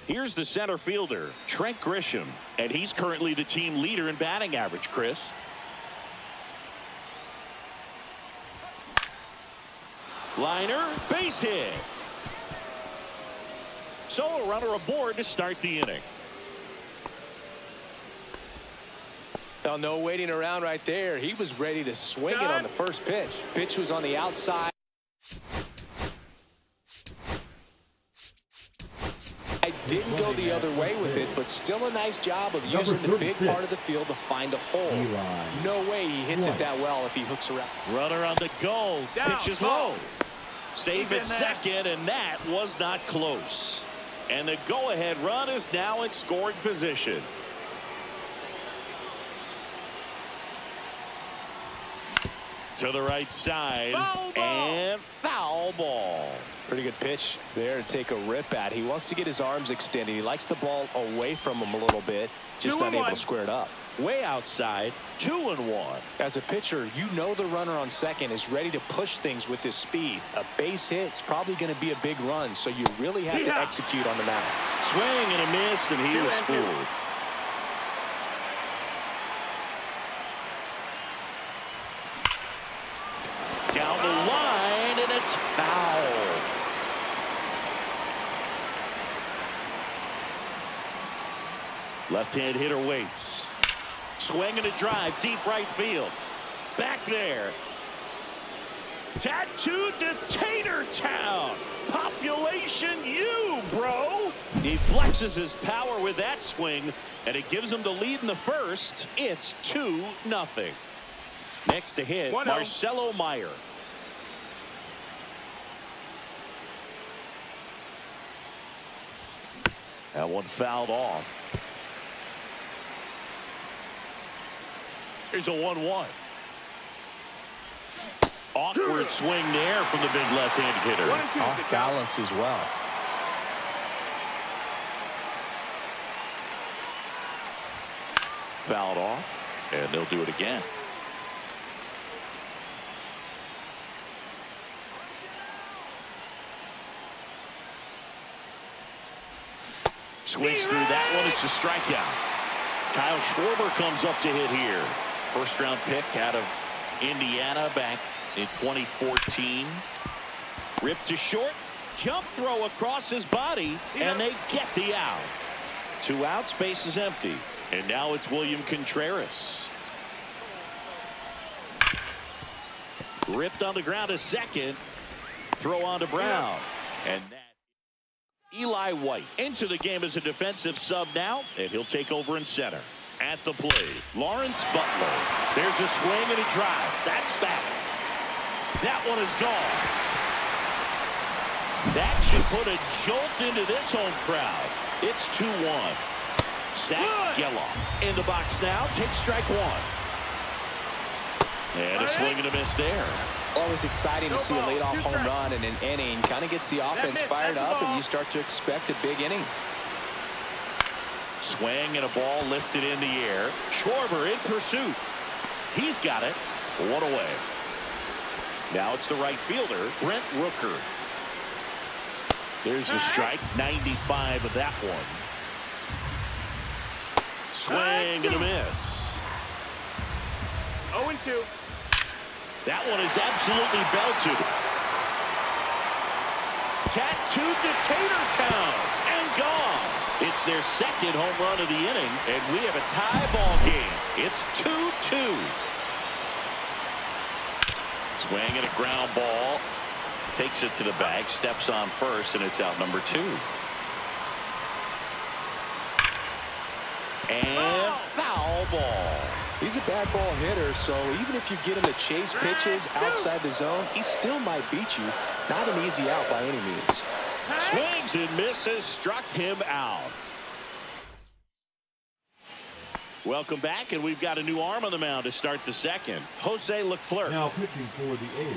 Here's the center fielder, Trent Grisham, and he's currently the team leader in batting average, Chris. Liner, base hit. So a runner aboard to start the inning. Well, no waiting around right there. He was ready to swing it on the first pitch. Pitch was on the outside. I didn't go the other way with it, but still a nice job of using the big part of the field to find a hole. No way he hits it that well if he hooks around. Runner on the go. Pitch is low. Safe at second, and that was not close. And the go-ahead run is now in scoring position. To the right side, and foul ball. Pretty good pitch there to take a rip at. He wants to get his arms extended. He likes the ball away from him a little bit, just not able to square it up. Way outside, 2-1. As a pitcher, you know the runner on second is ready to push things with his speed. A base hit's probably going to be a big run, so you really have to execute on the mound. Swing and a miss, and he was fooled. Down the line, and it's foul. Left-hand hitter waits. Swing and a drive, deep right field. Back there. Tattooed to Tater Town. Population you, bro. He flexes his power with that swing, and it gives him the lead in the first. It's 2-0. Next to hit, Marcelo Meyer. That one fouled off. Here's a 1-1. Awkward swing there from the big left-handed hitter. Off balance as well. Fouled off, and they'll do it again. Swings through that one. It's a strikeout. Kyle Schwarber comes up to hit here. First-round pick out of Indiana back in 2014. Ripped to short. Jump throw across his body, and they get the out. 2 outs, base is empty. And now it's William Contreras. Ripped on the ground a second. Throw on to Brown. And that Eli White into the game as a defensive sub now, and he'll take over in center. At the plate, Lawrence Butler. There's a swing and a drive. That's back. That one is gone. That should put a jolt into this home crowd. It's 2-1. Zach Geloff in the box now. Takes strike one. And a swing and a miss there. Always exciting to see a leadoff home run in an inning. Kind of gets the offense fired up, and you start to expect a big inning. Swing and a ball lifted in the air. Schwarber in pursuit. He's got it. 1 away. Now it's the right fielder, Brent Rooker. There's the strike. 95 of that one. Swing and a miss. 0-2. That one is absolutely belted. Tattooed to Tater Town and gone. It's their second home run of the inning, and we have a tie ball game. It's 2-2. Swing and a ground ball. Takes it to the bag, steps on first, and it's out number 2. And foul ball. He's a bad ball hitter, so even if you get him to chase pitches outside the zone, he still might beat you. Not an easy out by any means. Swings and misses, struck him out. Welcome back, and we've got a new arm on the mound to start the second. Jose Leclerc. Now pitching for the A's,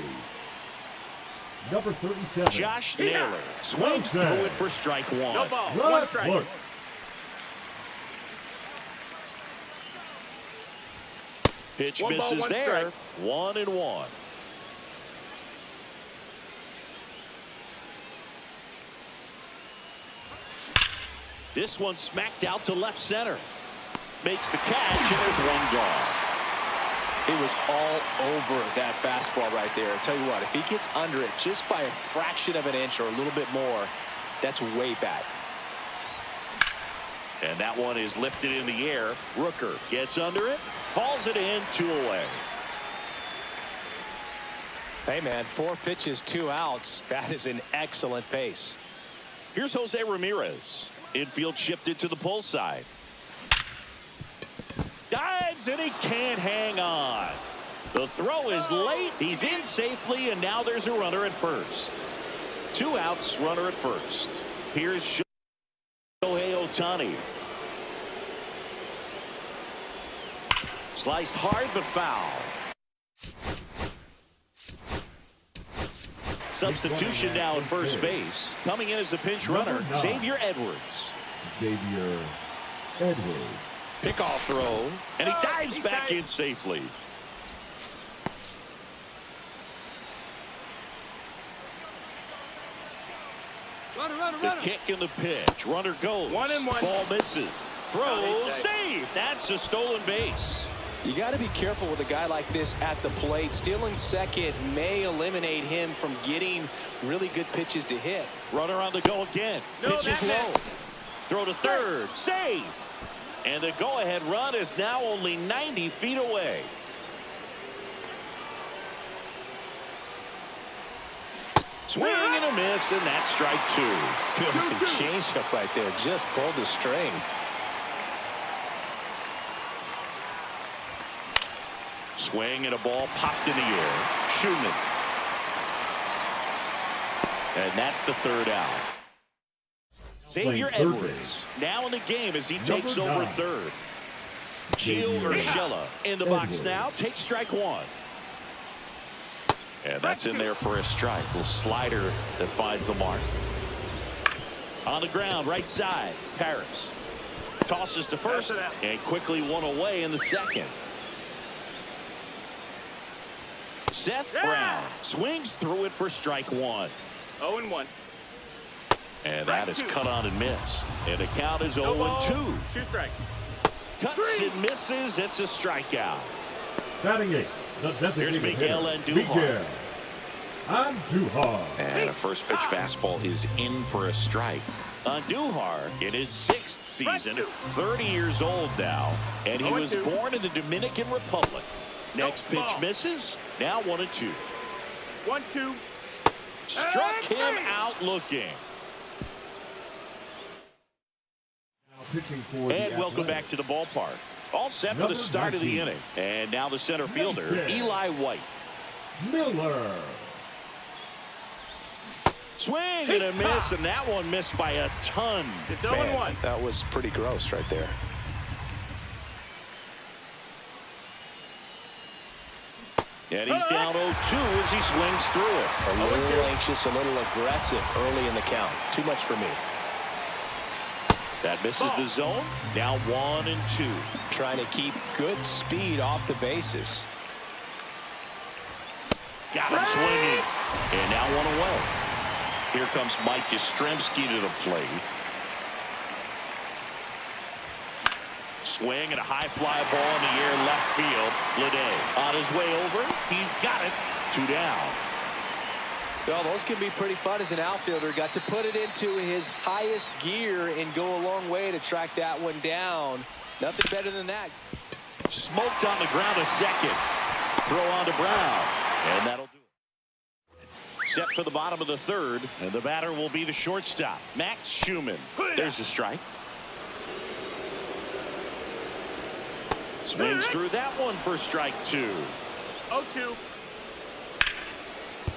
number 37. Josh Naylor swings through it for strike one. No ball. 1 strike. Look. Pitch 1 ball, misses 1 there. strike. 1-1. This one smacked out to left center. Makes the catch, and there's one gone. It was all over that fastball right there. I tell you what, if he gets under it just by a fraction of an inch or a little bit more, that's way back. And that one is lifted in the air. Rooker gets under it, hauls it in, 2 away. Hey, man, 4 pitches, 2 outs. That is an excellent pace. Here's Jose Ramirez. Infield shifted to the pull side. Dives, and he can't hang on. The throw is late. He's in safely, and now there's a runner at first. 2 outs, runner at first. Here's Shohei Ohtani. Sliced hard, but foul. Substitution now at first base. Coming in as the pinch runner, Xavier Edwards. Xavier Edwards. Pickoff throw, and he dives back in safely. The kick and the pitch. Runner goes. 1-1. Ball misses. Throw, save. That's a stolen base. You got to be careful with a guy like this at the plate. Stealing second may eliminate him from getting really good pitches to hit. Runner on the go again. Pitch is low. Throw to third. Save. And the go-ahead run is now only 90 feet away. Swing and a miss, and that's strike 2. Good looking changeup right there. Just pulled the string. Swing and a ball popped in the air. Schumann. And that's the 3rd out. Xavier Edwards now in the game as he takes over 3rd. Gio Urshela in the box now. Takes strike 1. And that's in there for a strike. Little slider that finds the mark. On the ground, right side. Paris tosses to first and quickly 1 away in the 2nd. Seth Brown swings through it for strike 1. 0-1. And that is cut on and missed. And the count is 0-2. 2 strikes. Cuts and misses. It's a strikeout. Batting 8. Here's Miguel Andujar. And a first pitch fastball is in for a strike. Andujar in his 6th season, 30 years old now, and he was born in the Dominican Republic. Next pitch misses. Now 1-2. 1-2. Struck him out looking. And welcome back to the ballpark. All set for the start of the inning. And now the center fielder, Eli White. Miller. Swing and a miss, and that one missed by a ton. It's 0-1. That was pretty gross right there. And he's down 0-2 as he swings through it. A little anxious, a little aggressive early in the count. Too much for me. That misses the zone. Now 1-2. Trying to keep good speed off the bases. Got him swinging. And now 1 away. Here comes Mike Yastrzemski to the plate. Swing and a high fly ball in the air left field. Lede on his way over. He's got it. 2 down. Well, those can be pretty fun as an outfielder. Got to put it into his highest gear and go a long way to track that one down. Nothing better than that. Smoked on the ground a second. Throw on to Brown. And that'll do it. Set for the bottom of the 3rd. And the batter will be the shortstop, Max Schumann. There's the strike. Swings through that one for strike 2. 0-2.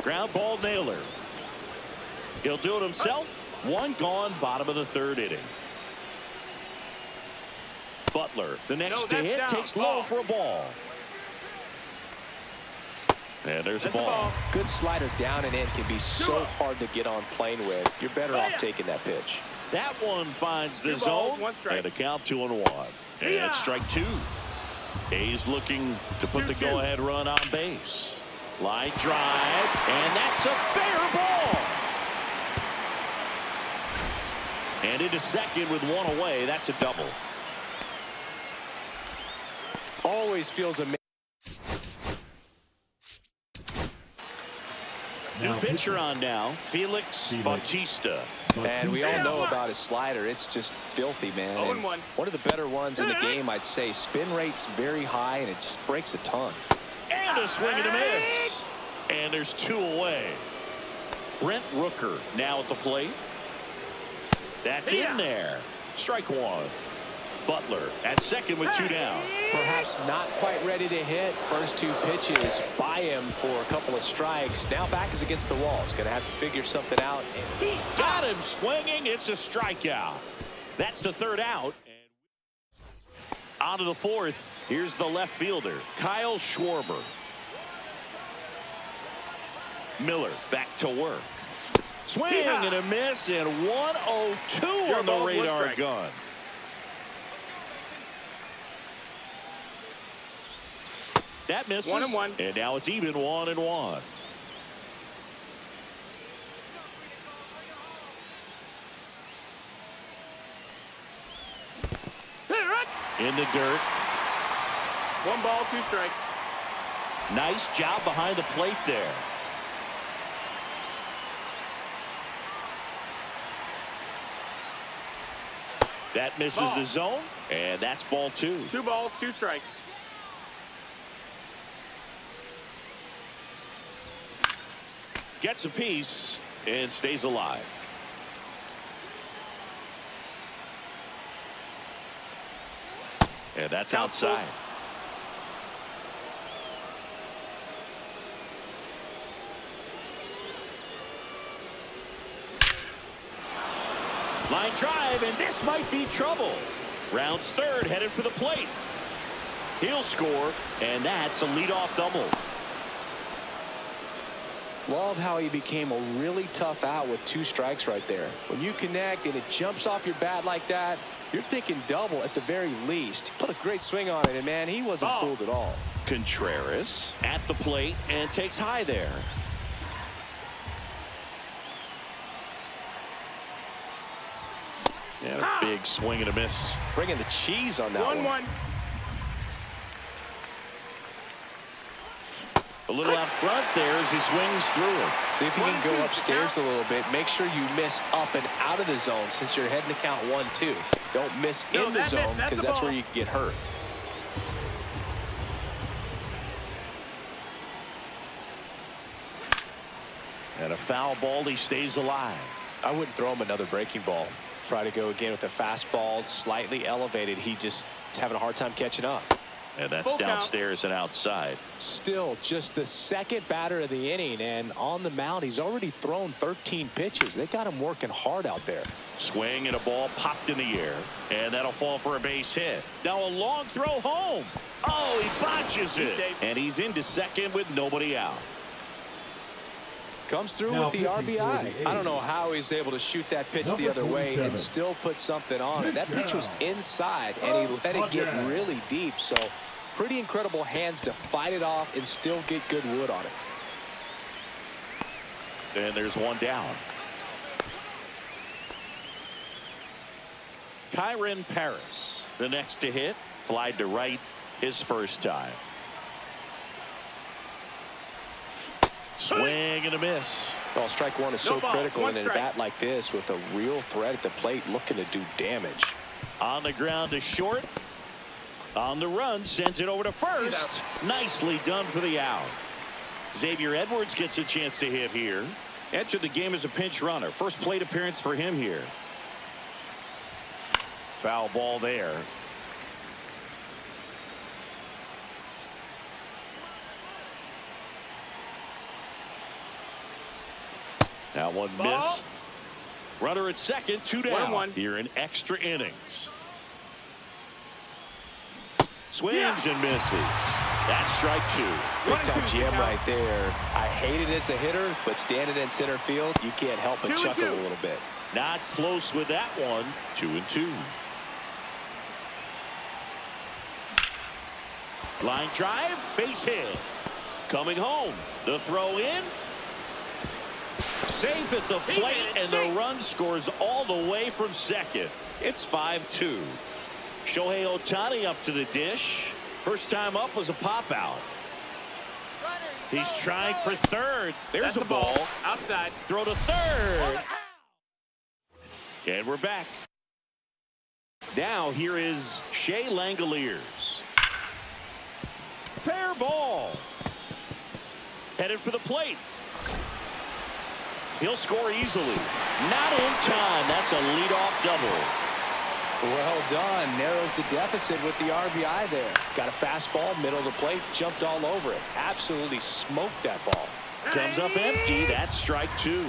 Ground ball nailer. He'll do it himself. 1 gone, bottom of the 3rd inning. Butler, the next to hit, takes low for a ball. And there's a ball. Good slider down and in can be so hard to get on plane with. You're better off taking that pitch. That one finds the 2 zone. balls, 1 strike. And a count 2-1. And strike 2. A's looking to put the go-ahead run on base. Line drive, and that's a fair ball. And into second with one away. That's a double. Always feels amazing. New pitcher on now, Felix Bautista. And we all know about his slider. It's just filthy, man. And 0-1. one of the better ones in the game, I'd say. Spin rate's very high, and it just breaks a ton. And a swing and a miss. And there's two away. Brent Rooker now at the plate. That's in there. Strike one. Butler at second with two down. Perhaps not quite ready to hit. First two pitches by him for a couple of strikes. Now back is against the wall. He's going to have to figure something out. He got him swinging. It's a strikeout. That's the third out. And on to the fourth. Here's the left fielder, Kyle Schwarber. Miller back to work. Swing and a miss, and 102 on the radar gun. That misses. 1-1. And now it's even 1-1. In the dirt. 1 ball, 2 strikes. Nice job behind the plate there. That misses the zone, and that's ball 2. 2 balls, 2 strikes. Gets a piece and stays alive. And that's outside. Line drive, and this might be trouble. Rounds third, headed for the plate. He'll score, and that's a leadoff double. Love how he became a really tough out with 2 strikes right there. When you connect and it jumps off your bat like that, you're thinking double at the very least. He put a great swing on it, and man, he wasn't fooled at all. Contreras at the plate and takes high there. And a big swing and a miss. Bringing the cheese on that one. 1-1. A little out front there as he swings through it. See if you can go upstairs a little bit. Make sure you miss up and out of the zone since you're heading to count 1-2. Don't miss in the zone because that's where you can get hurt. And a foul ball, he stays alive. I wouldn't throw him another breaking ball. Try to go again with a fastball slightly elevated. He just is having a hard time catching up. And that's downstairs and outside. Still just the second batter of the inning, and on the mound he's already thrown 13 pitches. They got him working hard out there. Swing and a ball popped in the air, and that'll fall for a base hit. Now a long throw home. Oh, he botches it, and he's into second with nobody out. Comes through with the RBI. I don't know how he's able to shoot that pitch the other way and still put something on it. That pitch was inside, and he let it get really deep. So pretty incredible hands to fight it off and still get good wood on it. And there's one down. Kyron Paris, the next to hit, flied to right his first time. Swing and a miss. Well, strike one is so critical in a bat like this with a real threat at the plate looking to do damage. On the ground to short. On the run, sends it over to first. Nicely done for the out. Xavier Edwards gets a chance to hit here. Entered the game as a pinch runner. First plate appearance for him here. Foul ball there. That one missed. Runner at second, 2 down. 1-1. Here in extra innings. Swings and misses. That's strike 2. Big time jam right there. I hate it as a hitter, but standing in center field, you can't help but chuckle a little bit. Not close with that one. 2-2. Line drive, base hit. Coming home. The throw in. Safe at the plate, and the run scores all the way from second. It's 5-2. Shohei Ohtani up to the dish. First time up was a pop out. He's trying for third. There's the ball. Outside. Throw to third. And we're back. Now here is Shea Langoliers. Fair ball. Headed for the plate. He'll score easily. Not in time. That's a leadoff double. Well done. Narrows the deficit with the RBI there. Got a fastball, middle of the plate, jumped all over it. Absolutely smoked that ball. Comes up empty. That's strike two.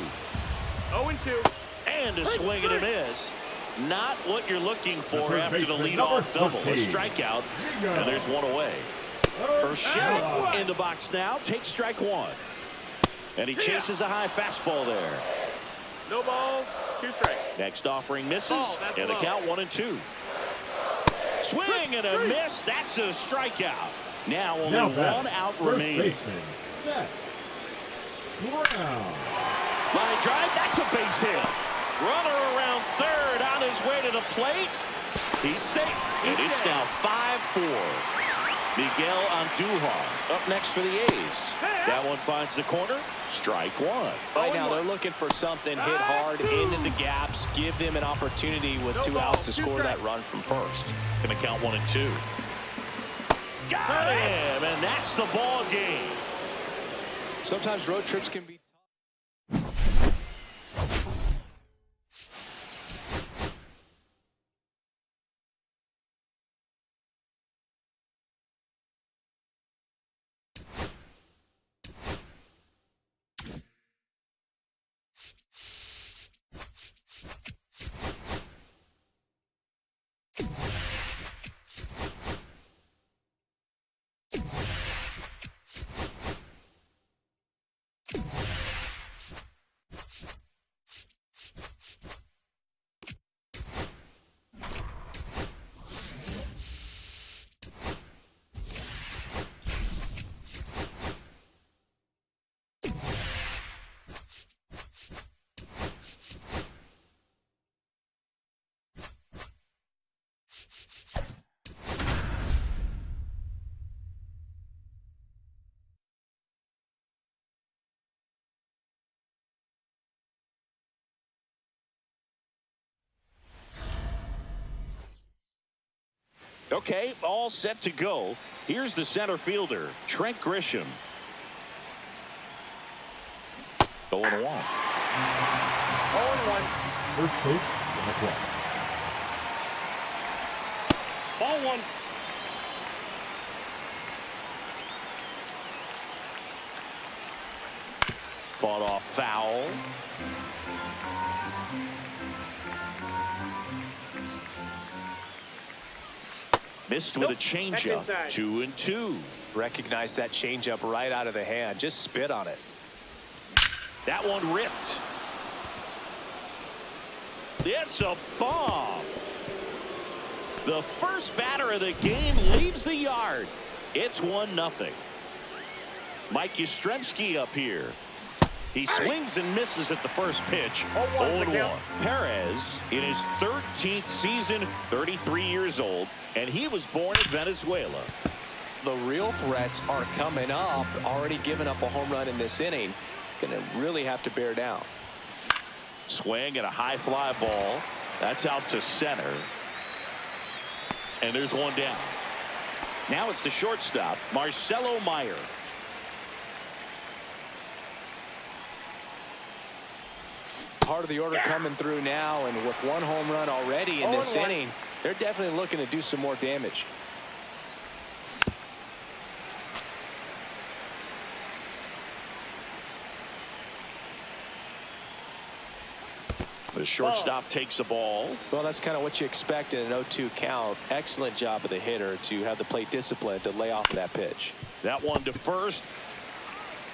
0-2. And a swing and a miss. Not what you're looking for after the leadoff double. A strikeout, and there's one away. Urshela in the box now. Takes strike one. And he chases a high fastball there. No balls, 2 strikes. Next offering misses, and the count 1-2. Swing and a miss. That's a strikeout. Now only one out remaining. Line drive. That's a base hit. Runner around third on his way to the plate. He's safe. And it's now 5-4. Miguel Andujar up next for the A's. That one finds the corner. Strike one. Right now they're looking for something, hit hard into the gaps, give them an opportunity with 2 outs to score that run from first. Going to count 1-2. Got him, and that's the ball game. Sometimes road trips can be Okay, all set to go. Here's the center fielder, Trent Grisham. 0-1. 0-1. First pitch, strike one. Ball one. Fought off foul. Missed with a changeup. 2-2. recognize that changeup right out of the hand. Just spit on it. That one ripped. It's a bomb. The first batter of the game leaves the yard. It's 1-0. Mike Yastrzemski up here. He swings and misses at the first pitch. 0-1. Perez in his 13th season, 33 years old, and he was born in Venezuela. The real threats are coming up. Already given up a home run in this inning. It's going to really have to bear down. Swing and a high fly ball. That's out to center. And there's one down. Now it's the shortstop, Marcelo Meyer. Part of the order coming through now, and with one home run already in this inning, they're definitely looking to do some more damage. The shortstop takes the ball. Well, that's kind of what you expect in an 0-2 count. Excellent job of the hitter to have the plate discipline to lay off of that pitch. That one to first,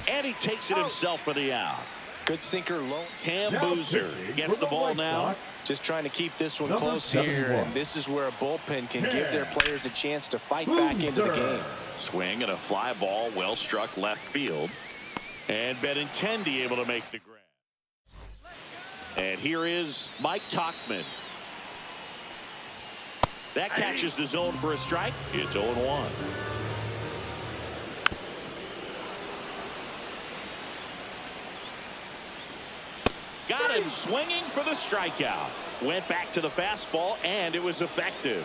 and he takes it himself for the out. Good sinker low. Cam Boozer gets the ball now. Just trying to keep this one close here, and this is where a bullpen can give their players a chance to fight back into the game. Swing and a fly ball, well struck left field, and Benintendi able to make the grab. And here is Mike Tauchman. That catches the zone for a strike. It's 0-1. Got him swinging for the strikeout. Went back to the fastball, and it was effective.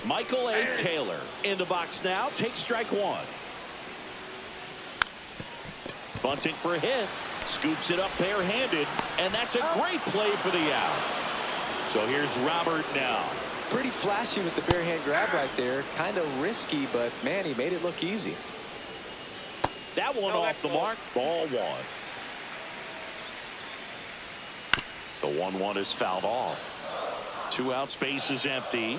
Michael A. Taylor in the box now. Takes strike one. Bunting for a hit. Scoops it up barehanded, and that's a great play for the out. So here's Robert now. Pretty flashy with the bare hand grab right there. Kind of risky, but, man, he made it look easy. That one off the mark. Ball one. The 1-1 is fouled off. 2 out, space is empty.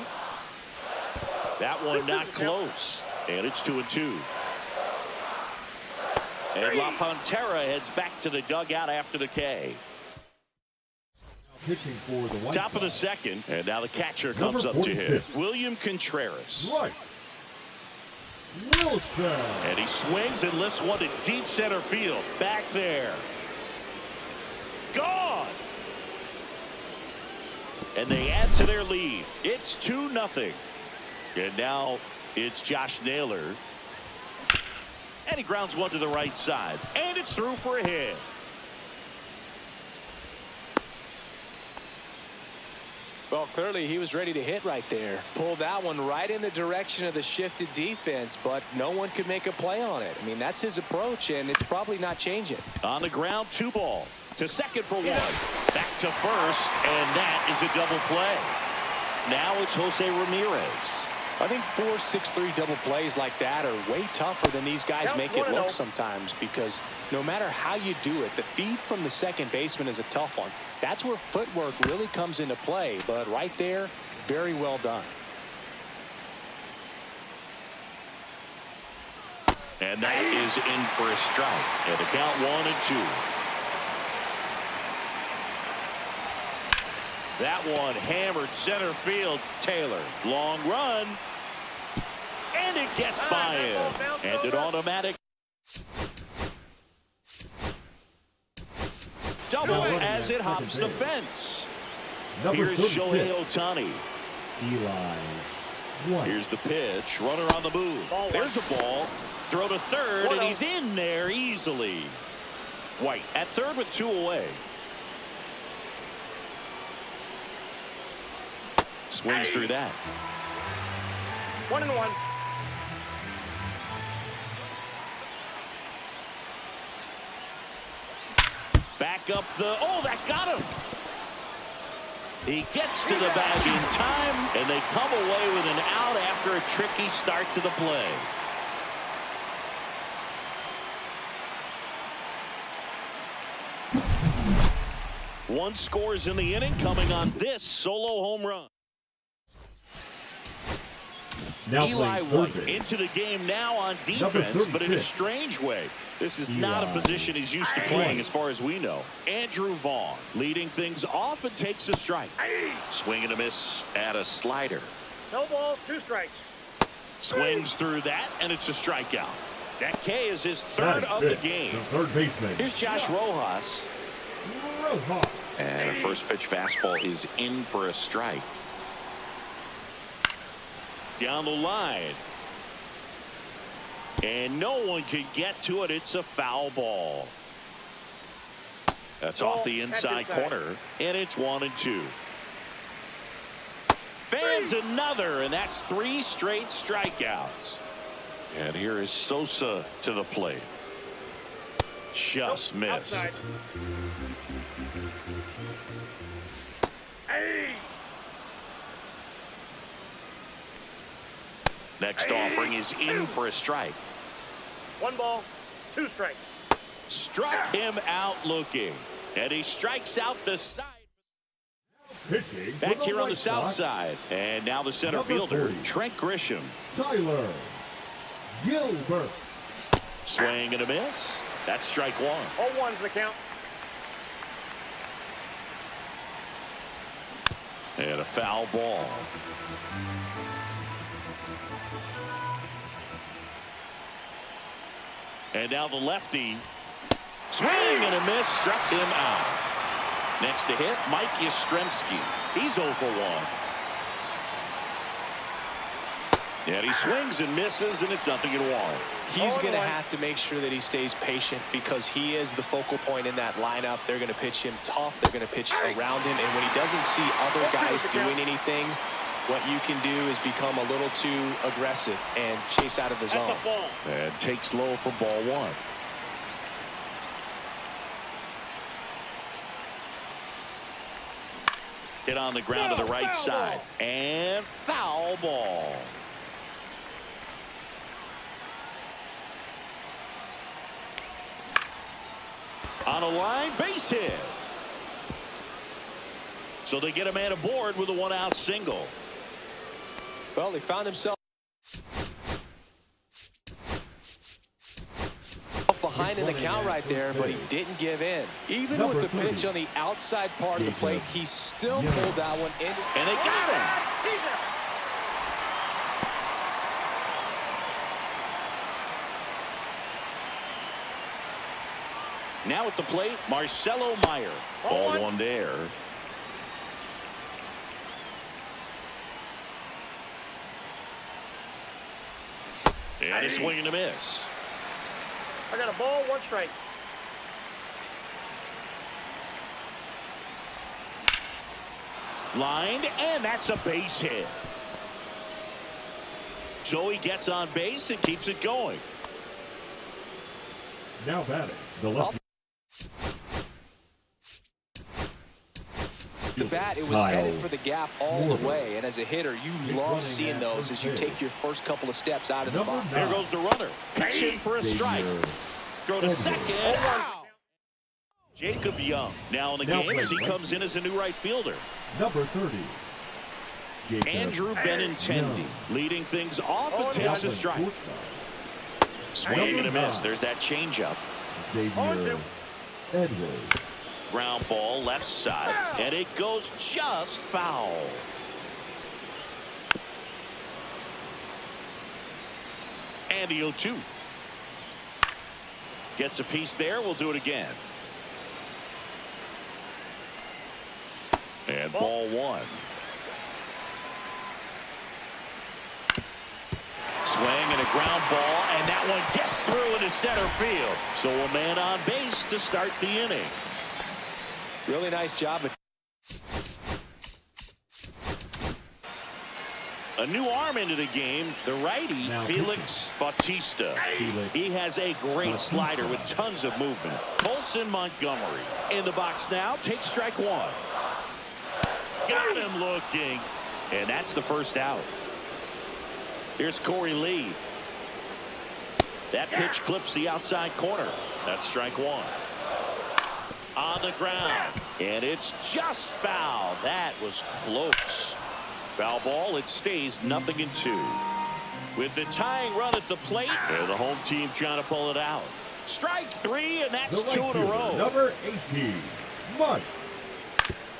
That one not close. And it's 2-2. And La Pantera heads back to the dugout after the K. Pitching for the White Top of the Sox. second. And now the catcher comes up to hit. William Contreras. Right. Wilson. And he swings and lifts one to deep center field. Back there. Gone. And they add to their lead. It's 2-0. And now it's Josh Naylor. And he grounds one to the right side. And it's through for a hit. Well, clearly he was ready to hit right there. Pulled that one right in the direction of the shifted defense, but no one could make a play on it. I mean, that's his approach, and it's probably not changing. On the ground, 2 ball. To second for 1. Back to first, and that is a double play. Now it's Jose Ramirez. I think 4-6-3 double plays like that are way tougher than these guys make it look sometimes, because no matter how you do it, the feed from the second baseman is a tough one. That's where footwork really comes into play, but right there, very well done. And that is in for a strike. And the count 1-2. That one hammered center field. Taylor. Long run. And it gets by him. And an automatic double as it hops the fence. Here's Shohei Ohtani. Eli White. Here's the pitch. Runner on the move. There's the ball. Throw to third, and he's in there easily. White at third with 2 away. Swings through that. 1-1. Back up the, oh, that got him. He gets to the bag in time, and they come away with an out after a tricky start to the play. One scores in the inning, coming on this solo home run. Now Eli playing White third base. into the game now on defense, but in a strange way. This is not a position he's used to playing as far as we know. Andrew Vaughn leading things off and takes a strike. Swing and a miss at a slider. No balls, 2 strikes. Swings through that, and it's a strikeout. That K is his third of the game. The third baseman. Here's Josh Rojas. Rojas. And a first pitch fastball is in for a strike. Down the line. And no one can get to it. It's a foul ball. That's off the inside corner. And it's 1-2. Fans another, and that's 3 straight strikeouts. And here is Sosa to the plate. Just missed. Outside. Next offering is in for a strike. 1 ball, 2 strikes. Struck him out looking. And he strikes out the side. Pitching Back for the here on the White south Sox, side. And now the center Number fielder, 40. Trent Grisham. Tyler Gilbert. Swing and a miss. That's strike 1. 0-1's the count. And a foul ball. And now the lefty Swing and a miss, struck him out. Next to hit, Mike Yastrzemski. He's 0 for 1. And he swings and misses, and it's 0-1. He's going to have to make sure that he stays patient because he is the focal point in that lineup. They're going to pitch him tough. They're going to pitch around him. And when he doesn't see other guys doing anything, what you can do is become a little too aggressive and chase out of the zone. And takes low for ball 1. Hit on the ground to the right side. And foul ball. On a line, base hit. So they get a man aboard with a 1-out single. Well, he found himself behind in the count right there, but he didn't give in. Even with the pitch on the outside part of the plate, he still pulled that one in. And they got him. Now at the plate, Marcelo Meyer. Ball 1 there. And a swing and a miss. I got a ball, 1 strike. Lined, and that's a base hit. So he gets on base and keeps it going. Now batting, the left. The bat, it was headed for the gap all the way, and as a hitter, you love seeing those as you take your first couple of steps out of the box. There goes the runner. Pitch in for a strike. Throw to second. Jacob Young now in the game as he comes in as a new right fielder. Number 30. Andrew Benintendi leading things off and takes a strike. Swing and a miss. There's that changeup. Xavier Edwards. Ground ball left side, and it goes just foul. And the 0-2. Gets a piece there. We'll do it again. And ball 1. Swing and a ground ball, and that one gets through into center field. So a man on base to start the inning. Really nice job. A new arm into the game, the righty, Felix Bautista. He has a great slider with tons of movement. Colson Montgomery in the box now, takes strike 1. Got him looking, and that's the first out. Here's Corey Lee. That pitch clips the outside corner. That's strike 1. On the ground, and it's just foul. That was close. Foul ball. It stays 0-2. With the tying run at the plate, and the home team trying to pull it out. Strike 3, and that's 2 in a row. Number 18, Mike.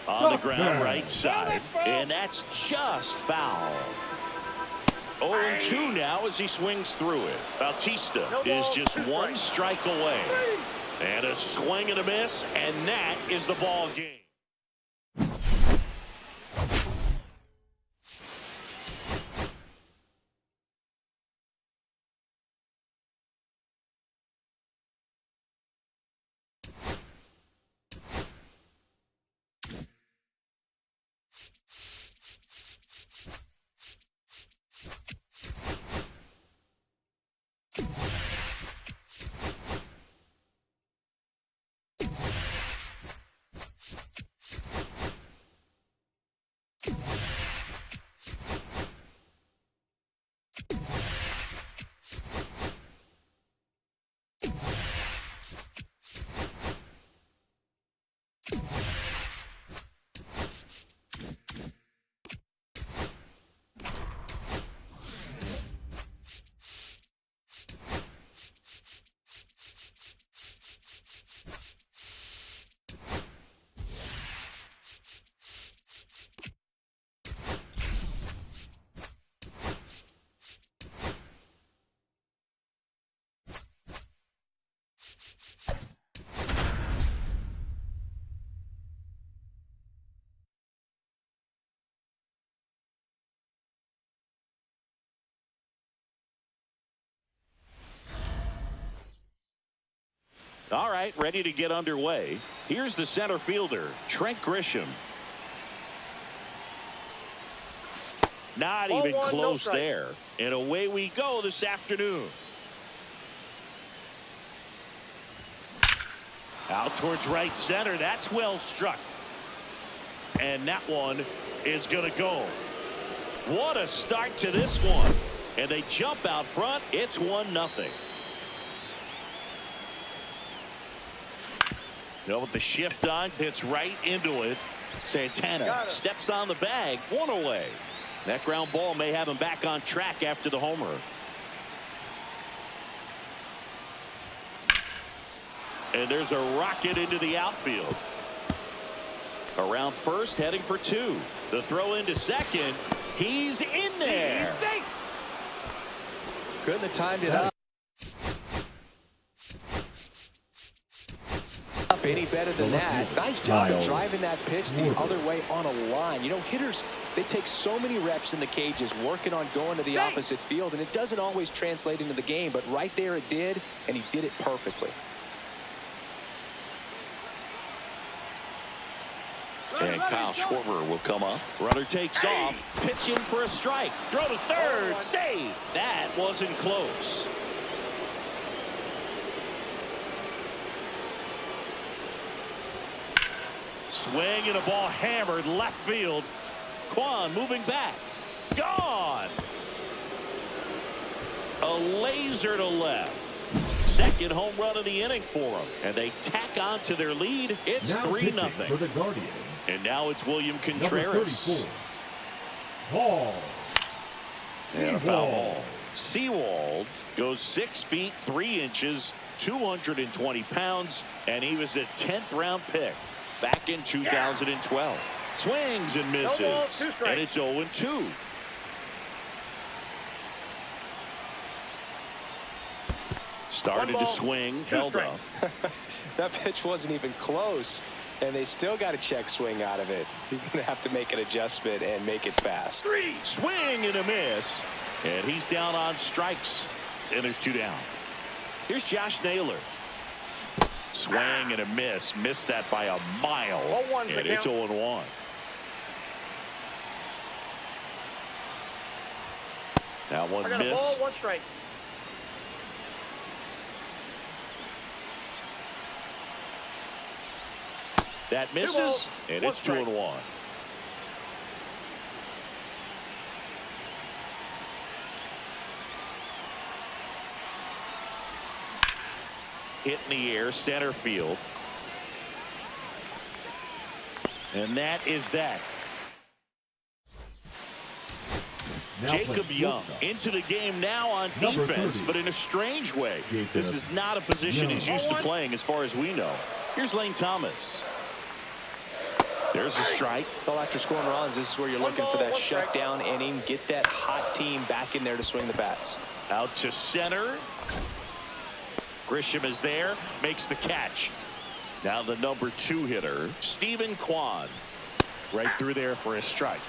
On the ground, right side, and that's just foul. 0-2 now as he swings through it. Bautista is just 1 strike away. And a swing and a miss, and that is the ball game. right, ready to get underway. Here's the center fielder, Trent Grisham. Not even 0-1, no close strike. there. And away we go this afternoon. Out towards right center. That's well struck. And that one is going to go. What a start to this one. And they jump out front. It's 1-0. With the shift on, hits right into it. Santana steps on the bag. One away. That ground ball may have him back on track after the homer. And there's a rocket into the outfield. Around first, heading for 2. The throw into second. He's in there. He's safe. Couldn't have timed it up any better than that. Nice job of driving that pitch the other way on a line. You know, hitters, they take so many reps in the cages working on going to the opposite field, and it doesn't always translate into the game, but right there it did, and he did it perfectly. And Kyle Schwarber will come up. Runner takes off. Pitch in for a strike. Throw to third. Save. That wasn't close. Swing and a ball hammered left field. Kwan moving back. Gone. A laser to left. Second home run of the inning for them. And they tack on to their lead. It's 3-0. For the Guardians. And now it's William Number Contreras. 34. Ball. And a foul ball. Sewald goes 6 feet 3 inches, 220 pounds, and he was a 10th round pick back in 2012. Swings and misses. No ball, 2 strikes. And it's 0-2. Started to swing, held up. That pitch wasn't even close, and they still got a check swing out of it. He's going to have to make an adjustment and make it fast. 3. Swing and a miss. And he's down on strikes. And there's 2 down. Here's Josh Naylor. Swing and a miss. Missed that by a mile. 0-1 and it's 0-1. That one I got a ball, missed. 1 strike. That misses. And it's 2-1. Hit in the air, center field. And that is that. Jacob Young into the game now on defense, but in a strange way. This is not a position he's used to playing as far as we know. Here's Lane Thomas. There's a strike. Well, after scoring runs, this is where you're looking for that shutdown inning. Get that hot team back in there to swing the bats. Out to center. Grisham is there, makes the catch. Now the number 2 hitter, Stephen Kwan. Right through there for a strike.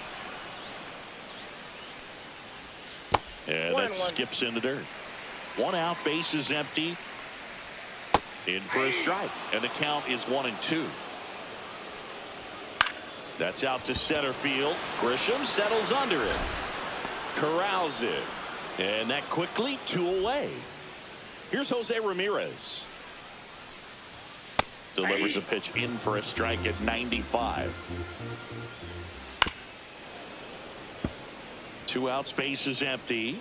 And that skips in the dirt. 1 out, base is empty. In for a strike. And the count is 1-2. That's out to center field. Grisham settles under it. Corrals it. And that quickly 2 away. Here's Jose Ramirez. Delivers a pitch in for a strike at 95. 2 out, space is empty.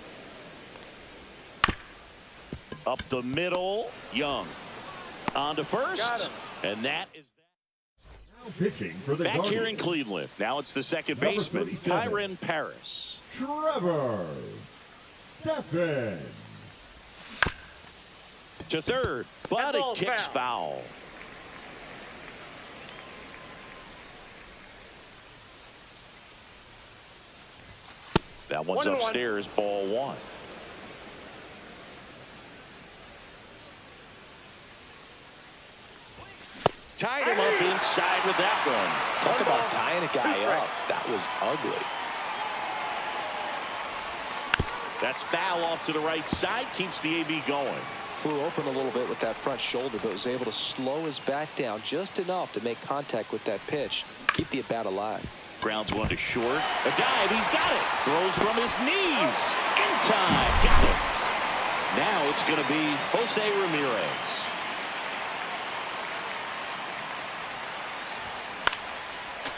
Up the middle, Young. On to first. And that is Now pitching for the back Guardians. here in Cleveland. Now it's the second Number baseman, 37. Kyron Paris. Trevor Stephan. To third, but That it ball's kicks foul. That one's 1-1. upstairs, ball 1. Tied him up inside with that one. Talk about tying a guy up. That was ugly. That's foul off to the right side, keeps the AB going. flew open a little bit with that front shoulder, but was able to slow his back down just enough to make contact with that pitch, keep the at-bat alive. Grounds one to short. A dive. He's got it. Throws from his knees. In time. Got it. Now it's going to be Jose Ramirez.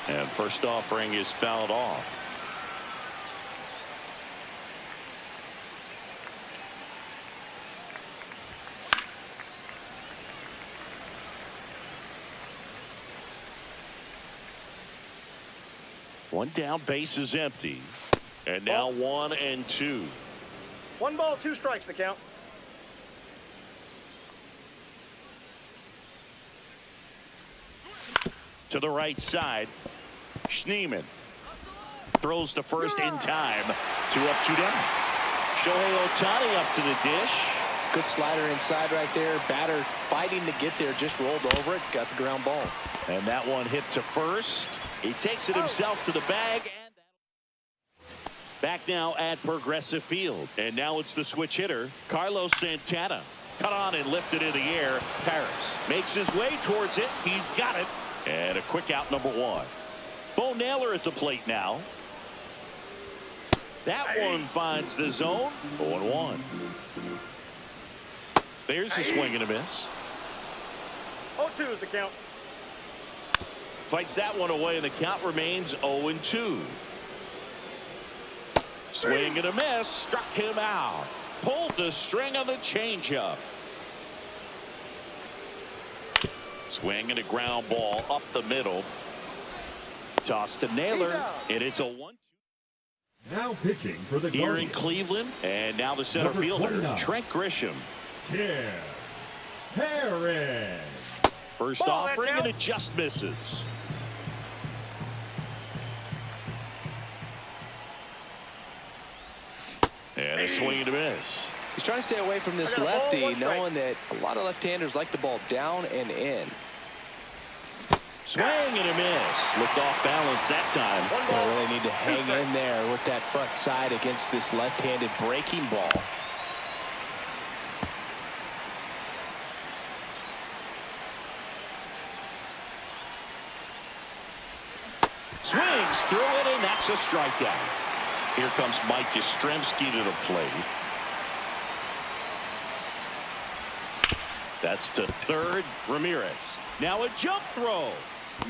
And first offering is fouled off. One down, base is empty. And now 1 and 2. 1 ball, 2 strikes, the count. To the right side. Schneemann throws to first in time. 2 up, 2 down. Shohei Ohtani up to the dish. Good slider inside right there. Batter fighting to get there, just rolled over it, got the ground ball. And that one hit to first. He takes it himself to the bag. And back now at Progressive Field. And now it's the switch hitter, Carlos Santana. Cut on and lifted in the air. Paris makes his way towards it. He's got it. And a quick out, number 1. Bo Naylor at the plate now. That one finds the zone. 0-1. There's the swing and a miss. 0-2 is the count. Fights that one away, and the count remains 0-2. Swing and a miss. Struck him out. Pulled the string on the changeup. Swing and a ground ball up the middle. Toss to Naylor, and it's a 1-2. Now pitching for the Here in Guardians, Cleveland, and now the center Number fielder, 29. Trent Grisham. Harris. First Ball, offering that's and out. it just misses. And a swing and a miss. He's trying to stay away from this I got a ball, lefty, 1 strike. knowing that a lot of left-handers like the ball down and in. Swing and a miss. Looked off balance that time. 1 They ball. really need to hang in there with that front side against this left-handed breaking ball. Swings through it, and that's a strikeout. Here comes Mike Yastrzemski to the plate. That's to third. Ramirez. Now a jump throw.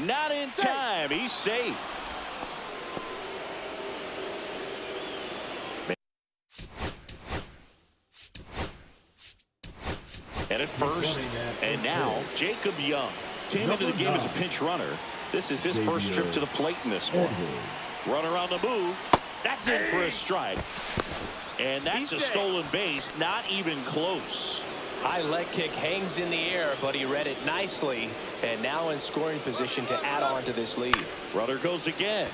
Not in time. He's safe. And at first, and now Jacob Young came into the game as a pinch runner. This is his first trip to the plate in this one. Runner on the move. That's in for a strike. And that's a stolen base. Not even close. High leg kick hangs in the air, but he read it nicely. And now in scoring position to add on to this lead. Runner goes again.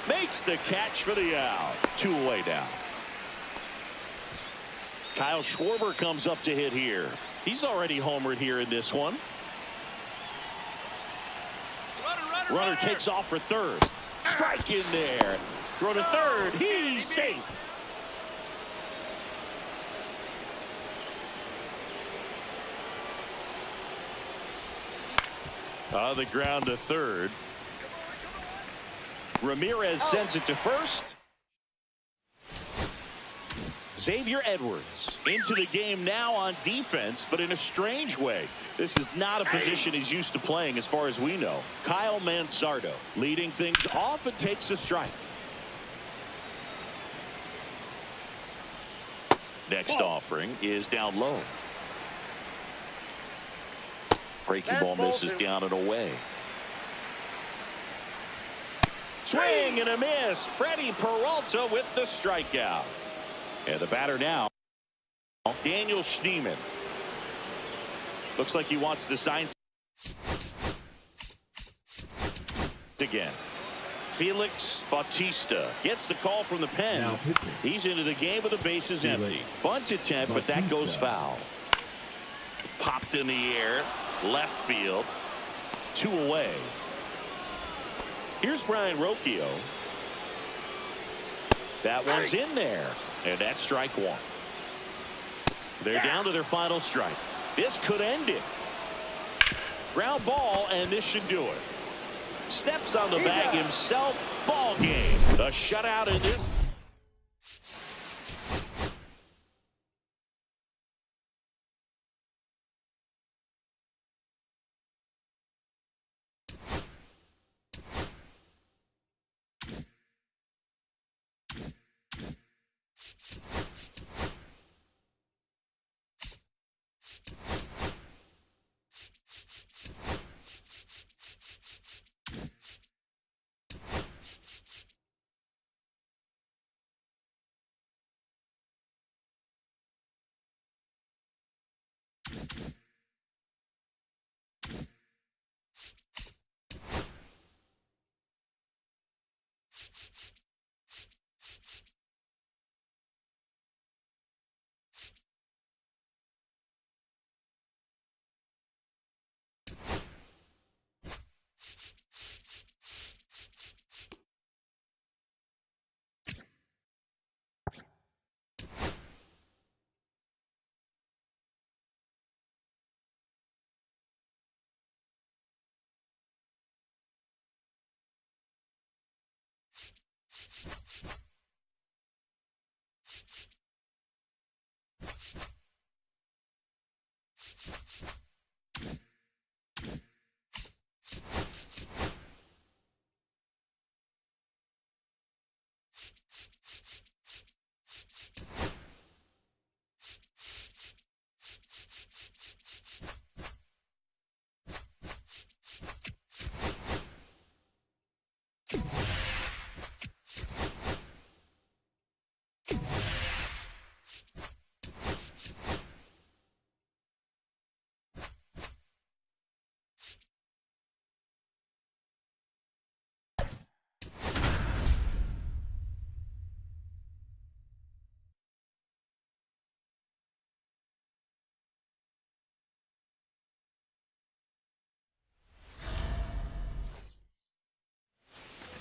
Makes the catch for the out. 2 away now. Kyle Schwarber comes up to hit here. He's already homered here in this one. Runner takes off for third. Strike in there. Throw to third. He's safe. On the ground to third. Ramirez sends it to first. Xavier Edwards into the game now on defense, but in a strange way. This is not a position he's used to playing as far as we know. Kyle Mansardo leading things off and takes a strike. Next offering is down low. Breaking ball misses down and away. Swing and a miss. Freddie Peralta with the strikeout. And the batter now, Daniel Schneemann. Looks like he wants the sign again. Felix Bautista gets the call from the pen. He's into the game with the bases empty. Bunt attempt, but that goes foul. Popped in the air, left field, 2 away. Here's Brian Rocchio. That one's in there. And that's strike 1. They're down to their final strike. This could end it. Ground ball, and this should do it. Steps on the bag himself. Ball game. A shutout in this.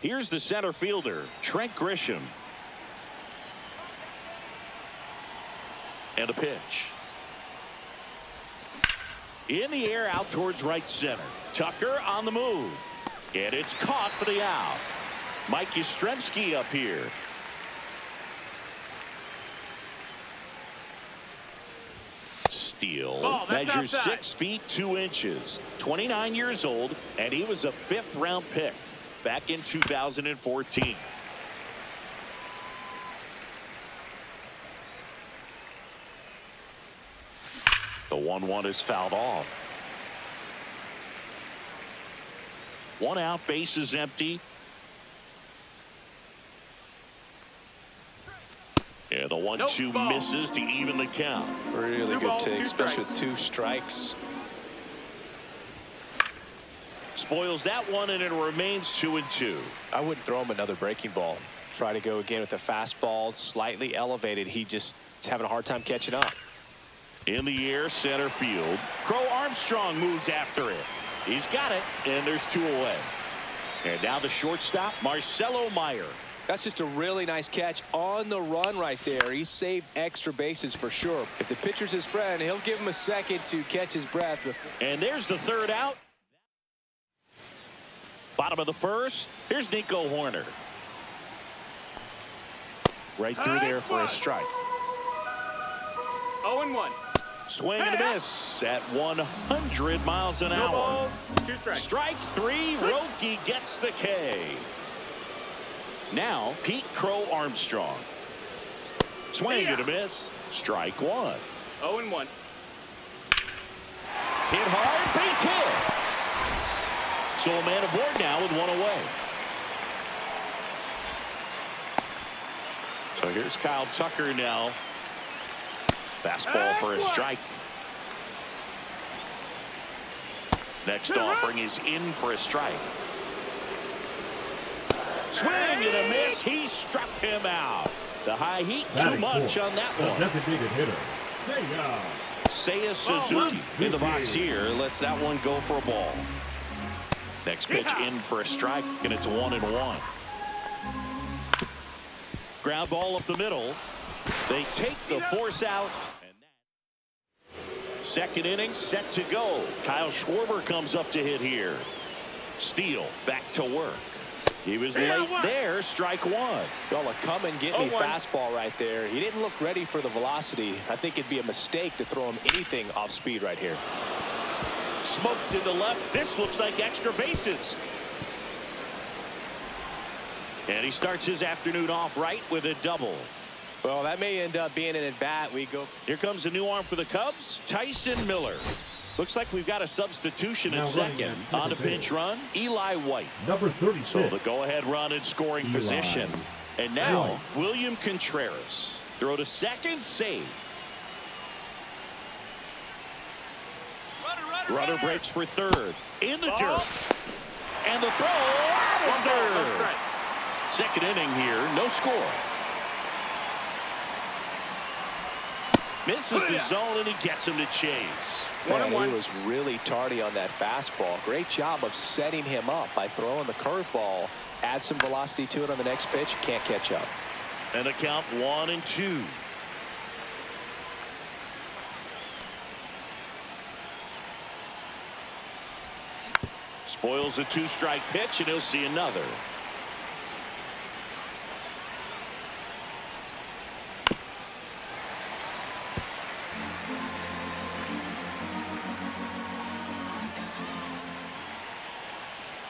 Here's the center fielder, Trent Grisham. And a pitch. In the air, out towards right center. Tucker on the move. And it's caught for the out. Mike Yastrzemski up here. Steele measures 6 feet 2 inches. 29 years old, and he was a 5th-round pick back in 2014. The 1-1 is fouled off. 1 out, base is empty. Yeah, the 1-2 misses to even the count. Really good take, especially with 2 strikes. Spoils that one, and it remains 2-2. I wouldn't throw him another breaking ball. Try to go again with the fastball, slightly elevated. He just is having a hard time catching up. In the air, center field. Crow Armstrong moves after it. He's got it, and there's 2 away. And now the shortstop, Marcelo Meyer. That's just a really nice catch on the run right there. He saved extra bases for sure. If the pitcher's his friend, he'll give him a second to catch his breath. And there's the 3rd out. Bottom of the 1st. Here's Nico Horner. Right through there for a strike. 0-1. Swing and a miss at 100 miles an hour. Balls, 2 strikes. Strike 3. Roki gets the K. Now Pete Crow Armstrong. Swing and a miss. Strike 1. 0-1. Hit hard. Base hit. So a man aboard now with 1 away. So here's Kyle Tucker now. Fastball for a strike. Next offering is in for a strike. Swing and a miss. He struck him out. The high heat too much on that one. Designated hitter, Seiya Suzuki in the box here. Lets that one go for a ball. Next pitch in for a strike, and it's 1-1. Ground ball up the middle. They take the force out. Second inning set to go. Kyle Schwarber comes up to hit here. Steele back to work. He was late there. Strike one. Well, a come and get me fastball right there. He didn't look ready for the velocity. I think it'd be a mistake to throw him anything off speed right here. Smoked into left. This looks like extra bases. And he starts his afternoon off right with a double. Well, that may end up being an at-bat. We go. Here comes a new arm for the Cubs, Tyson Miller. Looks like we've got a substitution at second. On a pinch run, Eli White. Number 36. So the go-ahead run in scoring position. And now, William Contreras. Throw to second, save. Runner breaks for third. In the dirt. And the throw out of third. Second inning here, no score. Misses the zone, and he gets him to chase. Man, he was really tardy on that fastball. Great job of setting him up by throwing the curveball. Add some velocity to it on the next pitch. Can't catch up. And a count 1-2. Spoils a two-strike pitch, and he'll see another.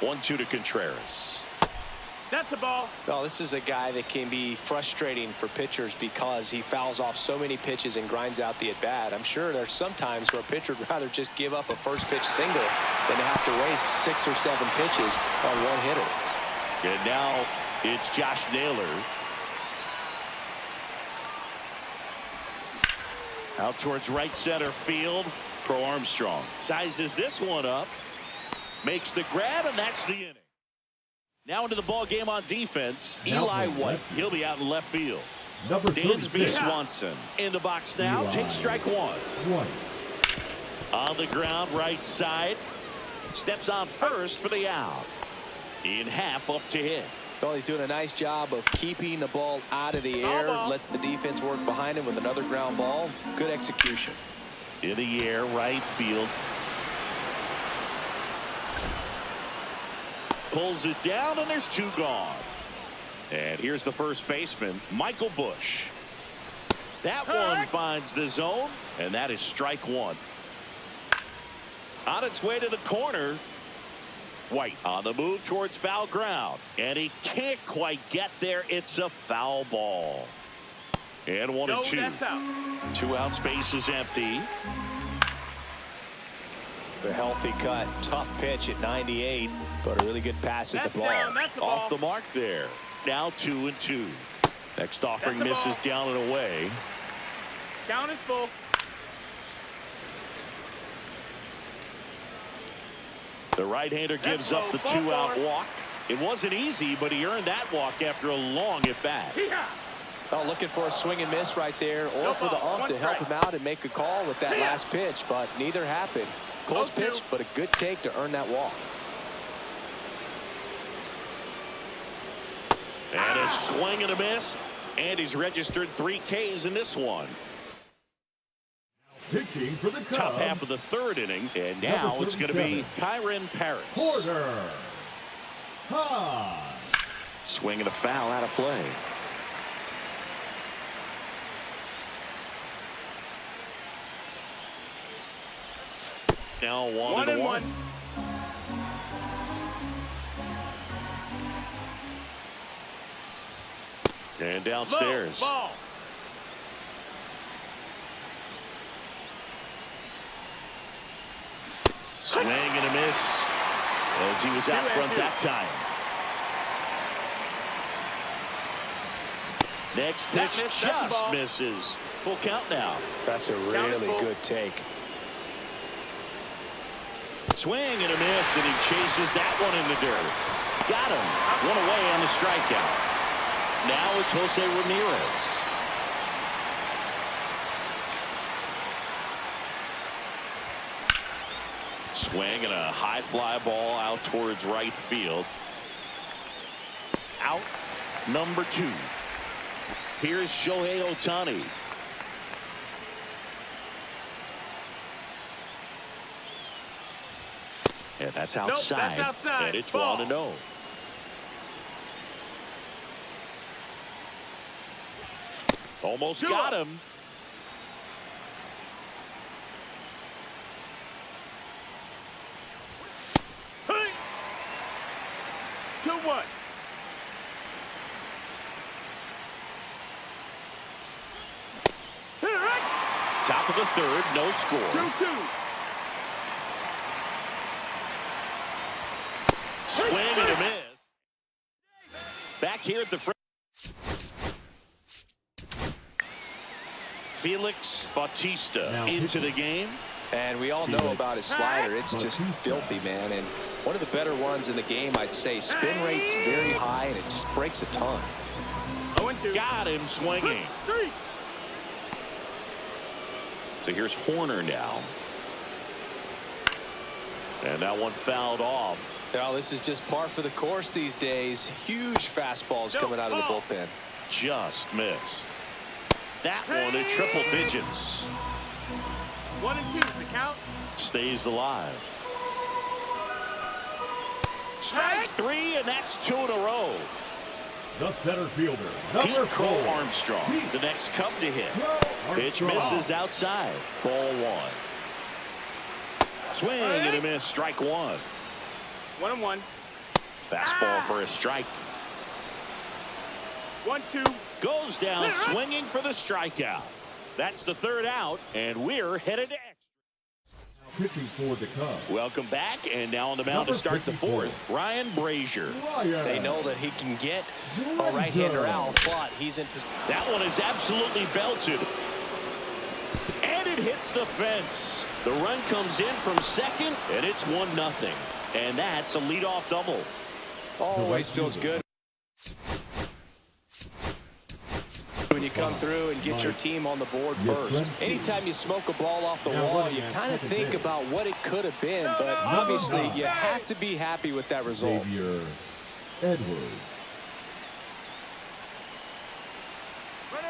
One-two to Contreras. That's a ball. Well, this is a guy that can be frustrating for pitchers because he fouls off so many pitches and grinds out the at-bat. I'm sure there's some times where a pitcher would rather just give up a first pitch single than to have to waste 6 or 7 pitches on one hitter. And now it's Josh Naylor. Out towards right center field. Pro Armstrong sizes this one up. Makes the grab, and that's the inning. Now into the ball game on defense, Eli White. He'll be out in left field. Dansby Swanson in the box now. Takes strike one. On the ground, right side. Steps on first for the out. In half up to hit. Well, he's doing a nice job of keeping the ball out of the air. Lets the defense work behind him with another ground ball. Good execution. In the air, right field. Pulls it down, and there's 2 gone. And here's the first baseman, Michael Busch. That one finds the zone, and that is strike one. On its way to the corner. White on the move towards foul ground. And he can't quite get there. It's a foul ball. And 1-2. That's out. 2 outs, base is empty. The healthy cut. Tough pitch at 98, but a really good pass at the ball. Off the mark there. Now 2-2. Next offering misses down and away. Count is full. The right-hander gives up the 2-out walk. It wasn't easy, but he earned that walk after a long at-bat. Well, looking for a swing and miss right there, or for the ump to help him out and make a call with that last pitch, but neither happened. Close pitch, but a good take to earn that walk. And a swing and a miss. And he's registered 3 Ks in this one. Pitching for the Cubs. Top half of the 3rd inning. And now it's going to be Kyron Paris. Porter. Swing and a foul out of play. Now 1-1. And downstairs. Ball. Swing and a miss as he was out front that time. Next pitch just misses. Full count now. That's a really good take. Swing and a miss, and he chases that one in the dirt. Got him. One away on the strikeout. Now it's Jose Ramirez. Swing and a high fly ball out towards right field. Out number 2. Here's Shohei Ohtani. And that's Nope, outside. that's outside. And it's Ball. 1-0. Almost Two got up. him. Hey. 2-1. Hit it right. Top of the third, no score. 2-2. Swing and a miss. Back here at the front. Felix Bautista Now into the game. And we all know about his slider. It's just filthy, man. And one of the better ones in the game, I'd say. Spin rate's very high, and it just breaks a ton. 0-2. Got him swinging. 3. So here's Horner now. And that one fouled off. Well, this is just par for the course these days. Huge fastballs coming out of the bullpen. Just missed. That one in triple digits. 1-2 is the count. Stays alive. Strike 3, and that's 2 in a row. The center fielder, Pete number Crow 4. Armstrong, the next Cub to hit. Pitch Armstrong. misses outside. Ball 1. Swing and a miss. Strike 1. 1-1. Fastball for a strike. 1-2. Goes down swinging for the strikeout. That's the third out, and we're headed to extra. Pitching for the Cubs. Welcome back, and now on the mound to Number start the 54. fourth, Ryan Brazier. Ryan. They know that he can get a right-hander out, but he's in. That one is absolutely belted. And it hits the fence. The run comes in from second, and it's 1-0. And that's a leadoff double. Always feels good when you come through and get your team on the board first. Anytime you smoke a ball off the wall, you kind of think about what it could have been, but obviously you have to be happy with that result. Xavier Edwards.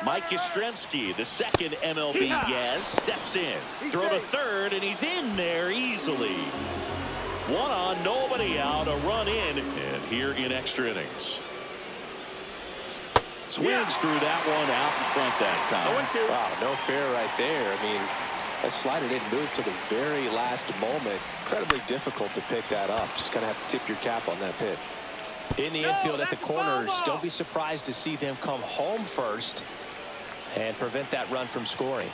Mike Yastrzemski, the second MLB Yaz, steps in. Throw to third, and he's in there easily. 1 on, nobody out, a run in, and here in extra innings. Swings through that one out in front that time. 0-2. Wow, no fair right there. I mean, that slider didn't move to the very last moment. Incredibly difficult to pick that up. Just kind of have to tip your cap on that pitch. In the infield at the corners, don't be surprised to see them come home first and prevent that run from scoring.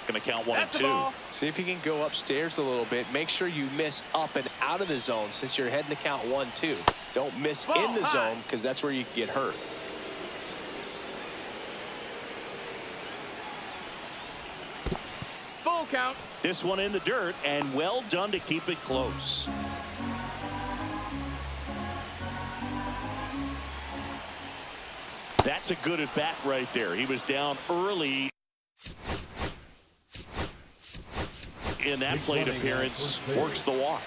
Going to count 1 and That's a 2. ball. See if you can go upstairs a little bit. Make sure you miss up and out of the zone since you're heading to count 1-2. Don't miss in the zone because that's where you can get hurt. Full count. This one in the dirt, and well done to keep it close. That's a good at bat right there. He was down early in that plate appearance. Works the walk.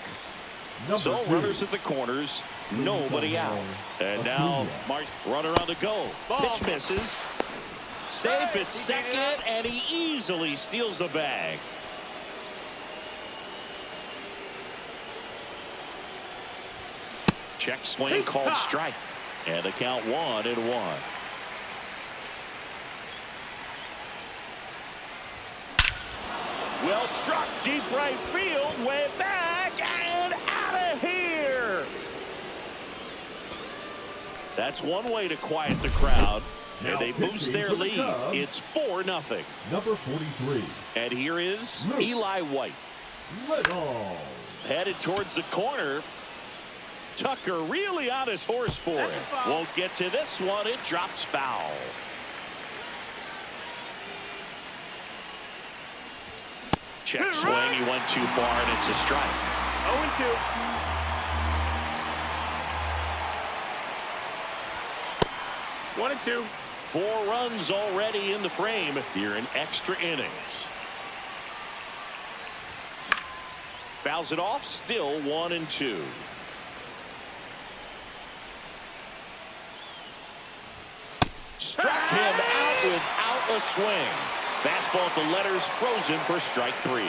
So runners at the corners, nobody out. And now Marsh, runner on the go. Pitch misses. Safe at second, and he easily steals the bag. Check swing called strike. And the count 1-1. Well struck deep right field, way back and out of here. That's one way to quiet the crowd. And they boost their lead. It's 4-0. Number 43. And here is Eli White. Little. Headed towards the corner. Tucker really on his horse for it. Won't get to this one. It drops foul. Check swing. He went too far, and it's a strike. 0-2. 1-2. 4 runs already in the frame here in extra innings. Fouls it off, still 1-2. Struck him out without a swing. Fastball at the letters, frozen for strike 3.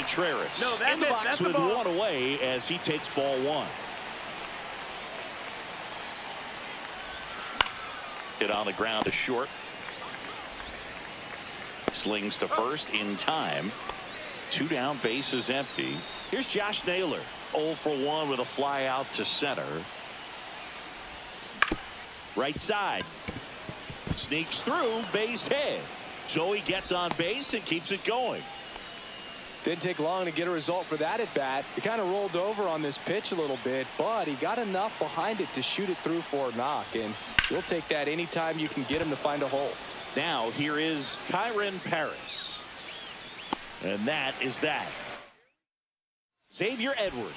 Contreras No, that's in the it. box That's the with ball. one away as he takes ball one. Hit on the ground to short. Slings to first in time. 2 down, bases empty. Here's Josh Naylor. 0 for 1 with a fly out to center. Right side. Sneaks through, base hit. Joey gets on base and keeps it going. Didn't take long to get a result for that at bat. He kind of rolled over on this pitch a little bit, but he got enough behind it to shoot it through for a knock, and you'll take that anytime you can get him to find a hole. Now here is Kyron Paris. And that is that. Xavier Edwards.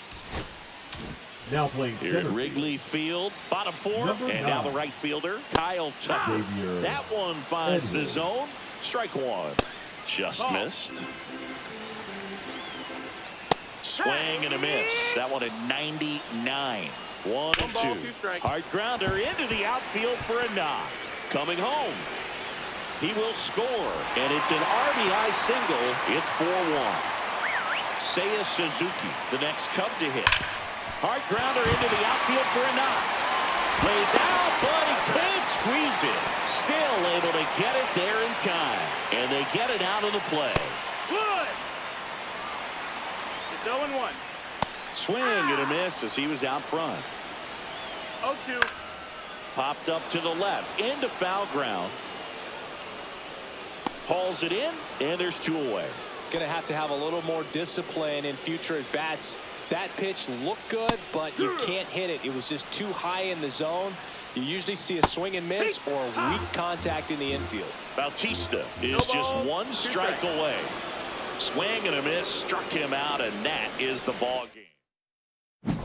Now playing Here at center Wrigley Field, bottom 4, Number and now 9. the right fielder, Kyle Tucker. Xavier That one finds the Edwards. zone. Strike one. Just missed. Swing and a miss. That one at 99. 1 One and ball, 2. 2 strikes. Hard grounder into the outfield for a knock. Coming home. He will score, and it's an RBI single. It's 4-1. Seiya Suzuki, the next Cub to hit. Hard grounder into the outfield for a knock. Lays out, but he can't squeeze it. Still able to get it there in time. And they get it out of the play. Good. It's 0-1. Swing and a miss as he was out front. 0-2. Popped up to the left. Into foul ground. Hauls it in, and there's 2 away. Going to have a little more discipline in future at bats. That pitch looked good, but you can't hit it. It was just too high in the zone. You usually see a swing and miss or weak contact in the infield. Bautista is No just balls, 1 2 strike strikes. away. Swing and a miss, struck him out, and that is the ball game.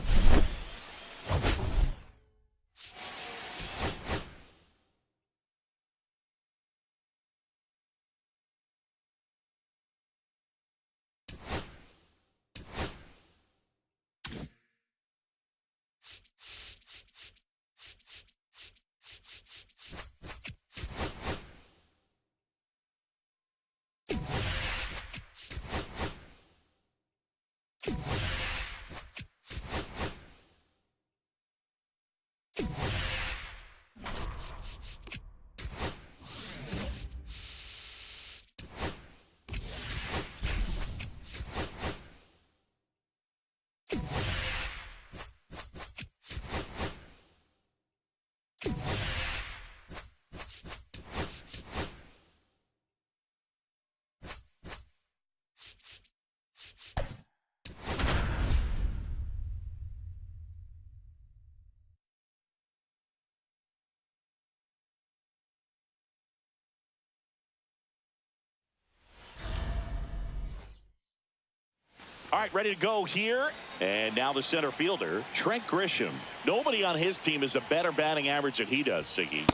All right, ready to go here. And now the center fielder, Trent Grisham. Nobody on his team has a better batting average than he does, Siggy.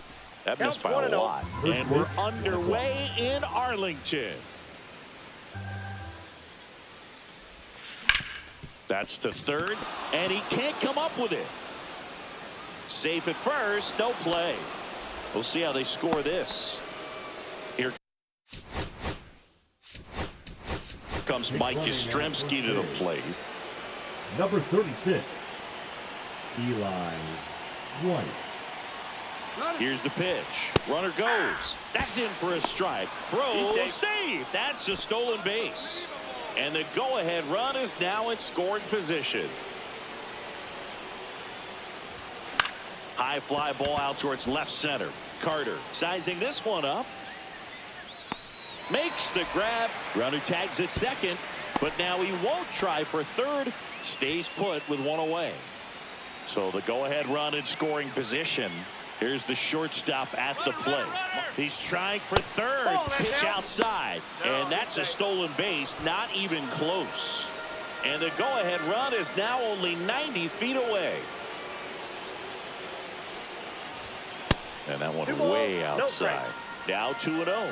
That missed by a 1-0. lot. And we're underway in Arlington. That's to third, and he can't come up with it. Safe at first, no play. We'll see how they score this. Here comes Mike Yastrzemski to the plate. number 36, Eli White. Here's the pitch. Runner goes. That's in for a strike. Throw, He's safe. save. That's a stolen base. And the go-ahead run is now in scoring position. High fly ball out towards left center. Carter sizing this one up. Makes the grab. Runner tags at second, but now he won't try for third. Stays put with 1 away. So the go-ahead run in scoring position. Here's the shortstop at the plate. He's trying for third. Oh, that's Pitch out. outside. No, And that's a mistake. stolen base. Not even close. And the go-ahead run is now only 90 feet away. And that one 2 balls, way no outside. strike. Now 2-0.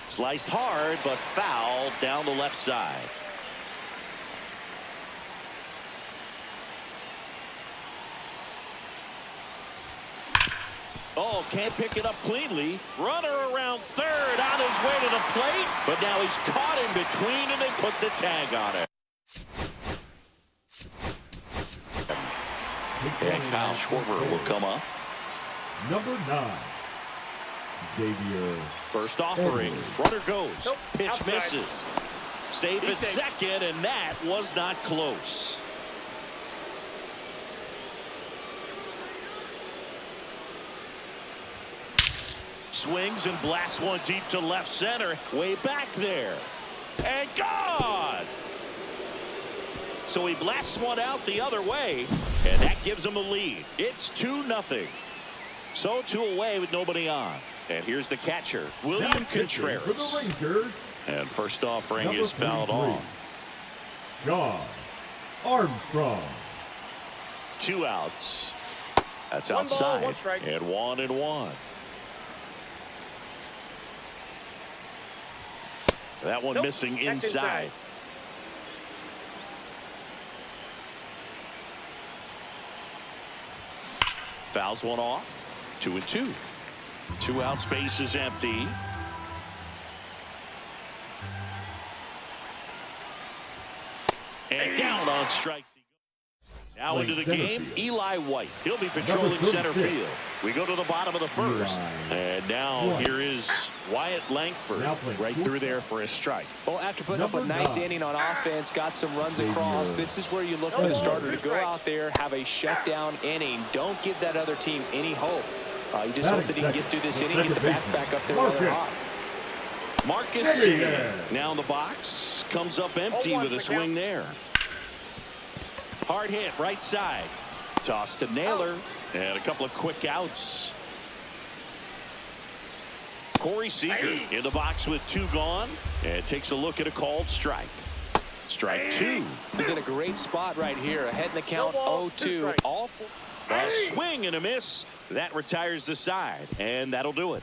Sliced hard, but foul down the left side. Oh, can't pick it up cleanly. Runner around third on his way to the plate. But now he's caught in between, and they put the tag on it. And Kyle Schwarber will come up. Number 9, Xavier. First offering. Runner goes. Nope. Pitch Outside. misses. Safe at He's safe. second, and that was not close. Swings and blasts one deep to left center. Way back there. And gone! So he blasts one out the other way, and that gives him a lead. It's 2-0. So 2 away with nobody on. And here's the catcher, William Now pitching Contreras. for the Rangers, And first offering number is fouled 43, off. John Armstrong. 2 outs. That's 1 ball, outside. 1 strike. And 1-1. That one Nope. missing That's inside. Fouls one off. 2-2. 2 outs, base is empty. And down on strikes. Now into the game, Eli White. He'll be patrolling Number center 36. field. We go to the bottom of the first. Eli And now White. here is Wyatt Langford Now playing right through shortstop. there for a strike. Well, after putting up a Number nice 9, inning on offense, got some runs Xavier. across, this is where you look for the starter to go out there, have a shutdown inning. Don't give that other team any hope. You just hope that he can get through this inning, get the bats back up there while they're hot. Marcus Singer. now in the box. Comes up empty with a swing there. Hard hit right side. Toss to Naylor. And a couple of quick outs. Corey Seager in the box with 2 gone. And takes a look at a called strike. Strike 2. He's in a great spot right here. Ahead in the count, No ball, 0-2. 2 strike. All 4. A swing and a miss. That retires the side. And that'll do it.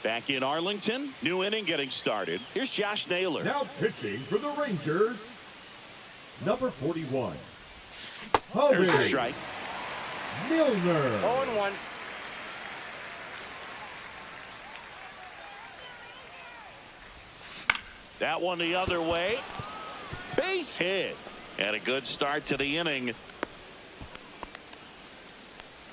Back in Arlington. New inning getting started. Here's Josh Naylor. Now pitching for the Rangers, number 41, There's a Harvey strike. Milner. 0-1. That one the other way. Base hit. And a good start to the inning.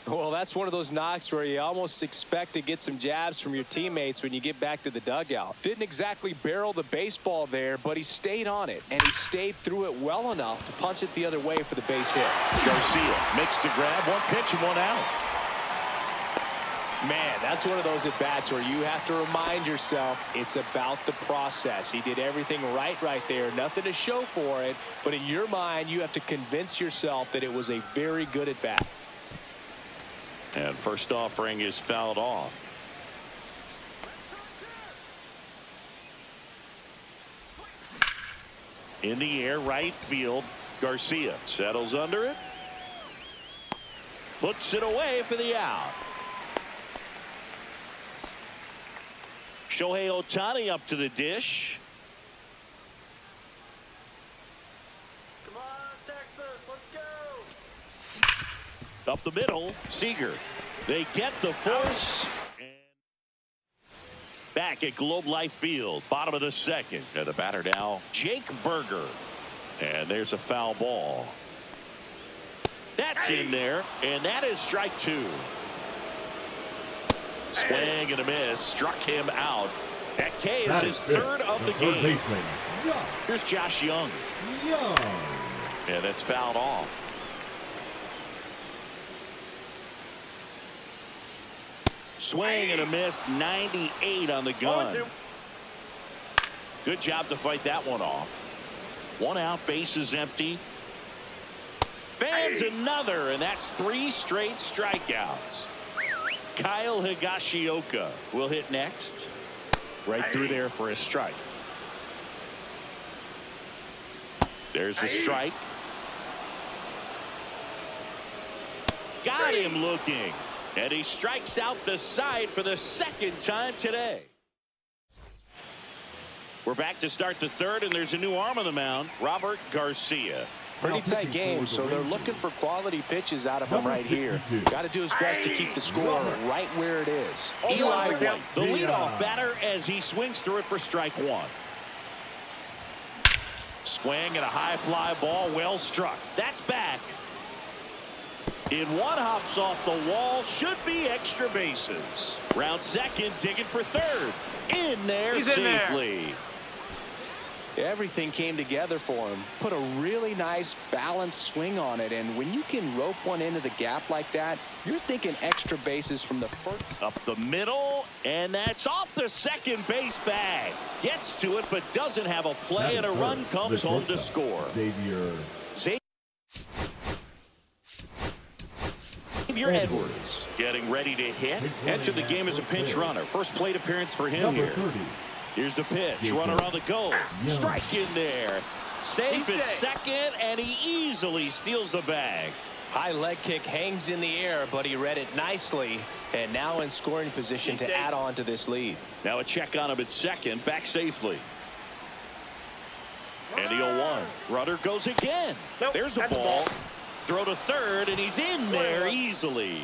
Well, that's one of those knocks where you almost expect to get some jabs from your teammates when you get back to the dugout. Didn't exactly barrel the baseball there, but he stayed on it, and he stayed through it well enough to punch it the other way for the base hit. Garcia makes the grab. 1 pitch and 1 out. Man, that's one of those at-bats where you have to remind yourself it's about the process. He did everything right there. Nothing to show for it, but in your mind, you have to convince yourself that it was a very good at-bat. And first offering is fouled off. In the air, right field. Garcia settles under it. Puts it away for the out. Shohei Ohtani up to the dish. Come on, Texas, let's go. Up the middle, Seager. They get the force. And back at Globe Life Field, bottom of the second. And the batter now, Jake Berger. And there's a foul ball. That's in there, and that is strike 2. Swing and a miss, struck him out. That K is his 3rd of the third game. baseman, Young. Here's Josh Young. And that's fouled off. Swing and a miss, 98 on the gun. 0-2. Good job to fight that one off. 1 out, base is empty. Fans another, and that's 3 straight strikeouts. Kyle Higashioka will hit next. Right through there for a strike. There's a strike. Got him looking. And he strikes out the side for the 2nd time today. We're back to start the 3rd, and there's a new arm on the mound, Robert Garcia. Pretty tight game, so they're looking for quality pitches out of him right here. Got to do his best to keep the score right where it is. Eli White, the leadoff batter, as he swings through it for strike one. Swing and a high fly ball, well struck. That's back. In one, hops off the wall, should be extra bases. Round second, digging for third. In there. He's safely. In there. Everything came together for him. Put a really nice balanced swing on it, and when you can rope one into the gap like that, you're thinking extra bases from the first. Up the middle, and that's off the second base bag. Gets to it, but doesn't have a play, and a run comes home to score. Xavier Edwards getting ready to hit. Entered the game as a pinch runner. First plate appearance for him here. Here's the pitch. Runner on the go. Strike in there. Safe at second, and he easily steals the bag. High leg kick hangs in the air, but he read it nicely, and now in scoring position to add on to this lead. Now a check on him at second. Back safely. And the 0-1. Runner goes again. There's a ball. Throw to third, and he's in there easily.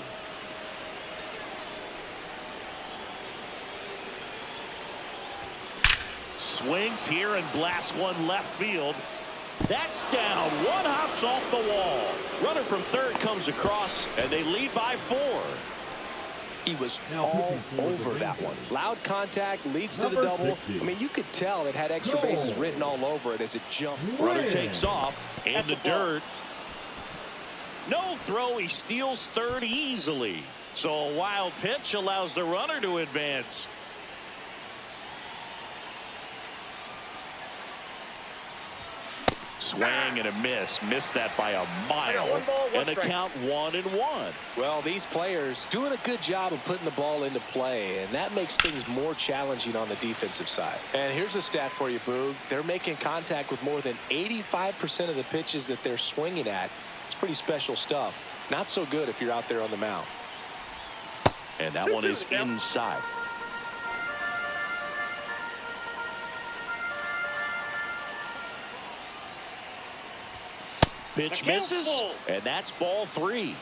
Swings here and blasts one left field. That's down. One hops off the wall. Runner from third comes across, and they lead by 4. He was all over that one. Loud contact leads to the double. I mean, you could tell it had extra bases written all over it as it jumped. Runner takes off in the dirt. No throw. He steals third easily. So a wild pitch allows the runner to advance. Swing and a miss. Missed that by a mile. And the count 1-1. Well, these players doing a good job of putting the ball into play, and that makes things more challenging on the defensive side. And here's a stat for you, Boog. They're making contact with more than 85% of the pitches that they're swinging at. It's pretty special stuff. Not so good if you're out there on the mound. And that one is inside. Pitch misses, and that's ball 3.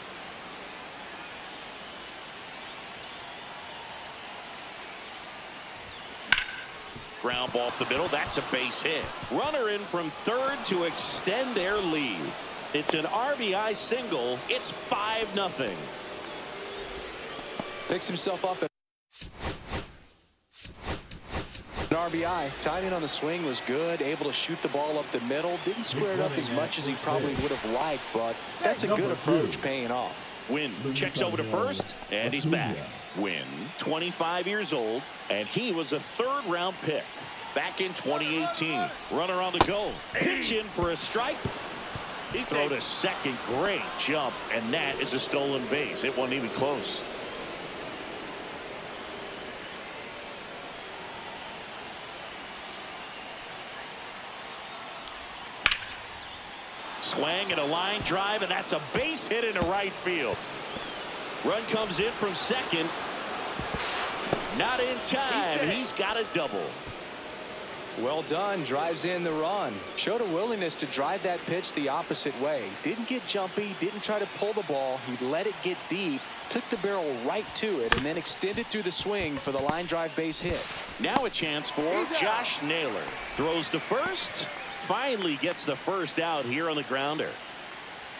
Ground ball up the middle. That's a base hit. Runner in from third to extend their lead. It's an RBI single. It's 5-0. Picks himself up. An RBI. Timing on the swing was good. Able to shoot the ball up the middle. Didn't square it up as much as he probably would have liked, but that's a good approach paying off. Wynn checks over to first, and he's back. Wynn, 25 years old, and he was a third-round pick back in 2018. Runner on the go. Pitch in for a strike. He throw to second. Great jump, and that is a stolen base. It wasn't even close. Swing and a line drive, and that's a base hit into right field. Run comes in from second. Not in time. He's got a double. Well done. Drives in the run. Showed a willingness to drive that pitch the opposite way. Didn't get jumpy. Didn't try to pull the ball. He let it get deep. Took the barrel right to it and then extended through the swing for the line drive base hit. Now a chance for Josh Naylor. Throws to first. Finally gets the first out here on the grounder.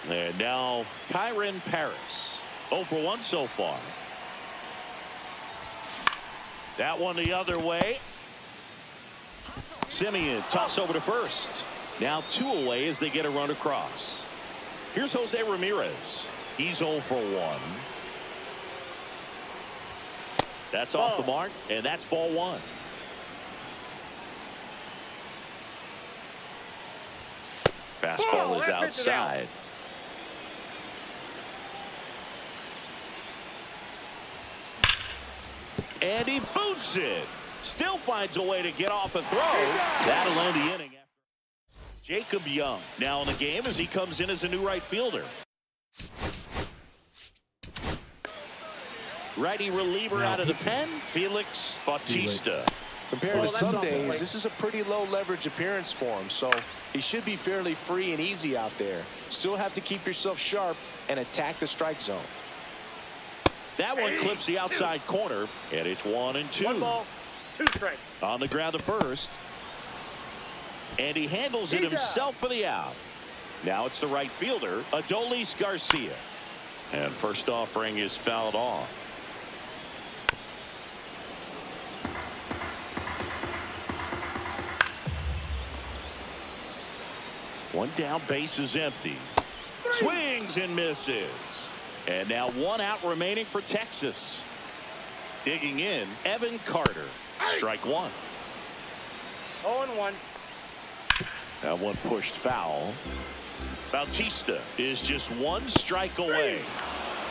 And now Kyron Paris. 0 for 1 so far. That one the other way. Simeon toss over to first. Now 2 away as they get a run across. Here's Jose Ramirez. He's 0 for 1. That's off the mark, and that's ball 1. Fastball is outside. And he boots it. Still finds a way to get off a throw. That'll end the inning. Jacob Young now in the game as he comes in as a new right fielder. Righty reliever out of the pen, Felix Bautista. Compared to some days, this is a pretty low leverage appearance for him, so he should be fairly free and easy out there. Still have to keep yourself sharp and attack the strike zone. That one clips the outside corner, and it's 1-2. 1 ball, 2 strikes. On the ground to first. And he handles it himself for the out. Now it's the right fielder, Adolis Garcia. And first offering is fouled off. One down, base is empty. Swings and misses. And now 1 out remaining for Texas. Digging in, Evan Carter. Strike 1. 0-1. That one pushed foul. Bautista is just 1 strike away.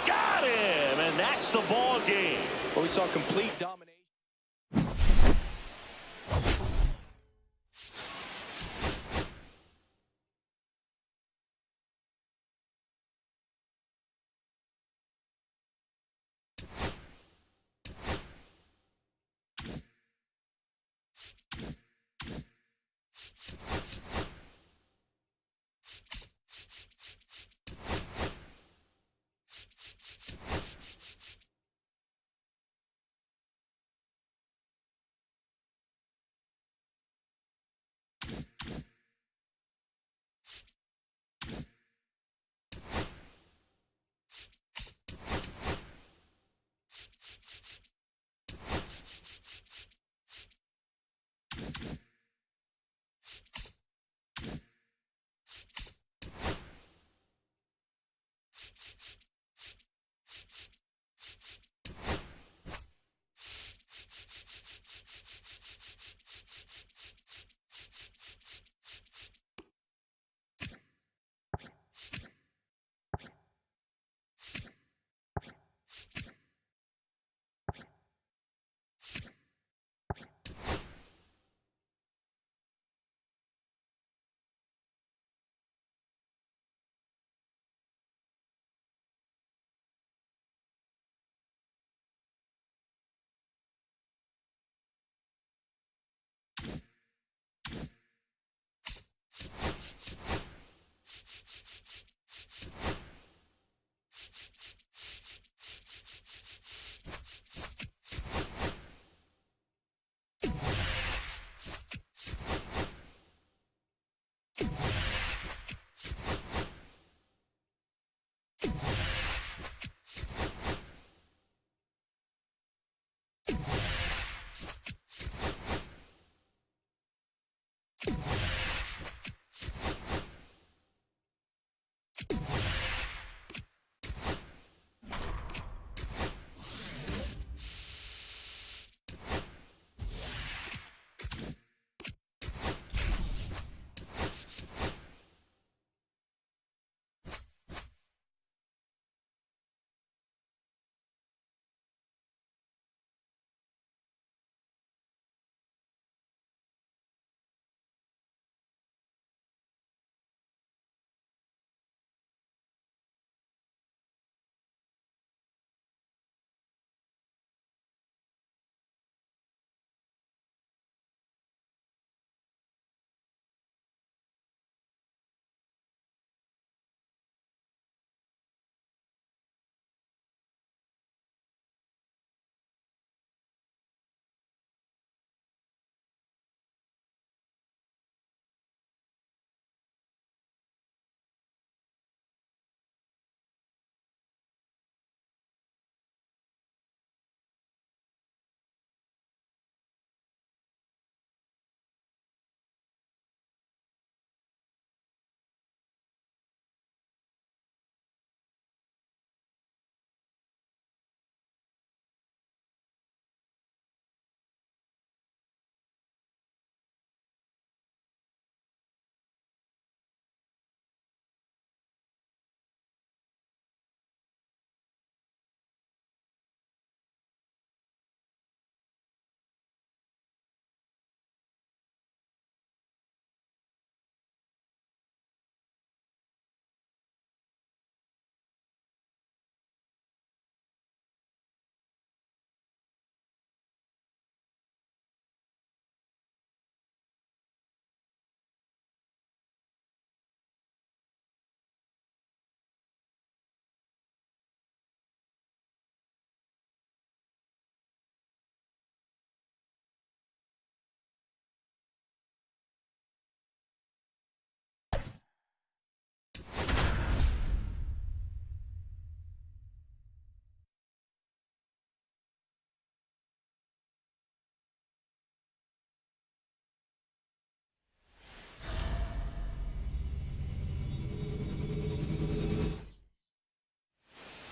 Got him, and that's the ball game. Well, we saw complete domination.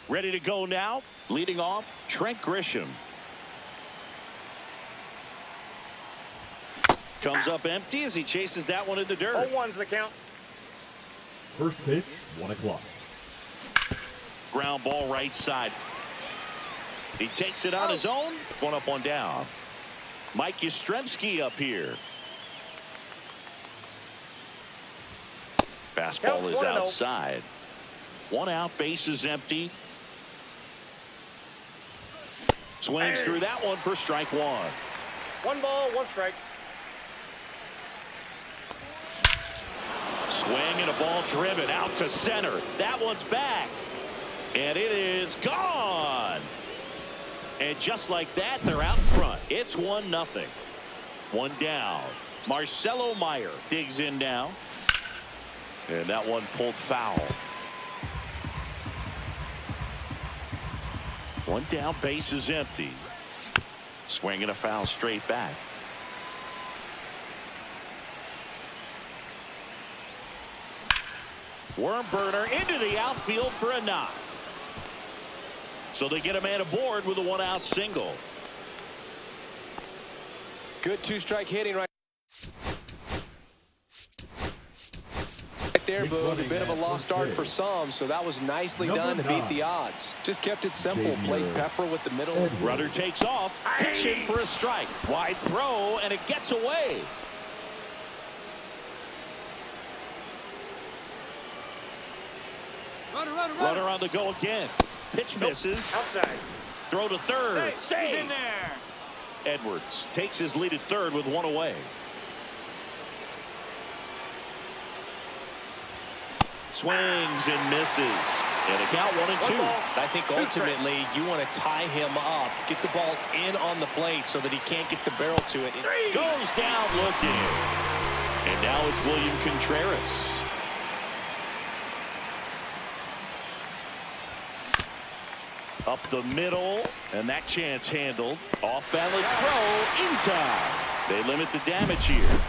Ready to go now. Leading off, Trent Grisham. Comes up empty as he chases that one in the dirt. 0-1's the count. First pitch, 1 o'clock. Ground ball right side. He takes it on his own. 1 up, 1 down. Mike Yastrzemski up here. Fastball is outside. 1 out, base is empty. Swings through that one for strike 1. 1 ball, 1 strike. Swing and a ball driven out to center. That one's back. And it is gone. And just like that, they're out in front. It's 1-0. 1 down. Marcelo Meyer digs in now. And that one pulled foul. 1 down, base is empty. Swing and a foul straight back. Worm burner into the outfield for a knock. So they get a man aboard with a 1-out single. Good 2-strike hitting right there, Boog. A bit of a lost start for some, so that was nicely done to beat the odds. Just kept it simple. Played pepper with the middle. Runner takes off, pitching for a strike. Wide throw, and it gets away. Runner on the go again. Pitch misses. Outside. Throw to third. He's Save. in there. Edwards takes his lead at third with 1 away. Swings and misses. And a count 1 and 2. I think ultimately you want to tie him up, get the ball in on the plate so that he can't get the barrel to it. Goes down looking. And now it's William Contreras. Up the middle, and that chance handled. Off balance throw in time. They limit the damage here.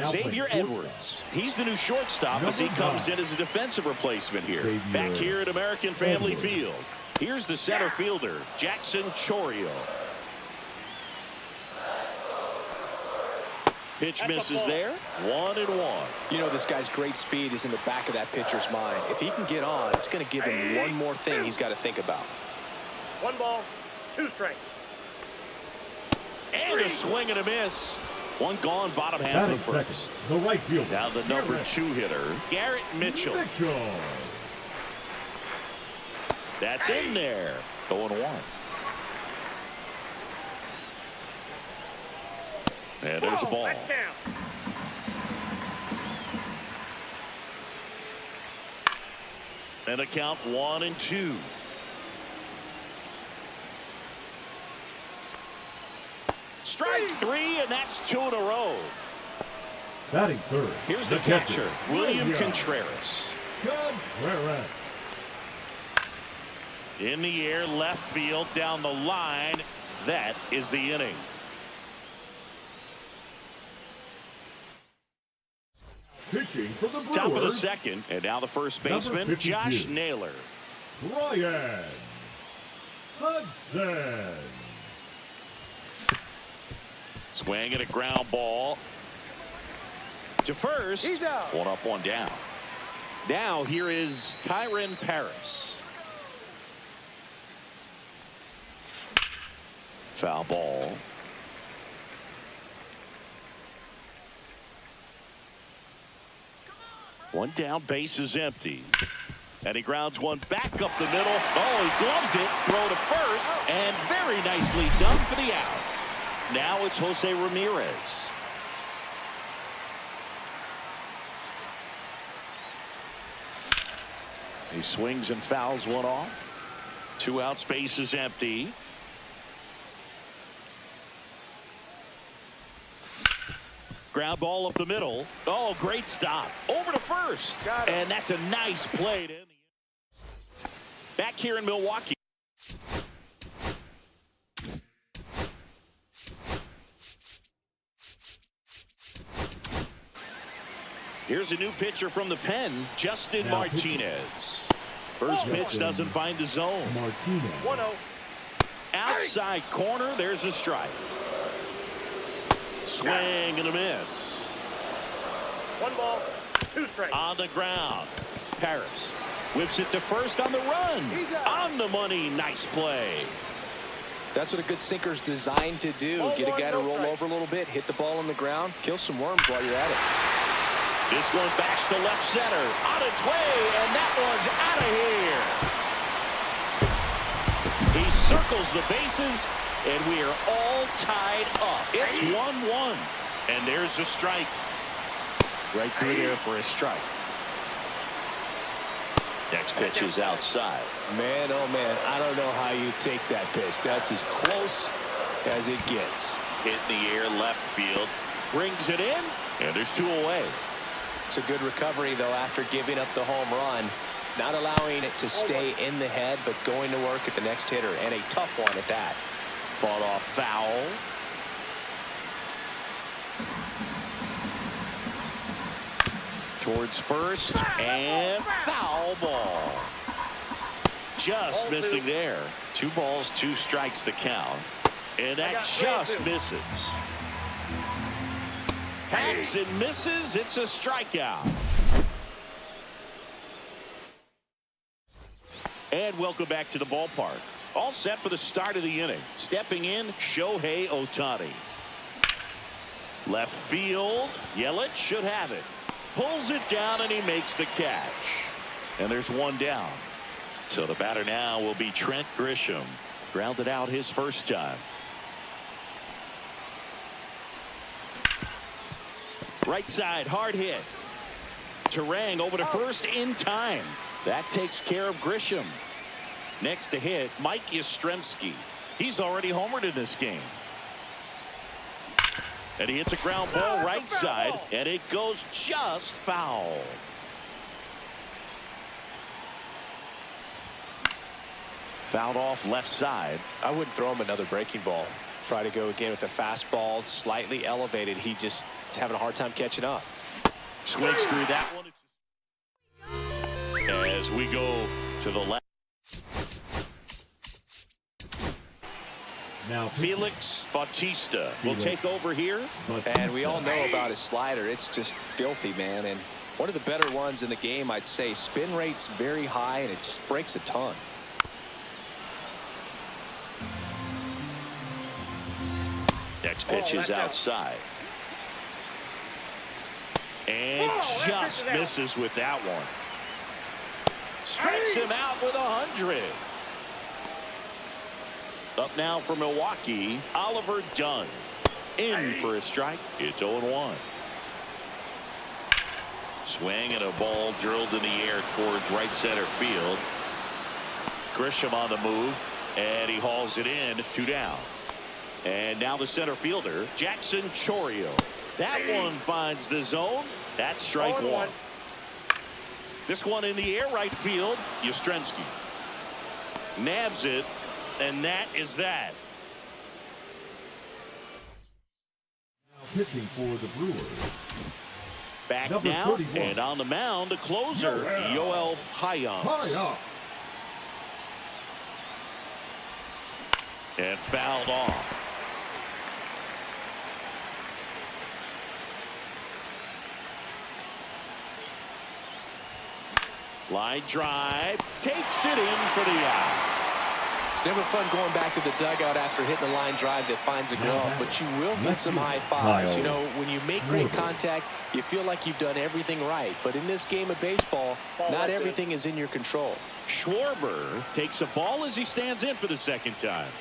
Xavier Edwards. He's the new shortstop as he comes in as a defensive replacement here. Back here at American Family Field. Here's the center fielder, Jackson Chourio. Pitch misses there. 1-1. You know, this guy's great speed is in the back of that pitcher's mind. If he can get on, it's going to give him one more thing he's got to think about. 1 ball, 2 strike. And a swing and a miss. 1 gone, bottom half of first. The right fielder. Now the number 2 hitter, Garrett Mitchell. That's in there. 0-1. And there's a ball. And a count 1-2. Strike 3, and that's 2 in a row. Batting third. Here's the catcher, William Contreras. Contreras. In the air, left field, down the line. That is the inning. Pitching for the Brewers. Top of the second, and now the first baseman, Josh Naylor. Brian Hudson. Swing and a ground ball to first. He's out. 1 up, 1 down. Now here is Kyron Paris. Foul ball. One down, base is empty. And he grounds one back up the middle. Oh, he gloves it. Throw to first. And very nicely done for the out. Now it's Jose Ramirez. He swings and fouls one off. 2 outs, base is empty. Ground ball up the middle. Oh, great stop. Over to first. And that's a nice play to end the inning. Back here in Milwaukee. Here's a new pitcher from the pen, Justin Martinez. First pitch doesn't find the zone. Martinez. 1-0. Outside corner, there's a strike. Swing and a miss. 1 ball, 2 strikes. On the ground. Paris whips it to first on the run. On the money. Nice play. That's what a good sinker's designed to do. Get a guy to roll over a little bit, hit the ball on the ground, kill some worms while you're at it. This one backs to left center. On its way, and that one's out of here. He circles the bases, and we are all tied up. It's 1-1. And there's a strike. Right through there for a strike. Next pitch is outside. Man, oh man, I don't know how you take that pitch. That's as close as it gets. Hit in the air, left field. Brings it in, and there's 2 away. It's a good recovery, though, after giving up the home run. Not allowing it to stay in the head, but going to work at the next hitter, and a tough one at that. Fought off foul. Towards first, and foul ball. Just missing there. 2 balls, 2 strikes to count. And that just misses. Hacks and misses. It's a strikeout. And welcome back to the ballpark. All set for the start of the inning. Stepping in, Shohei Ohtani. Left field. Yelich should have it. Pulls it down, and he makes the catch. And there's 1 down. So the batter now will be Trent Grisham. Grounded out his first time. Right side, hard hit. Turang over to first in time. That takes care of Grisham. Next to hit, Mike Yastrzemski. He's already homered in this game. And he hits a ground ball right side, and it goes just foul. Fouled off left side. I wouldn't throw him another breaking ball. Try to go again with the fastball, slightly elevated. He just is having a hard time catching up. Swings through that one. As we go to the left. Now Felix Bautista will take over here. And we all know about his slider. It's just filthy, man. And one of the better ones in the game, I'd say. Spin rate's very high, and it just breaks a ton. Next pitch is outside. And just misses with that one. Strikes him out with 100. Up now for Milwaukee, Oliver Dunn. In for a strike. It's 0-1. Swing and a ball drilled in the air towards right center field. Grisham on the move, and he hauls it in. 2 down. And now the center fielder, Jackson Chourio. That one finds the zone. That's strike 1. This one in the air right field. Yastrzemski nabs it, and that is that. Now pitching for the Brewers. Back Number now, 31. and on the mound, the closer, Yoel Payamps. And fouled off. Line drive, takes it in for the out. It's never fun going back to the dugout after hitting a line drive that finds a glove, but you will get some high fives. You know, when you make great contact, you feel like you've done everything right. But in this game of baseball, not everything is in your control. Schwarber takes a ball as he stands in for the second time.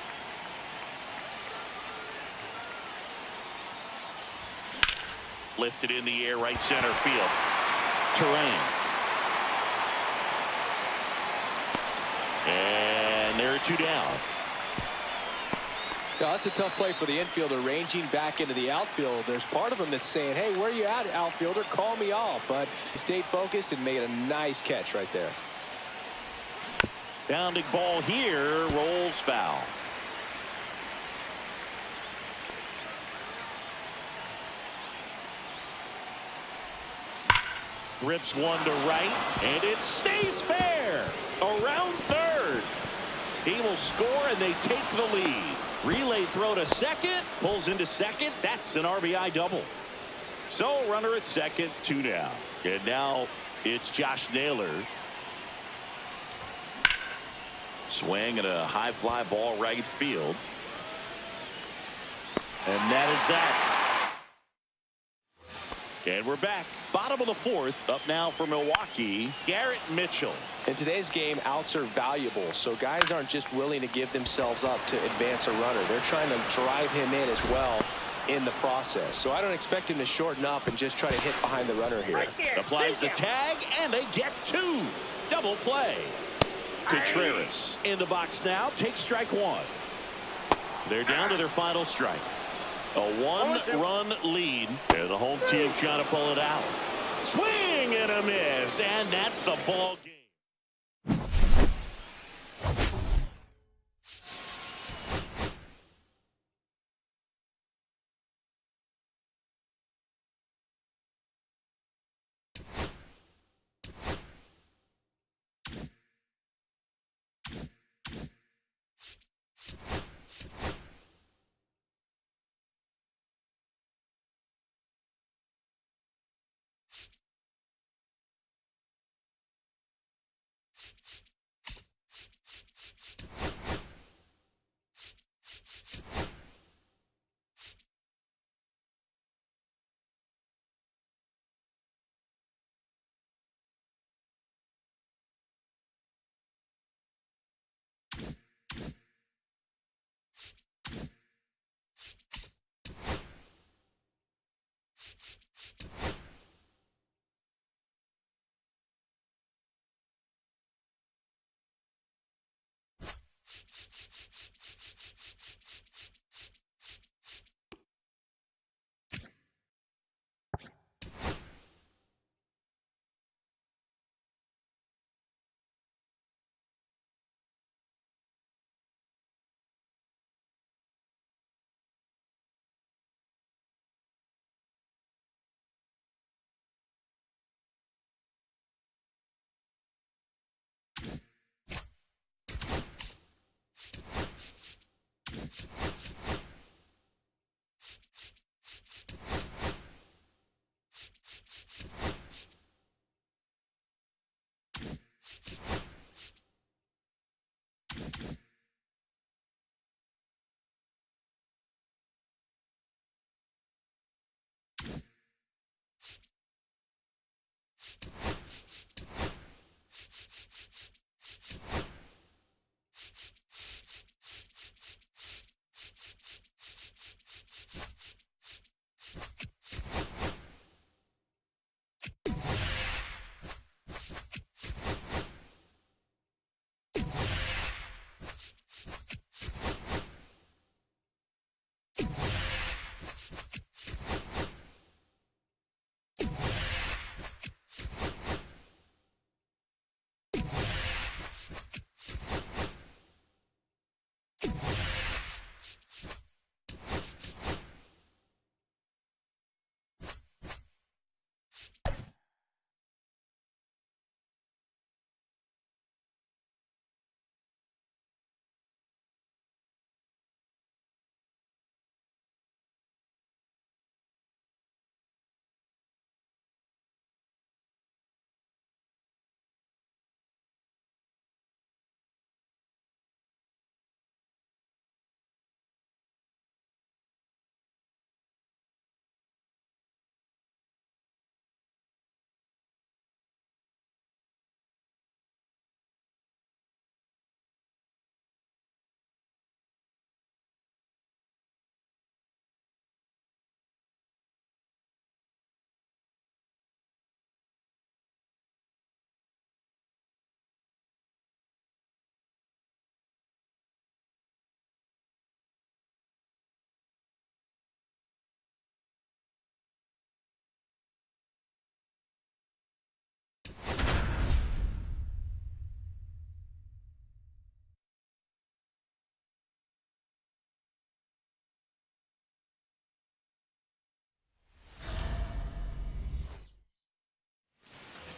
Lifted in the air, right center field. Turang. And there are 2 down. Yeah, that's a tough play for the infielder, ranging back into the outfield. There's part of him that's saying, hey, where you at, outfielder? Call me off. But he stayed focused and made a nice catch right there. Bounding ball here, rolls foul. Rips one to right, and it stays fair. A will score, and they take the lead. Relay throw to second. Pulls into second. That's an RBI double. So runner at second, 2 down. And now it's Josh Naylor. Swing and a high fly ball right field. And that is that. And we're back. Bottom of the fourth. Up now for Milwaukee, Garrett Mitchell. In today's game, outs are valuable, so guys aren't just willing to give themselves up to advance a runner. They're trying to drive him in as well in the process. So I don't expect him to shorten up and just try to hit behind the runner here. Applies the tag, and they get 2. Double play. Contreras in the box now. Takes strike 1. They're down to their final strike. A 1-run lead, and the home team trying to pull it out. Swing and a miss, and that's the ball game.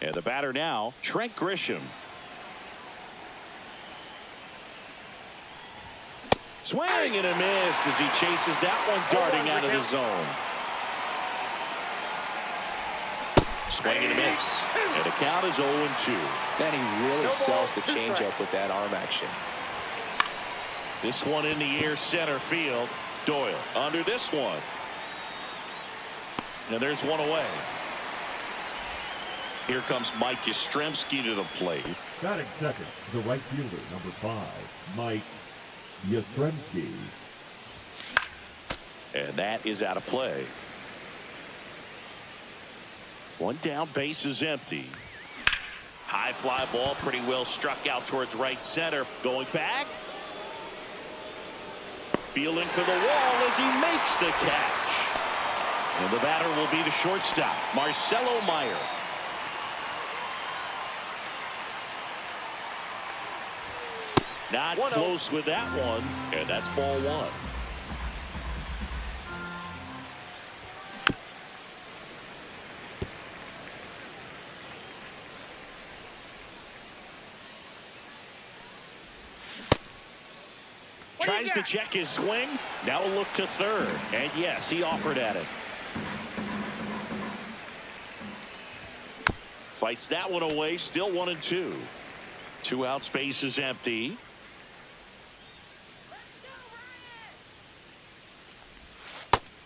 And the batter now, Trent Grisham. Swing and a miss as he chases that one darting out of the zone. Swing and a miss. And the count is 0-2. Man, he really sells the changeup with that arm action. This one in the air, center field. Doyle under this one. Now there's one away. Here comes Mike Yastrzemski to the plate. Batting second, the right fielder, number 5, Mike Yastrzemski. And that is out of play. One down, base is empty. High fly ball, pretty well struck out towards right center. Going back. Feeling for the wall as he makes the catch. And the batter will be the shortstop, Marcelo Meyer. Not close with that one, and that's ball 1. Tries to check his swing. Now a look to third. And yes, he offered at it. Fights that one away. Still 1-2. 2 out, space is empty.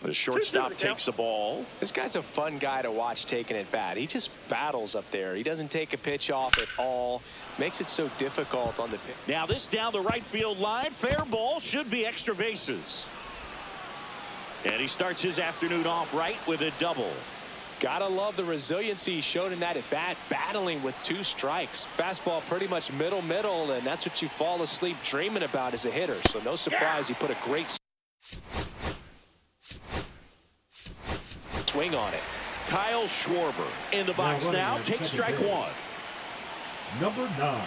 The shortstop takes the ball. This guy's a fun guy to watch taking at bat. He just battles up there. He doesn't take a pitch off at all. Makes it so difficult on the pitch. Now this down the right field line. Fair ball, should be extra bases. And he starts his afternoon off right with a double. Gotta love the resiliency he showed in that at bat, battling with 2 strikes. Fastball pretty much middle, and that's what you fall asleep dreaming about as a hitter. So no surprise he put a great swing on it. Kyle Schwarber in the box now. Takes strike 1. Number 9.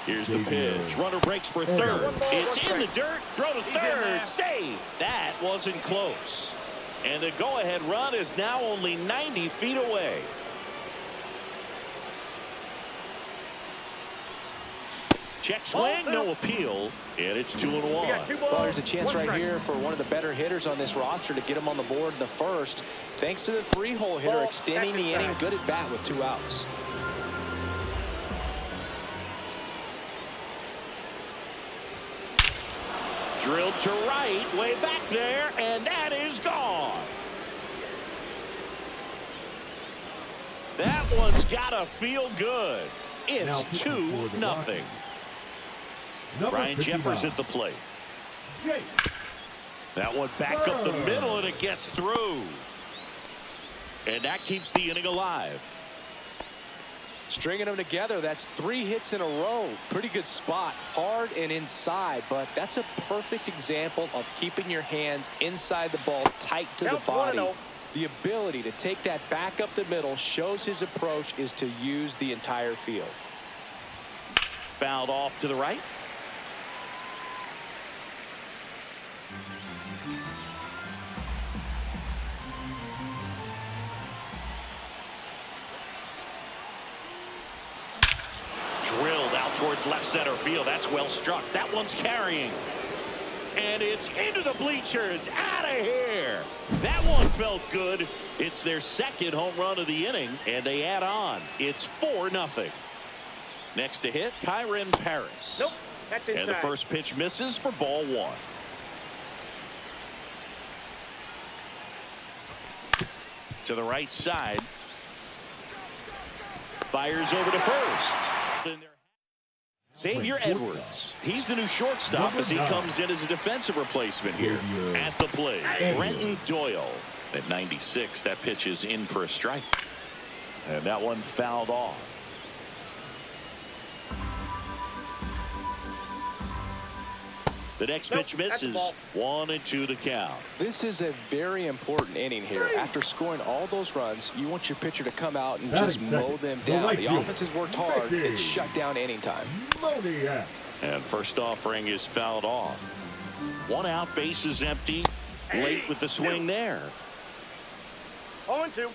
Here's the pitch. Runner breaks for third. It's in the dirt. Throw to third. Save. That wasn't close. And the go-ahead run is now only 90 feet away. Check swing, no appeal, and it's 2-1. Well, there's a chance right here for one of the better hitters on this roster to get him on the board in the first, thanks to the 3-hole hitter extending the inning. Good at bat with 2 outs. Drilled to right, way back there, and that is gone. That one's gotta feel good. It's 2-0. Brian Jeffers at the plate. That one back up the middle, and it gets through. And that keeps the inning alive. Stringing them together, that's 3 hits in a row. Pretty good spot, hard and inside, but that's a perfect example of keeping your hands inside the ball, tight to the body. The ability to take that back up the middle shows his approach is to use the entire field. Fouled off to the right. Drilled out towards left center field. That's well struck. That one's carrying. And it's into the bleachers. Out of here. That one felt good. It's their second home run of the inning, and they add on. It's 4-0. Next to hit, Kyren Paris. Nope, that's inside. And the first pitch misses for ball 1. To the right side. Fires over to first. Xavier Edwards. He's the new shortstop as he comes in as a defensive replacement here. At the plate, Brenton Doyle. At 96, that pitch is in for a strike. And that one fouled off. The next pitch misses. 1-2 the count. This is a very important inning here. After scoring all those runs, you want your pitcher to come out and just mow them down. The offense has worked hard. It's shut down inning time. And first offering is fouled off. 1 out, base is empty. Late with the swing there. 0-2.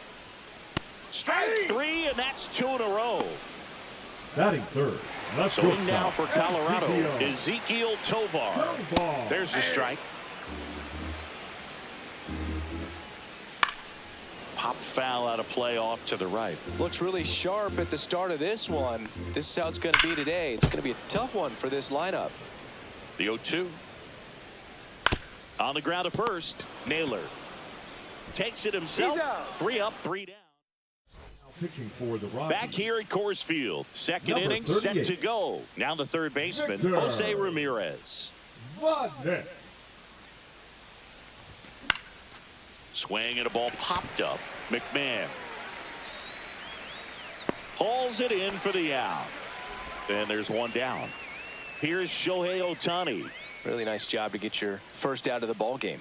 Strike 3, and that's 2 in a row. Batting third. The So in shortstop, now for Colorado, Ezekiel Ezekiel Tovar. Tovar. There's the strike. Pop foul out of play off to the right. Looks really sharp at the start of this one. This is how it's going to be today. It's going to be a tough one for this lineup. The 0-2. On the ground to first. Naylor takes it himself. 3 up, 3 down. Pitching for the Rockies. Back here at Coors Field. Second Number inning set 38. to go. Now the third baseman, Victor Jose Ramirez. Vladek. Swing and a ball popped up. McMahon hauls it in for the out. And there's one down. Here's Shohei Ohtani. Really nice job to get your first out of the ball game.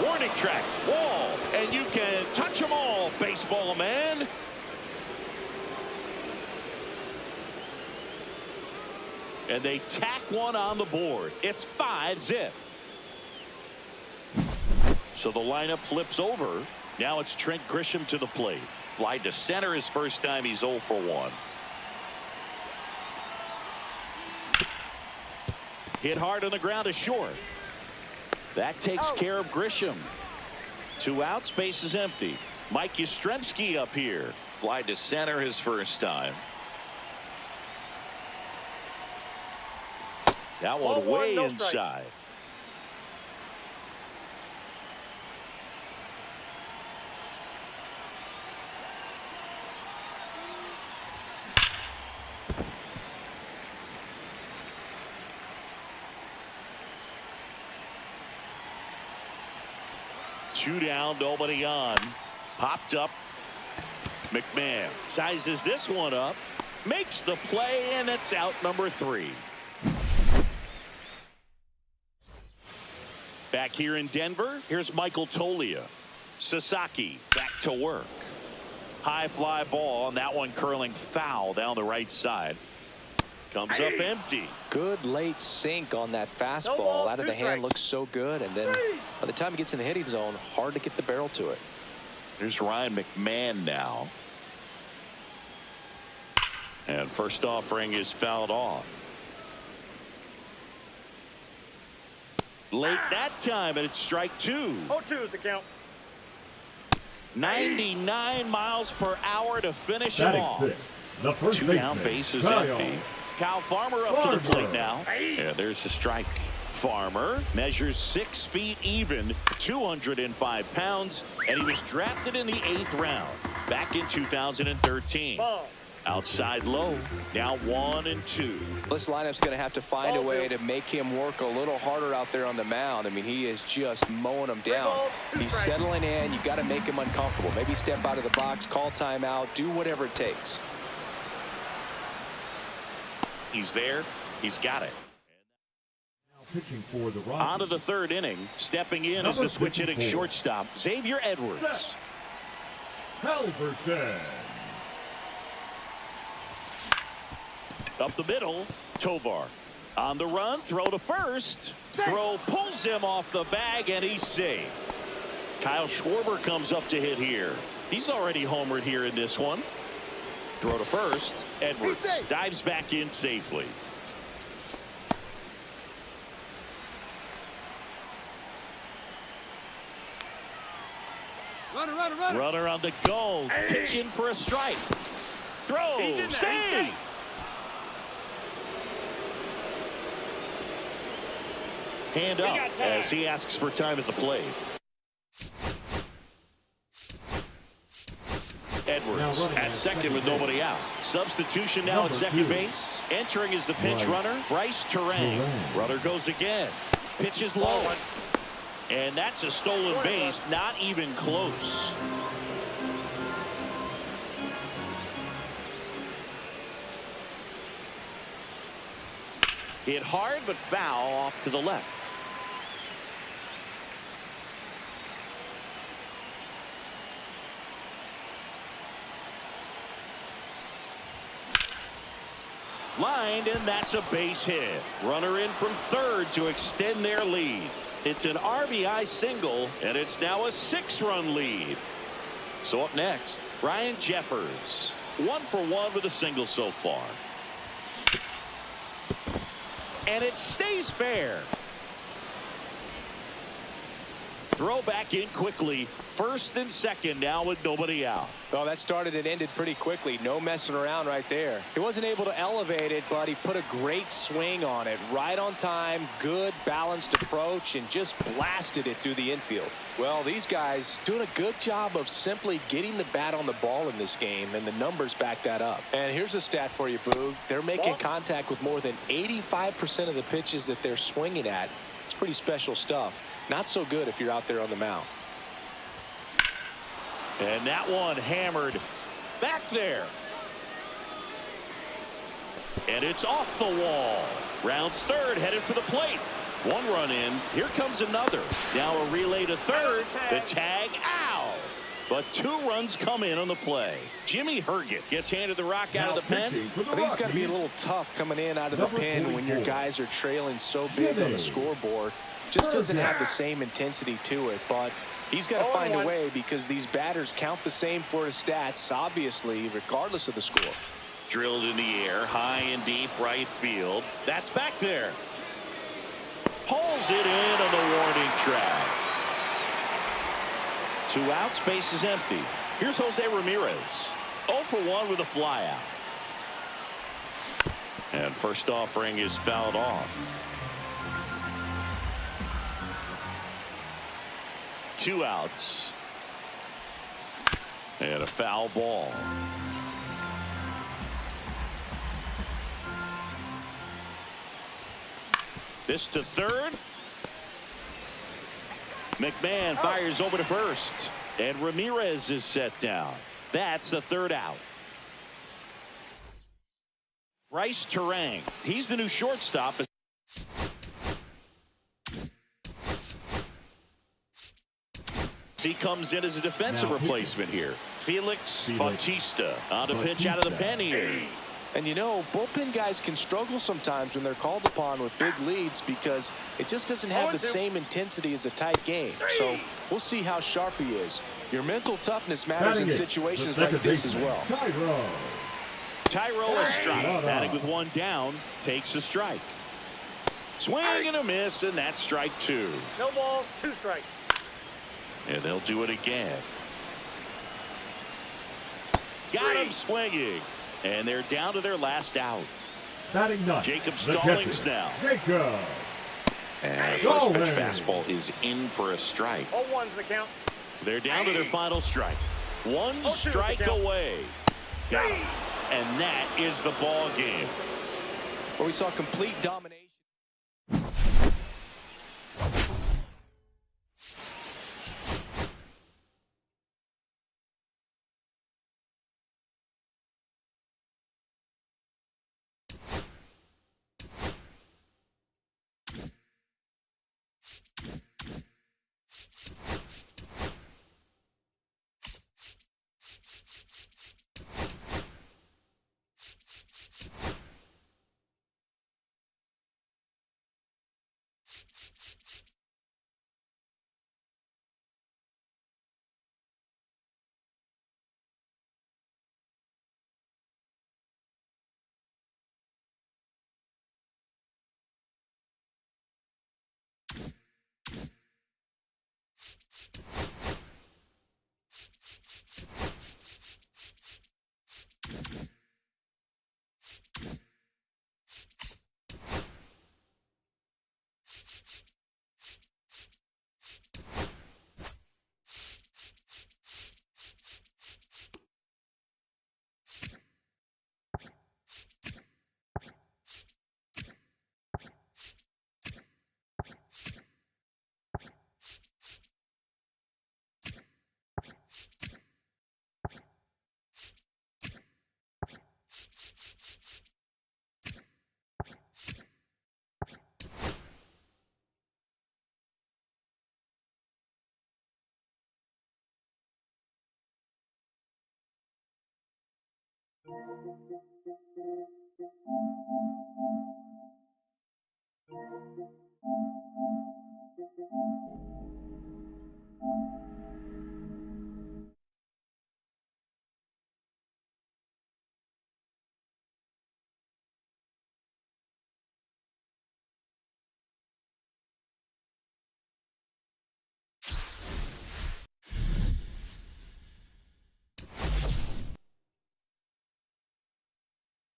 Warning track, wall, and you can touch them all, baseball man. And they tack one on the board. It's 5-zip. So the lineup flips over. Now it's Trent Grisham to the plate. Fly to center his first time. He's 0 for 1. Hit hard on the ground to short. That takes care of Grisham. 2 outs, base is empty. Mike Yastrzemski up here. Fly to center his first time. That one way inside. Two down, nobody on. Popped up. McMahon sizes this one up. Makes the play, and it's out number 3. Back here in Denver, here's Michael Toglia. Sasaki back to work. High fly ball, and that one curling foul down the right side. Comes up empty. Good late sink on that fastball. ball, Out of 2 the hand strikes. looks so good, and then by the time it gets in the hitting zone, hard to get the barrel to it. Here's Ryan McMahon now. And first offering is fouled off. Late that time, and it's strike 2. 0-2 is the count. 99 miles per hour to finish him Batting off. sixth. The first 2 baseman, down, base is Kyle empty. Kyle Farmer up to the plate Farmer. now. Yeah, there's the strike. Farmer measures 6 feet even, 205 pounds, and he was drafted in the 8th round back in 2013. Ball. Outside low, now 1-2. This lineup's going to have to find a Ball way 2. to make him work a little harder out there on the mound. I mean, he is just mowing them down. balls, 2 He's strikes. settling in. You got to make him uncomfortable. Maybe step out of the box, call timeout, do whatever it takes. He's there. He's got it. Pitching for the Rockies. On to the 3rd inning. Stepping in as Number the switch hitting 54. shortstop, Xavier Edwards. Halverson. Up the middle, Tovar. On the run, throw to first. Throw pulls him off the bag, and he's safe. Kyle Schwarber comes up to hit here. He's already homered here in this one. Throw to first. Edwards dives back in safely. Runner on the go. Pitch in for a strike. Throw. Save. Hand up as he asks for time at the plate. Edwards at second with nobody out. Substitution now at second base. Entering is the pinch runner, Bryce Terang. Runner goes again. Pitch is low. And that's a stolen base, not even close. Hit hard, but foul off to the left. Lined, and that's a base hit. Runner in from third to extend their lead. It's an RBI single, and it's now a 6-run lead. So up next, Ryan Jeffers. 1 for 1 with a single so far. And it stays fair. Throw back in quickly. First and second now with nobody out. Well, that started and ended pretty quickly. No messing around right there. He wasn't able to elevate it, but he put a great swing on it. Right on time, good balanced approach, and just blasted it through the infield. Well, these guys doing a good job of simply getting the bat on the ball in this game, and the numbers back that up. And here's a stat for you, Boog. They're making contact with more than 85% of the pitches that they're swinging at. It's pretty special stuff. Not so good if you're out there on the mound. And that one hammered back there. And it's off the wall. Rounds third, headed for the plate. 1 run in. Here comes another. Now a relay to third. The tag out. But 2 runs come in on the play. Jimmy Herget gets handed the rock out of the pen. I think it's got to be a little tough coming in out of the pen when your guys are trailing so big on the scoreboard. Just doesn't have the same intensity to it, but he's got to find a way because these batters count the same for his stats, obviously, regardless of the score. Drilled in the air, high and deep right field. That's back there. Pulls it in on the warning track. 2 outs, base is empty. Here's Jose Ramirez. 0 for 1 with a flyout. And first offering is fouled off. 2 outs. And a foul ball. This to third. McMahon fires over to first. And Ramirez is set down. That's the 3rd out. Bryce Terang. He's the new shortstop. He comes in as a defensive replacement here. Felix Bautista on the pitch out of the pen here. And you know, bullpen guys can struggle sometimes when they're called upon with big leads because it just doesn't have the same intensity as a tight game. So we'll see how sharp he is. Your mental toughness matters in situations like this as well. Tyro a strike. Batting with 1 down, takes a strike. Swing and a miss, and that's strike 2. No ball, 2 strikes. And they'll do it again. Got him swinging. And they're down to their last out. Batting ninth, Jacob Stallings now. Jacob. And first pitch fastball is in for a strike. 0-1's the count. They're down to their final strike. 1 strike away. Got him. And that is the ball game. Well, we saw complete domination.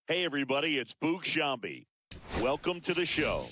Hey, everybody, it's Boog Shambi. Welcome to the show.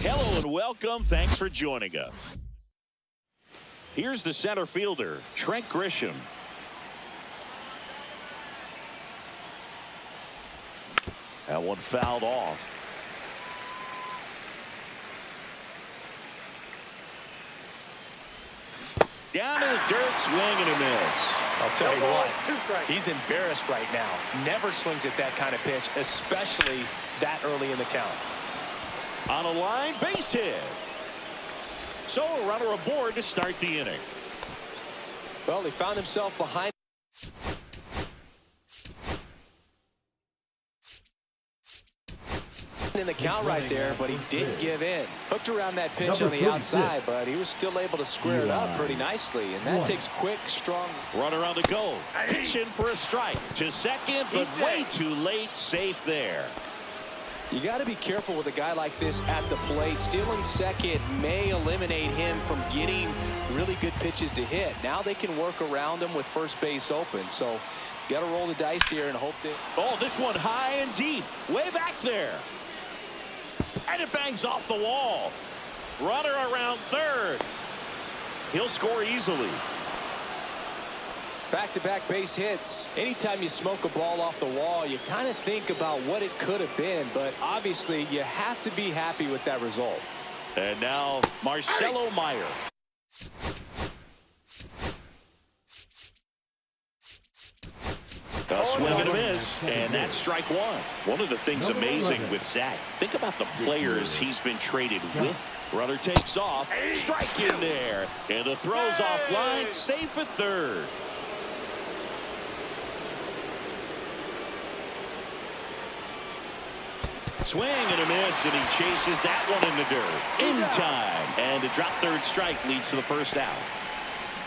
Hello and welcome. Thanks for joining us. Here's the center fielder, Trent Grisham. That one fouled off. Down to the dirt, swing and a miss. I'll tell you what, 2 strikes. he's embarrassed right now. Never swings at that kind of pitch, especially that early in the count. On a line, base hit. So a runner aboard to start the inning. Well, he found himself behind in the count right there, but he did give in. Hooked around that pitch on the outside, but he was still able to square it up pretty nicely, and that takes quick, strong. Runner on the go. Pitching for a strike to second, but way too late. Safe there. You got to be careful with a guy like this at the plate. Stealing second may eliminate him from getting really good pitches to hit. Now they can work around him with first base open. So got to roll the dice here and hope that. Oh, this one high and deep. Way back there. And it bangs off the wall. Runner around third. He'll score easily. Back-to-back base hits. Anytime you smoke a ball off the wall, you kind of think about what it could have been, but obviously you have to be happy with that result. And now Marcelo Meyer. A swing and a miss, and that's strike one. One of the things amazing with Zach, think about the players he's been traded with. Runner takes off, strike in there, and the throw's offline, safe at third. Swing and a miss, and he chases that one in the dirt. In time, and the drop third strike leads to the first out.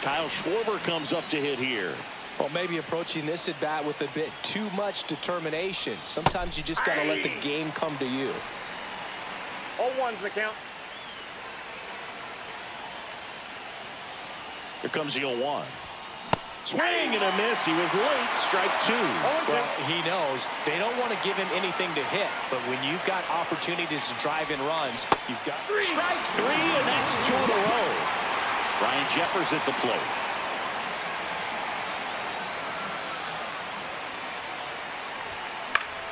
Kyle Schwarber comes up to hit here. Well, maybe approaching this at bat with a bit too much determination. Sometimes you just got to let the game come to you. 0-1's the count. Here comes the 0-1. Swing and a miss. He was late. Strike two. Well, he knows they don't want to give him anything to hit, but when you've got opportunities to drive in runs, you've got strike three, and that's 2 in a row. Ryan Jeffers at the plate.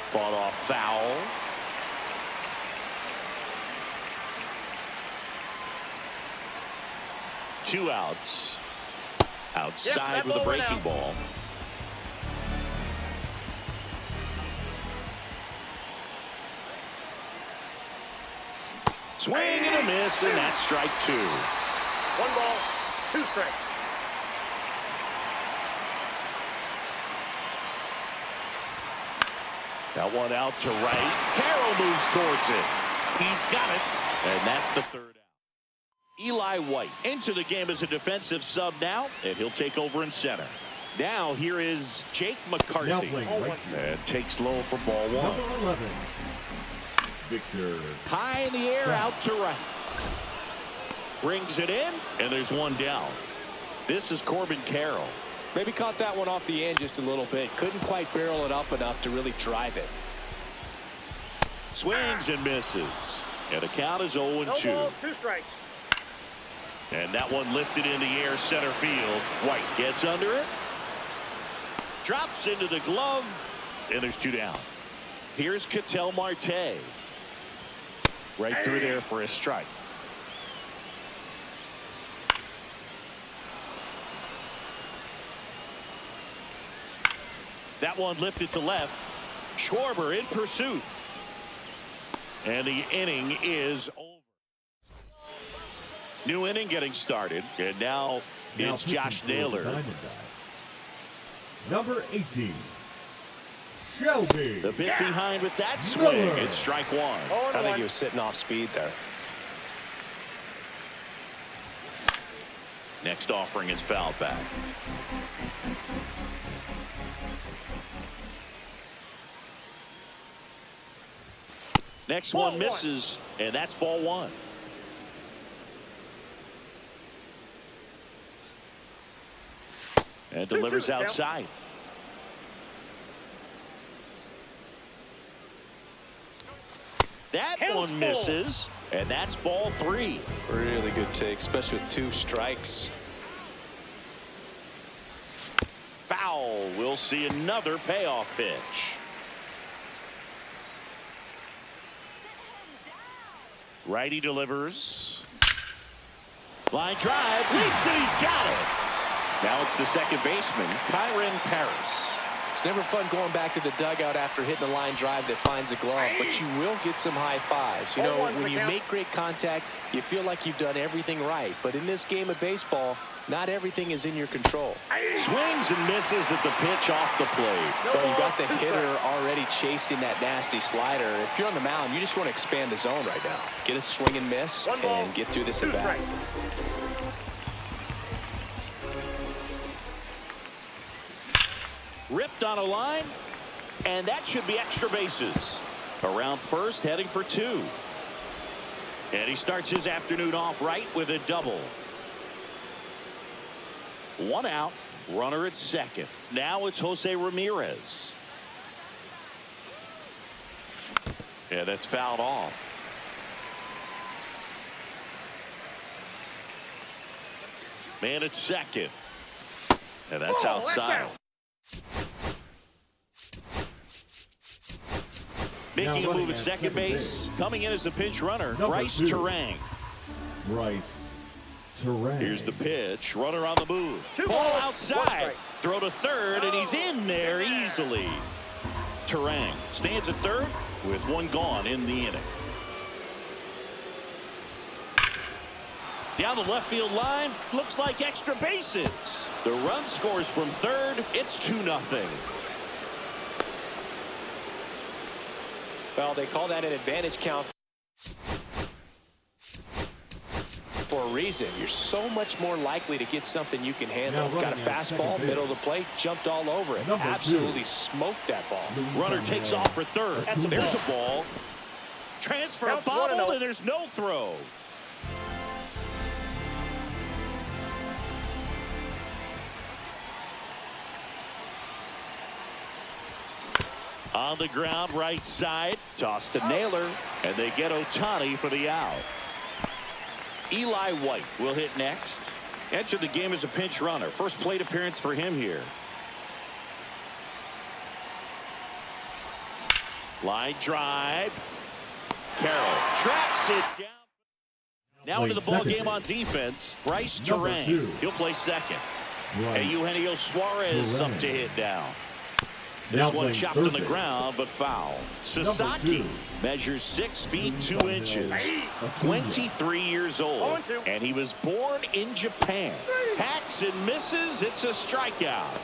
Fought off foul. Two outs. Outside with a breaking ball. Swing and a miss, and that's strike two. 1 ball, 2 strikes. That one out to right. Carroll moves towards it. He's got it. And that's the third out. Eli White into the game as a defensive sub now, and he'll take over in center. Now here is Jake McCarthy. And takes low for ball one. Number 11, Victor. High in the air, out to right. Brings it in, and there's one down. This is Corbin Carroll. Maybe caught that one off the end just a little bit. Couldn't quite barrel it up enough to really drive it. Swings and misses. And the count is 0-2. No balls, 2 strikes. And that one lifted in the air, center field. White gets under it. Drops into the glove. And there's 2 down. Here's Ketel Marte. Right through there for a strike. That one lifted to left. Schwarber in pursuit. And the inning is over. New inning getting started. And now it's Josh Naylor. Number 18, Shelby. The bit behind with that swing. It's strike one. I think he was sitting off speed there. Next offering is fouled back. Next one misses, and that's ball one. And delivers outside. That one misses, and that's ball 3. Really good take, especially with 2 strikes. Foul. We'll see another payoff pitch. Righty delivers. Line drive. Leaps it. He's got it. Now it's the second baseman, Kyron Paris. It's never fun going back to the dugout after hitting a line drive that finds a glove, but you will get some high fives. You know, when you make great contact, you feel like you've done everything right. But in this game of baseball, not everything is in your control. Swings and misses at the pitch off the plate. Well, you got the hitter already chasing that nasty slider. If you're on the mound, you just want to expand the zone right now. Get a swing and miss and get through this at bat. Ripped on a line, and that should be extra bases. Around first, heading for 2. And he starts his afternoon off right with a double. 1 out, runner at second. Now it's Jose Ramirez. Yeah, that's fouled off. Man at second. And that's outside. Making a move at second base. Coming in as the pinch runner, Bryce Terang. Bryce Terang. Here's the pitch. Runner on the move. Ball outside. Throw to third, and he's in there easily. Terang stands at third with 1 gone in the inning. Down the left field line. Looks like extra bases. The run scores from third. It's 2-0. Well, they call that an advantage count for a reason. You're so much more likely to get something you can handle. Got a fastball, middle of the plate, jumped all over it. Absolutely smoked that ball. Runner takes off for third. There's a ball. Transfer bobbled, and there's no throw. On the ground, right side. Toss to Naylor, and they get Ohtani for the out. Eli White will hit next. Entered the game as a pinch runner. First plate appearance for him here. Line drive. Carroll tracks it down. Now into the ball game on defense. Bryce Terang. He'll play second. And Eugenio Suarez up to hit down. This one chopped on the ground, but foul. Sasaki measures 6 feet 2 inches, 23 years old, and he was born in Japan. Hacks and misses. It's a strikeout.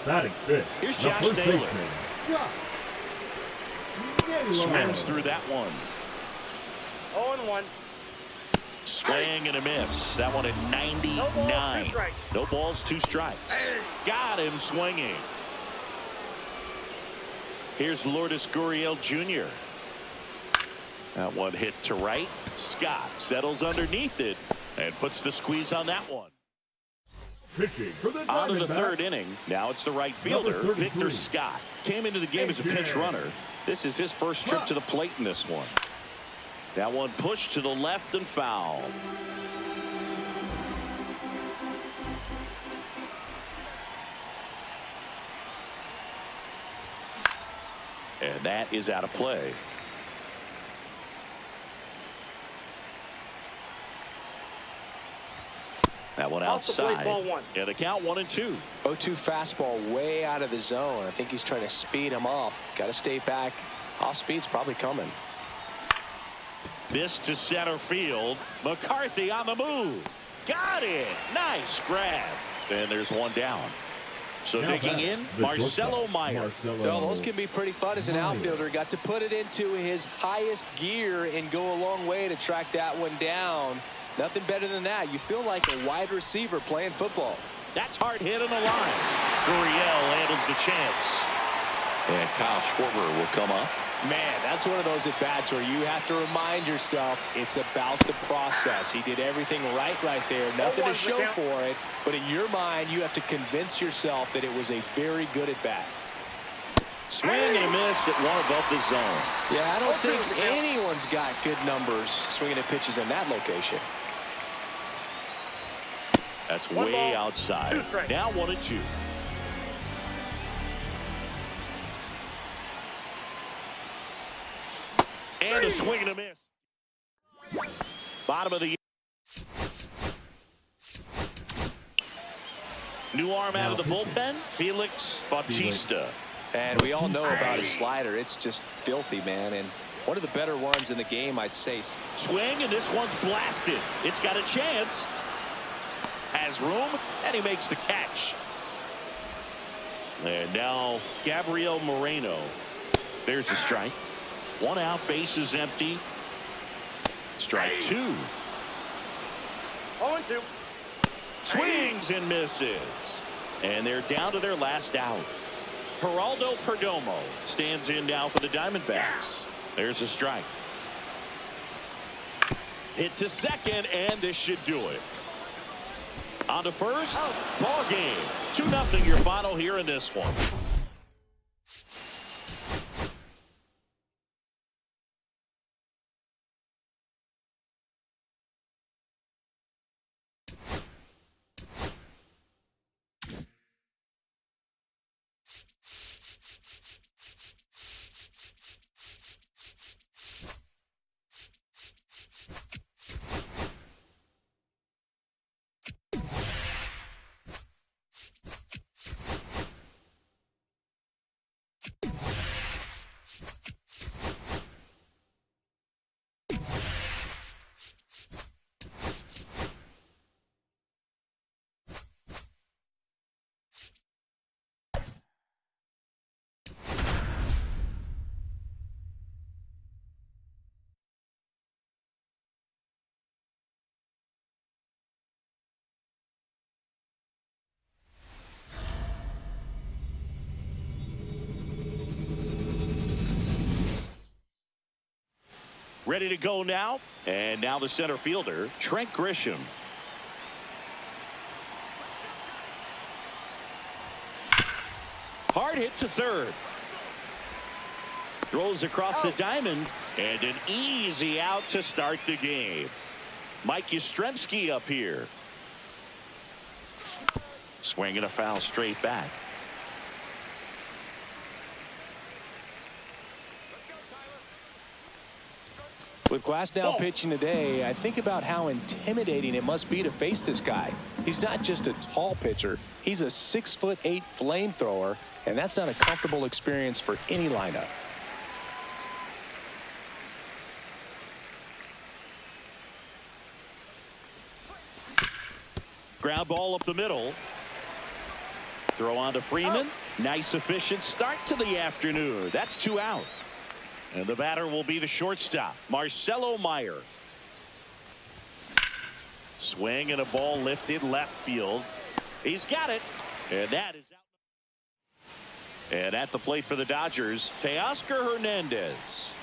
Batting fifth. Here's Josh Naylor. Swings through that one. 0-1. Swing and a miss. That one at 99. No balls, 2 strikes. Got him swinging. Here's Lourdes Gurriel Jr. That one hit to right. Scott settles underneath it and puts the squeeze on that one. On to the 3rd inning. Now it's the right fielder, Victor Scott. Came into the game as a pinch runner. This is his first trip to the plate in this one. That one pushed to the left and foul. And that is out of play. That one outside. Ball 1. Yeah, the count 1-2. 0-2 fastball way out of the zone. I think he's trying to speed him off. Got to stay back. Off speed's probably coming. This to center field. McCarthy on the move. Got it. Nice grab. And there's one down. So Now digging in, Marcelo Meyer. Well, those can be pretty fun as an outfielder. Got to put it into his highest gear and go a long way to track that one down. Nothing better than that. You feel like a wide receiver playing football. That's hard hit on the line. Gurriel handles the chance. And Kyle Schwarber will come up. Man, that's one of those at-bats where you have to remind yourself it's about the process. He did everything right there. Nothing to show for it. But in your mind, you have to convince yourself that it was a very good at-bat. Swing and a miss at one above the zone. Yeah, I don't think anyone's got good numbers swinging at pitches in that location. That's One way ball, outside. 2 strikes. Now 1-2. And a swing and a miss. Bottom of the new arm out of the bullpen, Felix Bautista. And we all know about his slider. It's just filthy, man. And one of the better ones in the game, I'd say. Swing, and this one's blasted. It's got a chance. Has room, and he makes the catch. And now Gabriel Moreno. There's a strike. 1 out, base is empty. Strike 2. 0-2. Swings and misses. And they're down to their last out. Geraldo Perdomo stands in now for the Diamondbacks. There's a strike. Hit to second, and this should do it. On to first. Ball game. 2-0 your final here in this one. Ready to go now. And now the center fielder, Trent Grisham. Hard hit to third. Throws across the diamond. And an easy out to start the game. Mike Yastrzemski up here. Swinging a foul straight back. With Glasnow pitching today, I think about how intimidating it must be to face this guy. He's not just a tall pitcher. He's a 6'8" flamethrower, and that's not a comfortable experience for any lineup. Ground ball up the middle. Throw on to Freeman. Nice efficient start to the afternoon. That's 2 out. And the batter will be the shortstop, Marcelo Meyer. Swing and a ball lifted left field. He's got it. And that is out. And at the plate for the Dodgers, Teoscar Hernandez.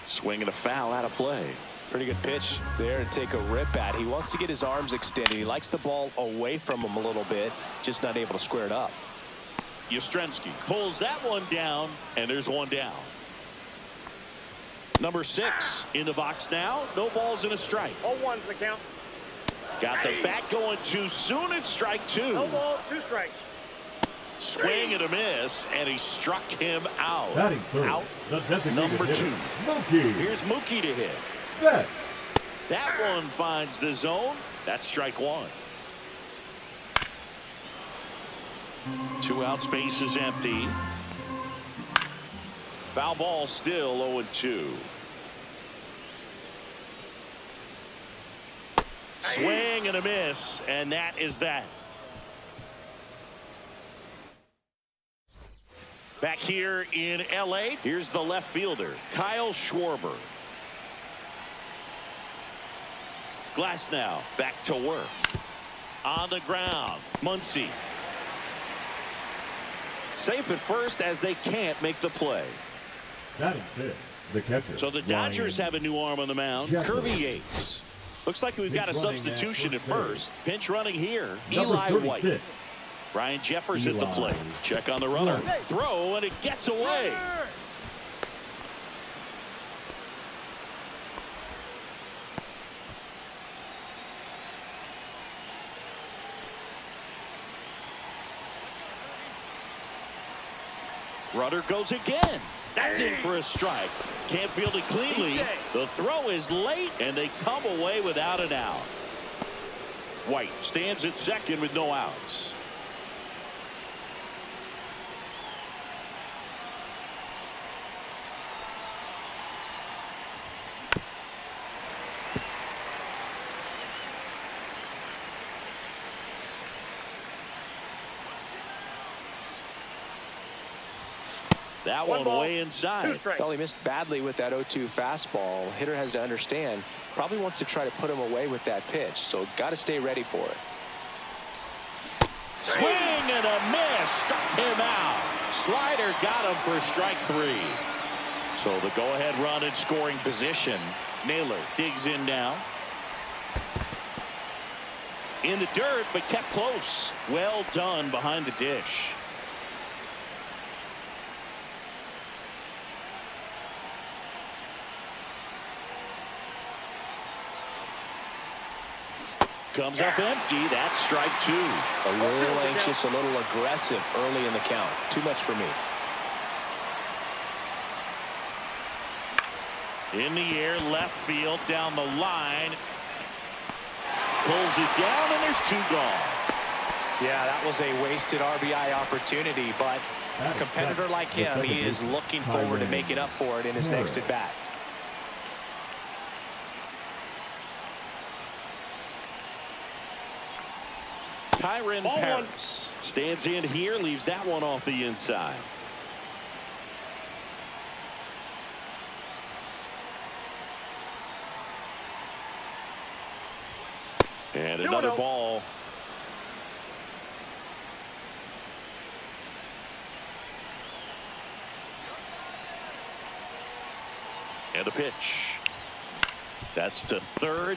Swing and a foul out of play. Pretty good pitch there to take a rip at. He wants to get his arms extended. He likes the ball away from him a little bit, just not able to square it up. Yastrzemski pulls that one down, and there's one down. Number 6 in the box now. No balls and a strike. 0-1's the count. Got the bat going too soon. It's strike 2. No balls, 2 strikes. Swing and a miss, and he struck him out. Batting third, Out. the designated Number hitter, 2. Mookie Here's Mookie to hit. Betts. That one finds the zone. That's strike 1. 2 out, space is empty. Foul ball still 0-2. Swing and a miss, and that is that. Back here in LA, here's the left fielder, Kyle Schwarber. Glass now back to work. On the ground, Muncy. Safe at first as they can't make the play. Batting fifth, the catcher. So the Dodgers have a new arm on the mound, Kirby Yates. Looks like we've got a substitution at first. Pinch running here, Eli White. Ryan Jeffers at the plate. Check on the runner. Throw, and it gets away. Runner goes again. That's in for a strike. Can't field it cleanly. The throw is late, and they come away without an out. White stands at second with no outs. That one way inside. Well, he missed badly with that 0-2 fastball. Hitter has to understand, probably wants to try to put him away with that pitch, so got to stay ready for it. Swing and a miss, struck him out. Slider got him for strike 3. So the go-ahead run in scoring position. Naylor digs in now. In the dirt, but kept close. Well done behind the dish. Comes up empty. That's strike 2. A little anxious, a little aggressive early in the count. Too much for me. In the air, left field, down the line. Pulls it down, and there's 2 gone. Yeah, that was a wasted RBI opportunity, but a competitor like him, he is looking forward to making up for it in his next at-bat. Kyron Paris stands in here, leaves that one off the inside. And another ball. And a pitch. That's to third.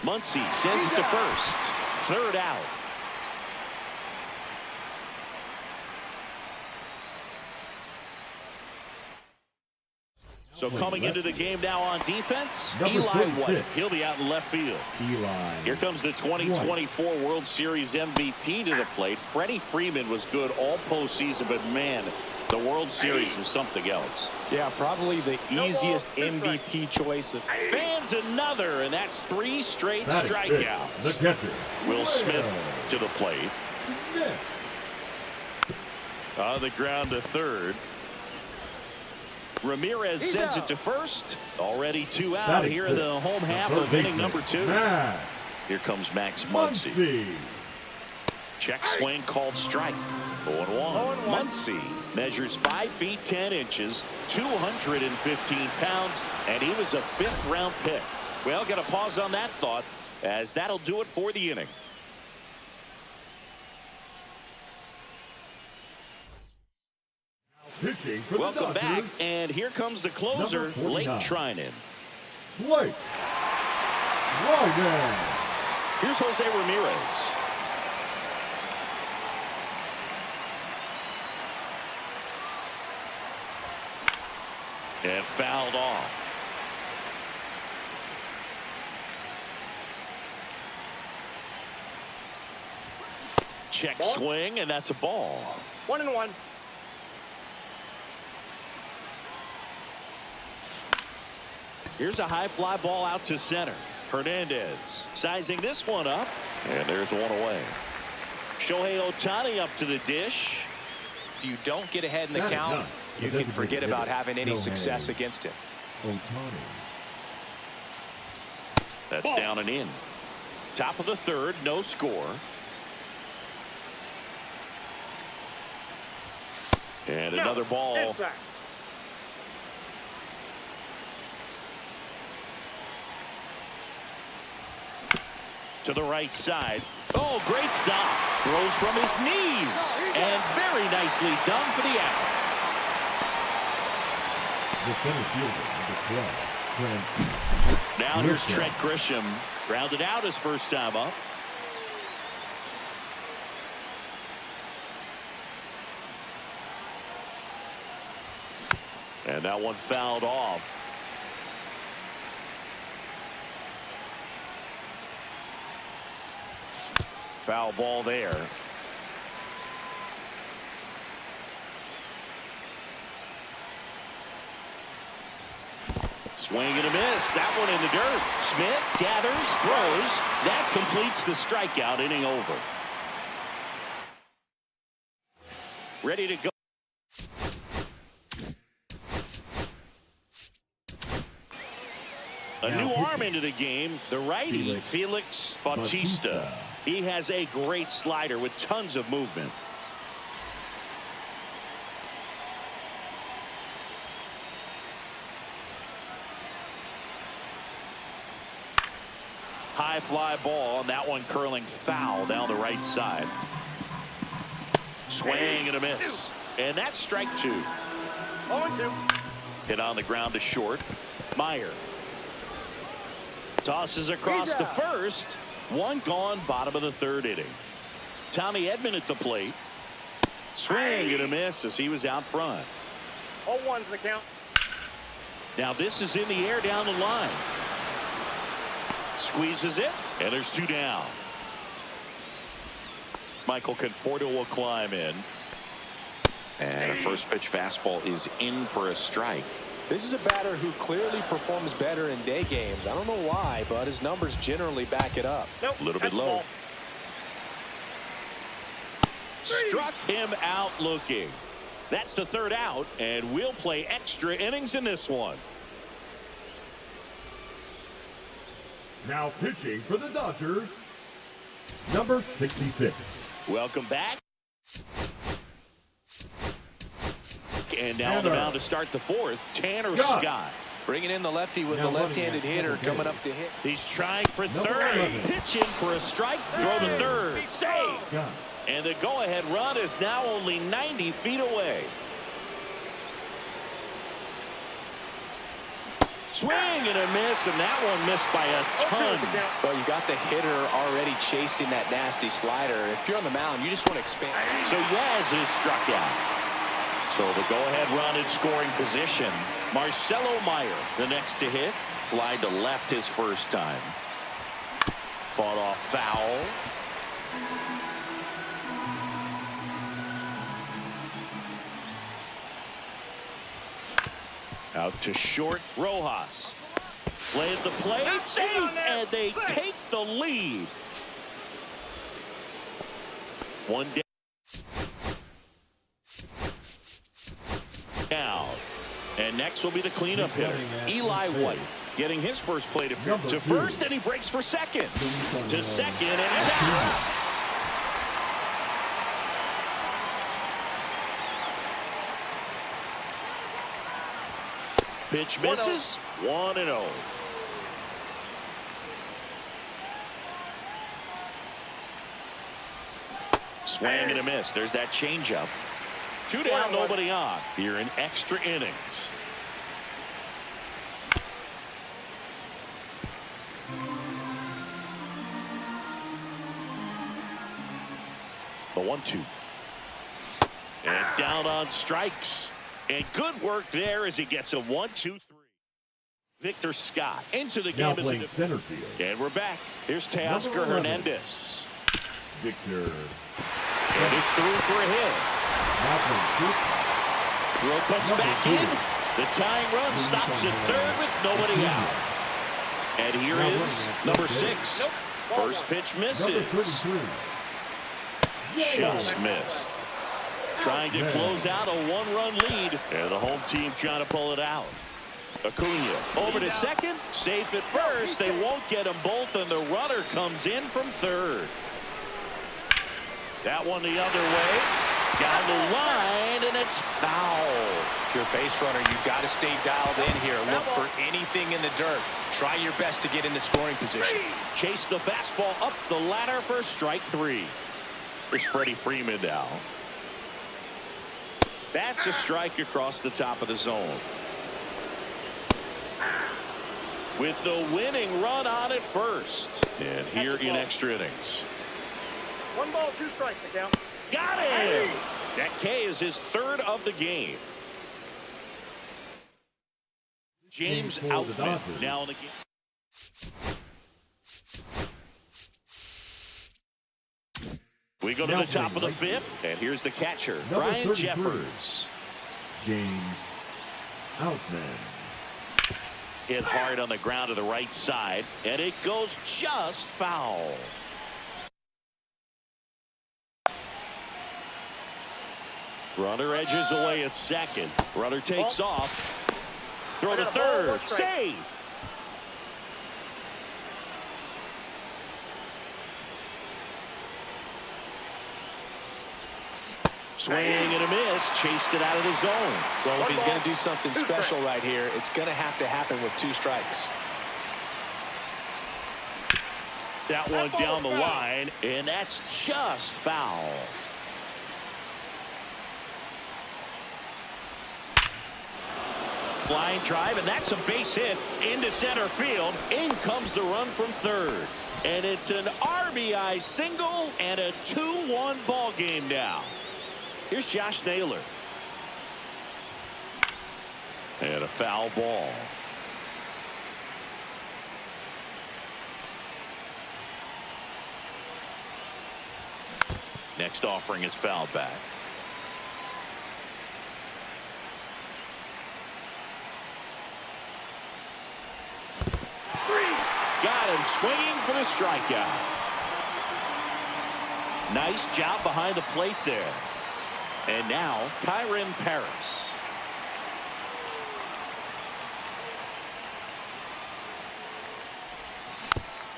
Muncy sends it to first. 3rd out. So coming into the game now on defense, Eli White. He'll be out in left field. Here comes the 2024 World Series MVP to the plate. Freddie Freeman was good all postseason, but man, the World Series was something else. Yeah, probably the easiest MVP choice. Fans another, and that's 3 straight strikeouts. The catcher, Will Smith to the plate. On the ground to third. Ramirez sends it to first. Already 2 out here in the home half of inning number 2. Here comes Max Muncy. Check swing called strike. 0-1. 0-1. Muncy measures 5 feet 10 inches, 215 pounds, and he was a 5th-round pick. Well, got to pause on that thought, as that'll do it for the inning. Pitching for Welcome the back, Dodgers, and here comes the closer, Number 49. Blake Trinan. Blake Trinan. Here's Jose Ramirez. And fouled off. Check Ball. swing, and that's a ball. 1-1. Here's a high fly ball out to center. Hernandez sizing this one up, and there's one away. Shohei Ohtani up to the dish. If you don't get ahead in the That is count, done. you can forget about having any success against him. Ohtani. That's Ball. down and in. Top of the 3rd, no score. And No, another ball. inside. To the right side. Oh, great stop. Throws from his knees. And very nicely done for the out. The center fielder, number 12, Trent. Now here's Grisham. Trent Grisham. Grounded out his first time up. And that one fouled off. Foul ball there. Swing and a miss. That one in the dirt. Smith gathers, throws. That completes the strikeout. Inning over. Ready to go. A new arm into the game, the righty, Felix Bautista. He has a great slider with tons of movement. High fly ball, and that one curling foul down the right side. Swing and a miss. And that's strike 2. 0-2. Hit on the ground to short. Meyer tosses across to first. One gone, bottom of the 3rd inning. Tommy Edman at the plate. Swing and a miss as he was out front. 0-1's the count. Now this is in the air down the line. Squeezes it, and there's 2 down. Michael Conforto will climb in. And a first pitch fastball is in for a strike. This is a batter who clearly performs better in day games. I don't know why, but his numbers generally back it up. Nope. A little bit that's low. ball. Struck him out looking. That's the 3rd out, and we'll play extra innings in this one. Now pitching for the Dodgers, number 66. Welcome back. And now on the mound to start the 4th, Tanner Scott. Bringing in the lefty with Now the left-handed running hitter at coming second up to hit. He's trying for Number 3rd. 11. Pitching for a strike. Throw to 3rd. Save. Scott. And the go-ahead run is now only 90 feet away. Swing and a miss, and that one missed by a ton. Well, you got the hitter already chasing that nasty slider. If you're on the mound, you just want to expand. So Yaz is struck out. So the go-ahead run in scoring position. Marcelo Meyer, the next to hit. Fly to left his first time. Fought off foul. Out to short, Rojas. Play at the plate, safe, and they take the lead. One down. And next will be the cleanup hitter, Eli White, getting his first plate appearance to first, and he breaks for second. To second, and he's out. Pitch misses. 1-0. Swing and a miss. There's that changeup. 2 down, nobody on. Here in extra innings. The 1-2. And down on strikes. And good work there as he gets a 1-2-3. Victor Scott into the Now game. playing center field. And we're back. Here's Teoscar Hernandez. Victor. And it's through for a hit. Now playing short. Throw comes back in. The tying run stops at third with nobody out. And here is number 6. First pitch Number misses. 33. Just missed. Trying to close out a 1-run lead. And the home team trying to pull it out. Acuna over to second. Safe at first. They won't get them both, and the runner comes in from third. That one the other way. Down the line, and it's foul. If you're a base runner, you've got to stay dialed in here. Look for anything in the dirt. Try your best to get into scoring position. Chase the fastball up the ladder for strike 3. Here's Freddie Freeman now. That's a strike across the top of the zone. With the winning run on at first. And here in extra innings. 1 ball, 2 strikes to count. Got him! That K is his 3rd of the game. James Outman now in the game. We go to the top of the 5th, and here's the catcher, Brian Jeffers. James Outman. Hit hard on the ground to the right side, and it goes just foul. Runner edges away at second. Runner takes off. Throw to third. Save. Swing and a miss. Chased it out of the zone. Well, if he's going to do something special right here, it's going to have to happen with 2 strikes. That one down the line, and that's just foul. Line drive, and that's a base hit into center field. In comes the run from third. And it's an RBI single and a 2-1 ball game now. Here's Josh Naylor. And a foul ball. Next offering is fouled back. Got him swinging for the strikeout. Nice job behind the plate there. And now Kyren Paris.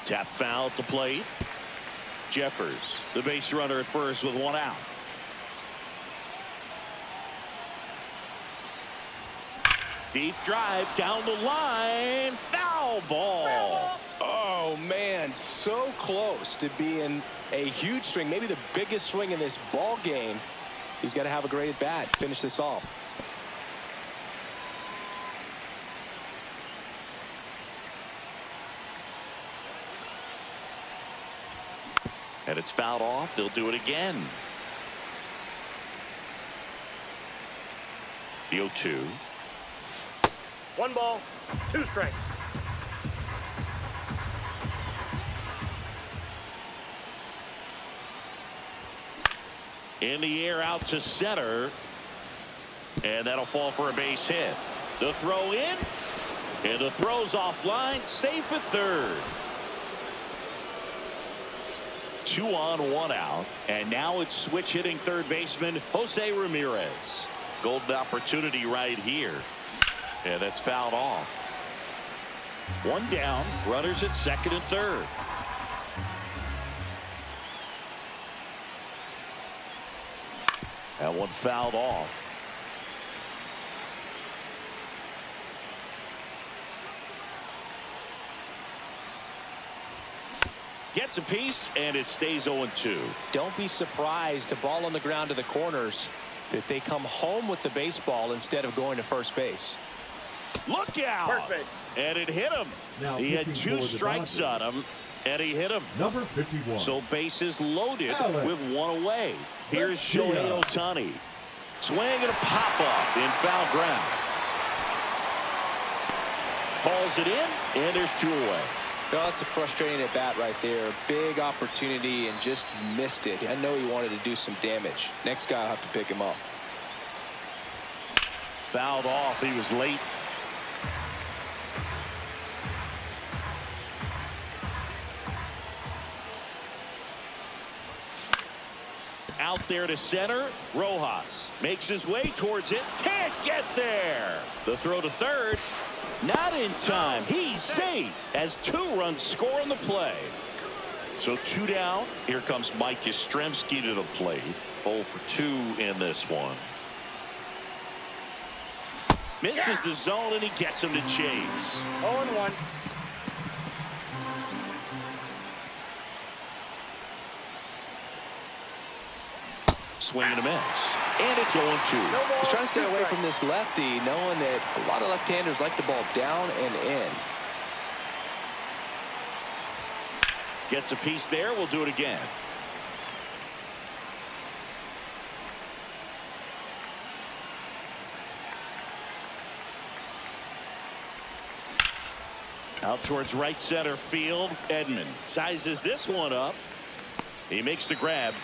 Tap foul at the plate. Jeffers, the base runner at first with 1 out. Deep drive down the line. Foul ball. Oh, man, so close to being a huge swing, maybe the biggest swing in this ball game. He's got to have a great at bat. Finish this off. And it's fouled off. They'll do it again. The 0-2. 1 ball, 2 strikes. In the air out to center. And that'll fall for a base hit. The throw in. And the throw's offline. Safe at third. 2 on, 1 out. And now it's switch hitting third baseman Jose Ramirez. Golden opportunity right here. And that's fouled off. 1 down. Runners at second and third. That one fouled off. Gets a piece, and it stays 0-2. Don't be surprised to ball on the ground to the corners that they come home with the baseball instead of going to first base. Look out! First base. And it hit him. Now He had pitching 2 for the strikes on Dodgers. him, and he hit him. Number 51. So bases loaded Alex. with 1 away. Here's Garcia. Shohei Ohtani. Swing and a pop-up in foul ground. Calls it in, and there's 2 away. Well, that's a frustrating at bat right there. Big opportunity and just missed it. I know he wanted to do some damage. Next guy will have to pick him up. Fouled off. He was late. Out there to center. Rojas makes his way towards it. Can't get there. The throw to third. Not in time. He's safe as 2 runs score on the play. So 2 down. Here comes Mike Yastrzemski to the plate. 0 for 2 in this one. Misses the zone, and he gets him to chase. 0-1. Swing and a miss. And it's 0-2. He's trying to stay away from this lefty, knowing that a lot of left-handers like the ball down and in. Gets a piece there. We'll do it again. Out towards right center field. Edman sizes this one up. He makes the grab.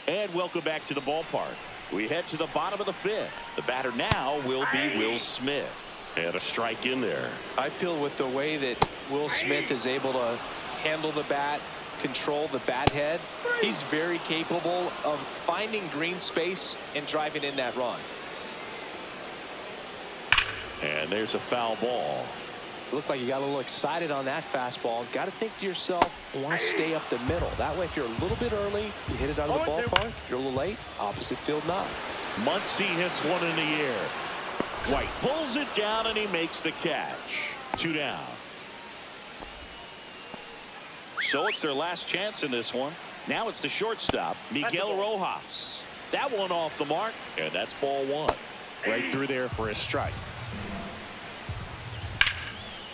And welcome back to the ballpark. We head to the bottom of the 5th. The batter now will be Will Smith. And a strike in there. I feel with the way that Will Smith is able to handle the bat, control the bat head, he's very capable of finding green space and driving in that run. And there's a foul ball. Looked like you got a little excited on that fastball. Got to think to yourself, I want to stay up the middle. That way, if you're a little bit early, you hit it out of the ballpark. If you're a little late, opposite field knock. Muncy hits one in the air. White pulls it down, and he makes the catch. 2 down. So it's their last chance in this one. Now it's the shortstop, Miguel Rojas. That one off the mark, and that's ball 1. Right through there for a strike.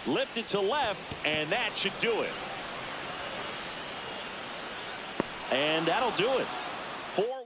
Lifted to left, and that should do it. And that'll do it. 4-1.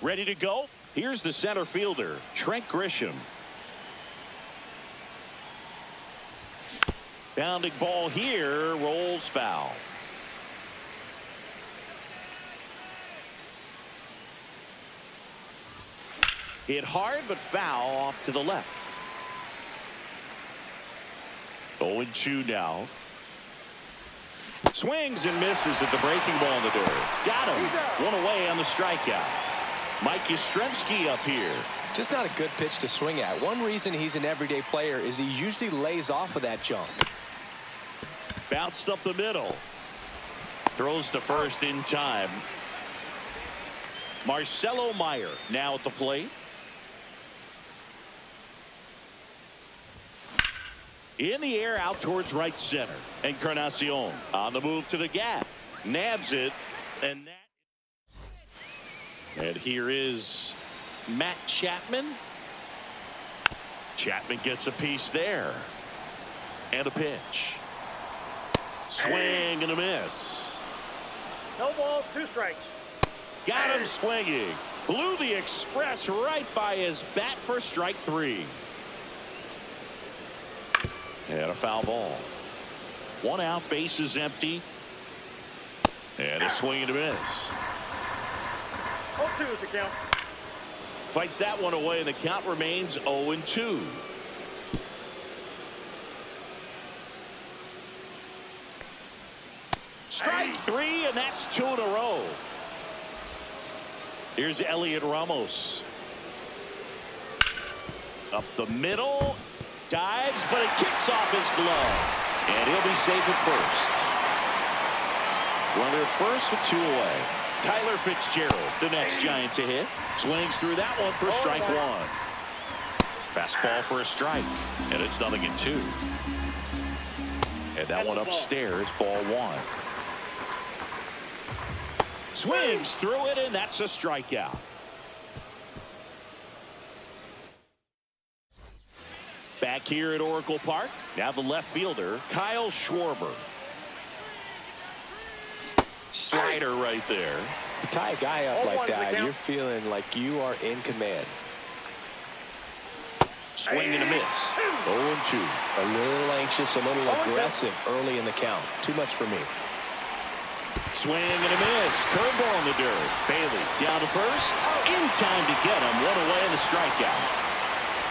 Ready to go? Here's the center fielder, Trent Grisham. Bounding ball here, rolls foul. Hit hard, but foul off to the left. 0-2 now. Swings and misses at the breaking ball in the dirt. Got him. 1 away on the strikeout. Mike Yastrzemski up here. Just not a good pitch to swing at. One reason he's an everyday player is he usually lays off of that junk. Bounced up the middle. Throws to first in time. Marcelo Meyer now at the plate. In the air out towards right center. Encarnacion on the move to the gap. Nabs it. And here is Matt Chapman. Chapman gets a piece there. And a pitch. Swing and a miss. No balls, 2 strikes. Got him swinging. Blew the express right by his bat for strike 3. And a foul ball. 1 out, bases empty. And a swing and a miss. 0-2 is the count. Fights that one away, and the count remains 0-2. Strike 3, and that's 2 in a row. Here's Elliot Ramos. Up the middle. Dives, but it kicks off his glove. And he'll be safe at first. Runner at first with 2 away. Tyler Fitzgerald, the next Giant to hit. Swings through that one for strike 1. Fastball for a strike. And it's 0-2. And that one upstairs, ball 1. Swings through it, and that's a strikeout. Back here at Oracle Park, now the left fielder, Kyle Schwarber. Slider right there. To tie a guy up like 0-1 is the that, count. you're feeling like you are in command. Swing and a miss. 0-2. A little anxious, a little aggressive early in the count. Too much for me. Swing and a miss. Curveball in the dirt. Bailey down to first. In time to get him. 1 away and a strikeout.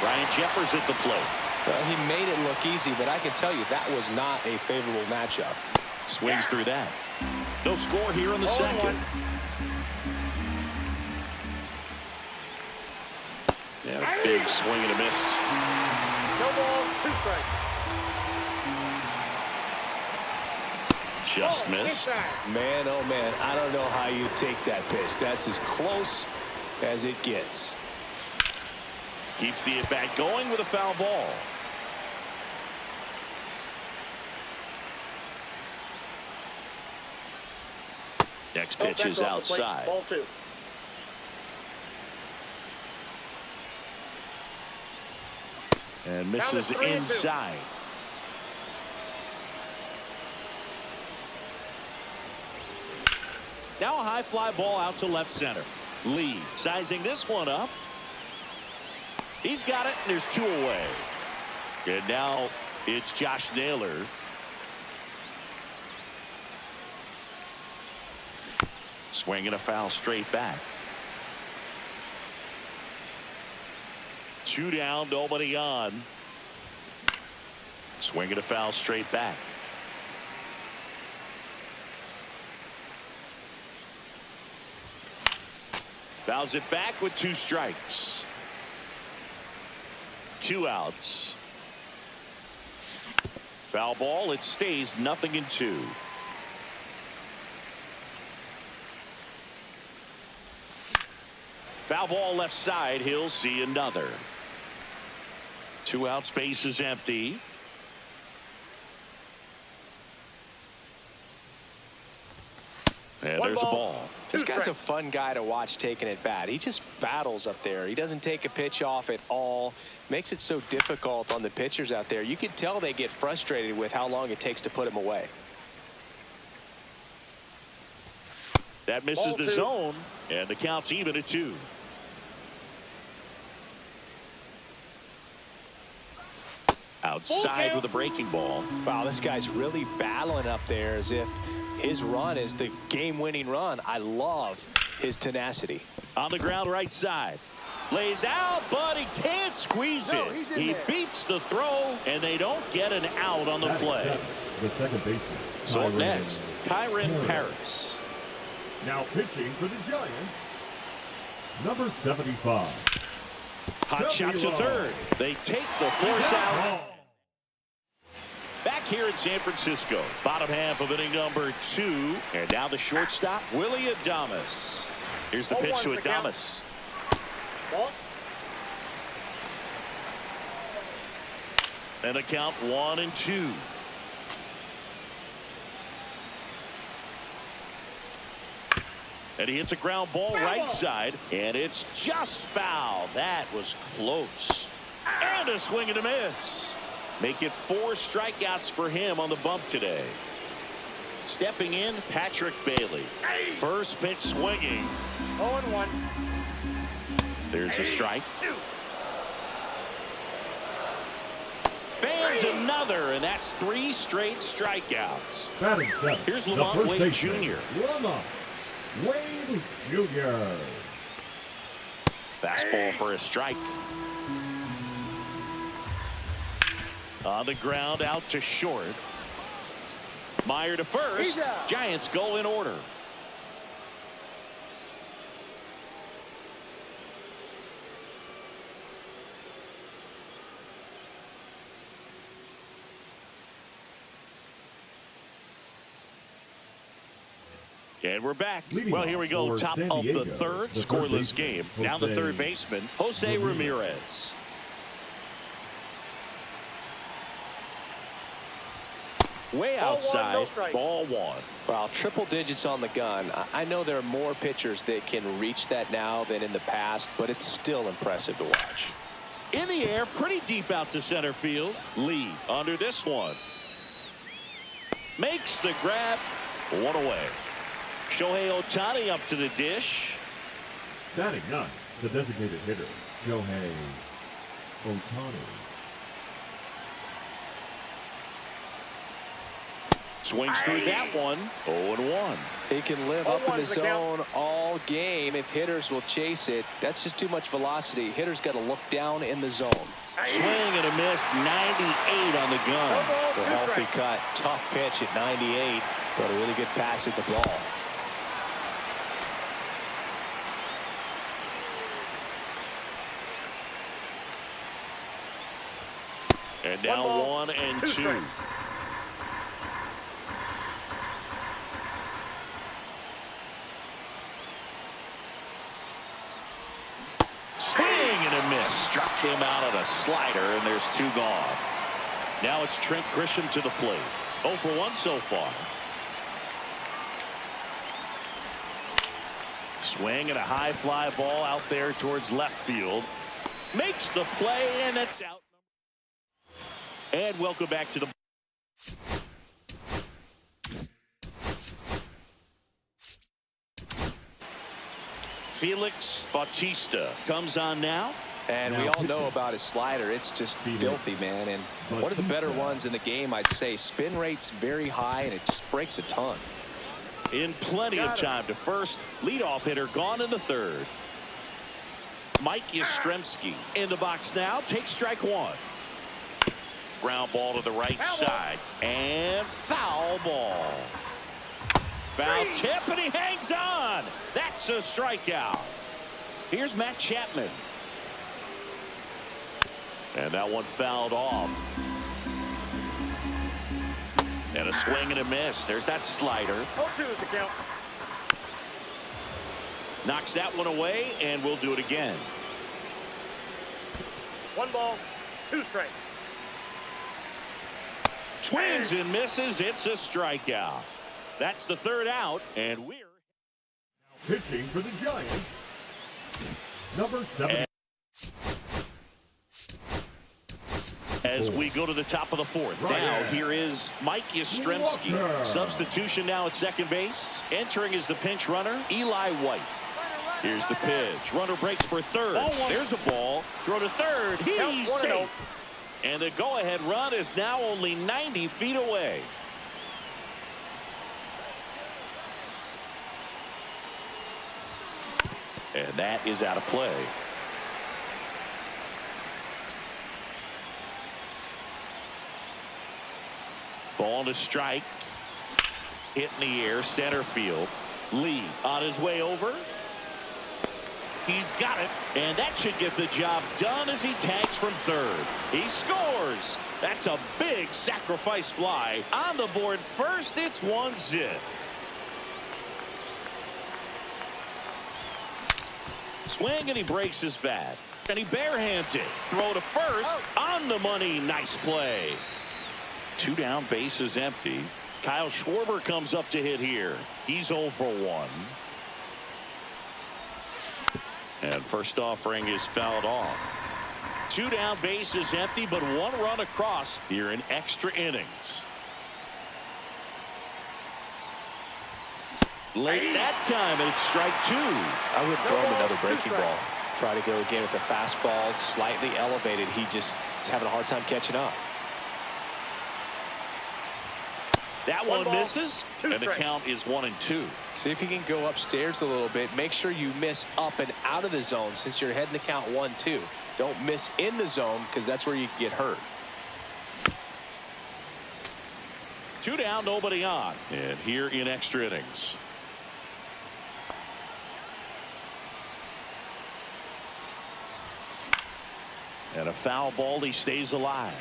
Ryan Jeffers at the plate. Well, he made it look easy, but I can tell you that was not a favorable matchup. Swings through that. No score here in the 0-1. second. Yeah, big swing and a miss. No balls, 2 strikes. Just missed. Man, oh man, I don't know how you take that pitch. That's as close as it gets. Keeps the at-bat going with a foul ball. Next pitch is outside. Ball 2. And misses Count it 3-2. inside. Now a high fly ball out to left center. Lee sizing this one up. He's got it, and there's 2 away. And now it's Josh Naylor. Swinging a foul straight back. 2 down, nobody on. Swinging a foul straight back. Fouls it back with 2 strikes. 2 outs. Foul ball. It stays 0-2. Foul ball left side. He'll see another. 2 outs. Base is empty. And there's a ball. This guy's a fun guy to watch taking at bat. He just battles up there. He doesn't take a pitch off at all. Makes it so difficult on the pitchers out there. You can tell they get frustrated with how long it takes to put him away. That misses the zone, and the count's even at 2. Outside with a breaking ball. Wow, this guy's really battling up there as if his run is the game-winning run. I love his tenacity. On the ground right side. Lays out, but he can't squeeze it. He beats the throw, and they don't get an out on the play. The second baseman. So up next, Kyron Paris. Now pitching for the Giants, number 75. Hot shot to third. They take the force out. Back here in San Francisco, bottom half of inning number 2. And now the shortstop, Willie Adames. Here's the pitch to Adames. And a count 1-2. And he hits a ground ball right side, and it's just foul. That was close. And a swing and a miss. Make it 4 strikeouts for him on the bump today. Stepping in, Patrick Bailey. First pitch swinging. 0-1. There's a strike. Fans another, and that's 3 straight strikeouts. Batting seventh, Here's the Lamont first Wade baseman, Jr. Lamont Wade Jr. Fastball for a strike. On the ground, out to short. Meyer to first. Giants go in order. And we're back. Well, here we go. Top of the third. Scoreless game. Now the third baseman, Jose Ramirez. Way outside. Ball 1. Well, triple digits on the gun. I know there are more pitchers that can reach that now than in the past, but it's still impressive to watch. In the air, pretty deep out to center field. Lee under this one. Makes the grab. 1 away. Shohei Ohtani up to the dish. Batting ninth, the designated hitter, Shohei Ohtani. Swings through that one. 0-1. He can live up in the zone all game if hitters will chase it. That's just too much velocity. Hitters got to look down in the zone. Swing and a miss. 98 on the gun. A healthy cut. Tough pitch at 98, but a really good pass at the ball. And now 1-2. Swing and a miss. Struck him out on a slider, and there's 2 gone. Now it's Trent Grisham to the plate. 0 for 1 so far. Swing and a high fly ball out there towards left field. Makes the play, and it's out. And welcome back to the Felix Bautista comes on now. And we all know about his slider. It's just filthy, man. And one of the better ones in the game, I'd say. Spin rate's very high, and it just breaks a ton. In plenty of time to first. Leadoff hitter gone in the third. Mike Yastrzemski in the box now. Takes strike 1. Ground ball to the right side. And foul ball. Foul tip, and he hangs on. That's a strikeout. Here's Matt Chapman. And that one fouled off. And a swing and a miss. There's that slider. 0-2 is the count. Knocks that one away, and we'll do it again. 1 ball, 2 strikes. Swings and misses. It's a strikeout. That's the third out, and we're Pitching for the Giants, number 7. As we go to the top of the fourth. Now here is Mike Yastrzemski. Substitution now at second base. Entering is the pinch runner, Eli White. Here's the pitch. Runner breaks for third. There's a ball. Throw to third. He's safe. And the go-ahead run is now only 90 feet away. And that is out of play. Ball to strike. Hit in the air, center field. Lee on his way over. He's got it, and that should get the job done as he tags from third. He scores. That's a big sacrifice fly. On the board first, it's 1-0. Swing, and he breaks his bat. And he barehands it. Throw to first. On the money. Nice play. 2 down, bases empty. Kyle Schwarber comes up to hit here. He's 0 for 1. And first offering is fouled off. 2 down, bases empty, but 1 run across here in extra innings. Late that time, and it's strike 2. I would throw him another breaking ball. Try to go again with the fastball, slightly elevated. He just is having a hard time catching up. That one misses, and the count is 1-2. See if you can go upstairs a little bit. Make sure you miss up and out of the zone since you're heading to count 1-2. Don't miss in the zone because that's where you can get hurt. 2 down, nobody on. And here in extra innings. And a foul ball, he stays alive.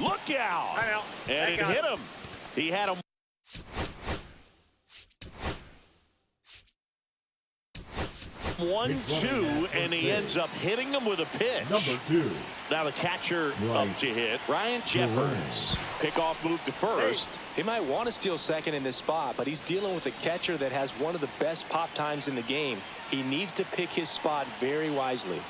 Look out! And it hit him. He had him. 1-2, and he ends up hitting him with a pitch. Number 2. Now the catcher up to hit. Ryan Jeffers. Pickoff move to first. He might want to steal second in this spot, but he's dealing with a catcher that has one of the best pop times in the game. He needs to pick his spot very wisely.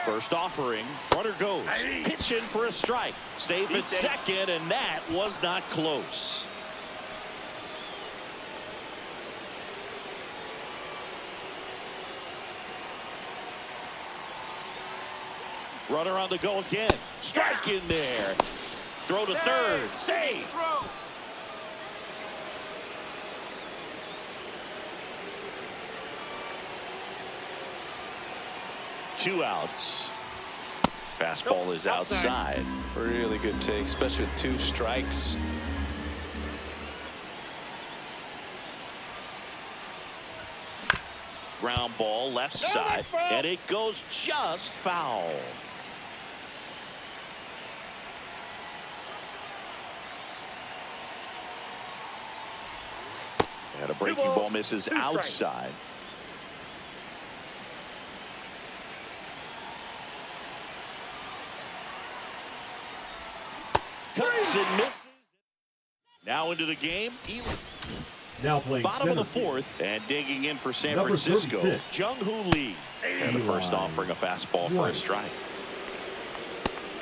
First offering. Runner goes. Pitch in for a strike. Safe at second, and that was not close. Runner on the go again. Strike in there. Throw to third. Save. Two outs. Fastball is outside. Really good take, especially with 2 strikes. Ground ball left side, and it goes just foul. And a breaking ball misses outside. Cuts and misses. Now into the game. Now playing Bottom of the center field. 4th, and digging in for San Number Francisco, 36. Jung-Hoo Lee. And the first offering a fastball for a strike.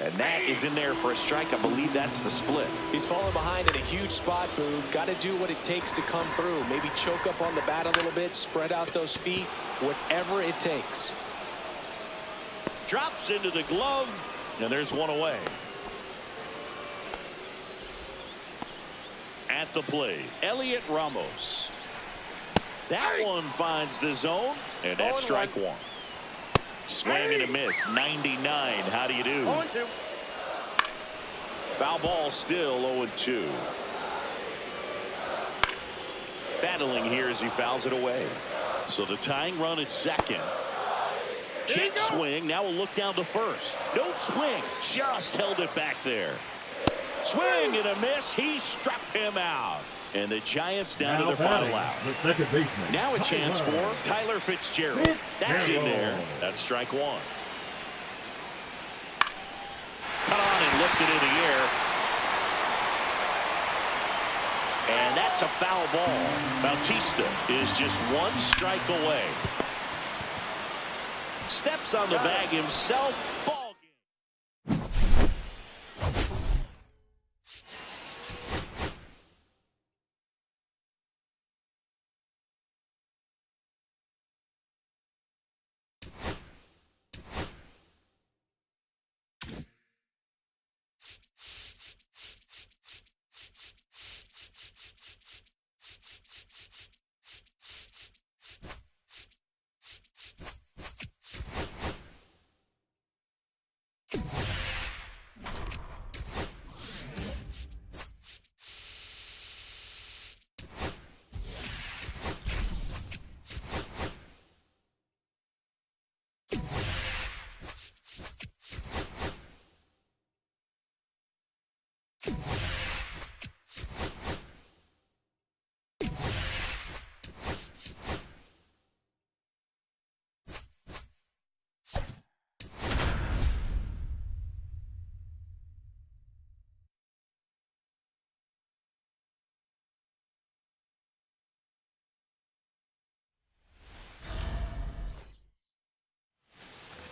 And that is in there for a strike. I believe that's the split. He's falling behind in a huge spot, Boog. Got to do what it takes to come through. Maybe choke up on the bat a little bit, spread out those feet, whatever it takes. Drops into the glove, and there's one away. At the plate, Elliot Ramos. That one finds the zone, and that's strike 1. Swing and a miss. 99. How do you do? 0-2. Foul ball still 0-2. Battling here as he fouls it away. So the tying run at second. Check swing. Now we'll look down to first. No swing. Just held it back there. Swing and a miss. He struck him out. And the Giants down to their final out. The second baseman. Now a chance for Tyler Fitzgerald. That's in there. That's strike 1. Cut on and lifted in the air. And that's a foul ball. Bautista is just 1 strike away. Steps on the bag himself.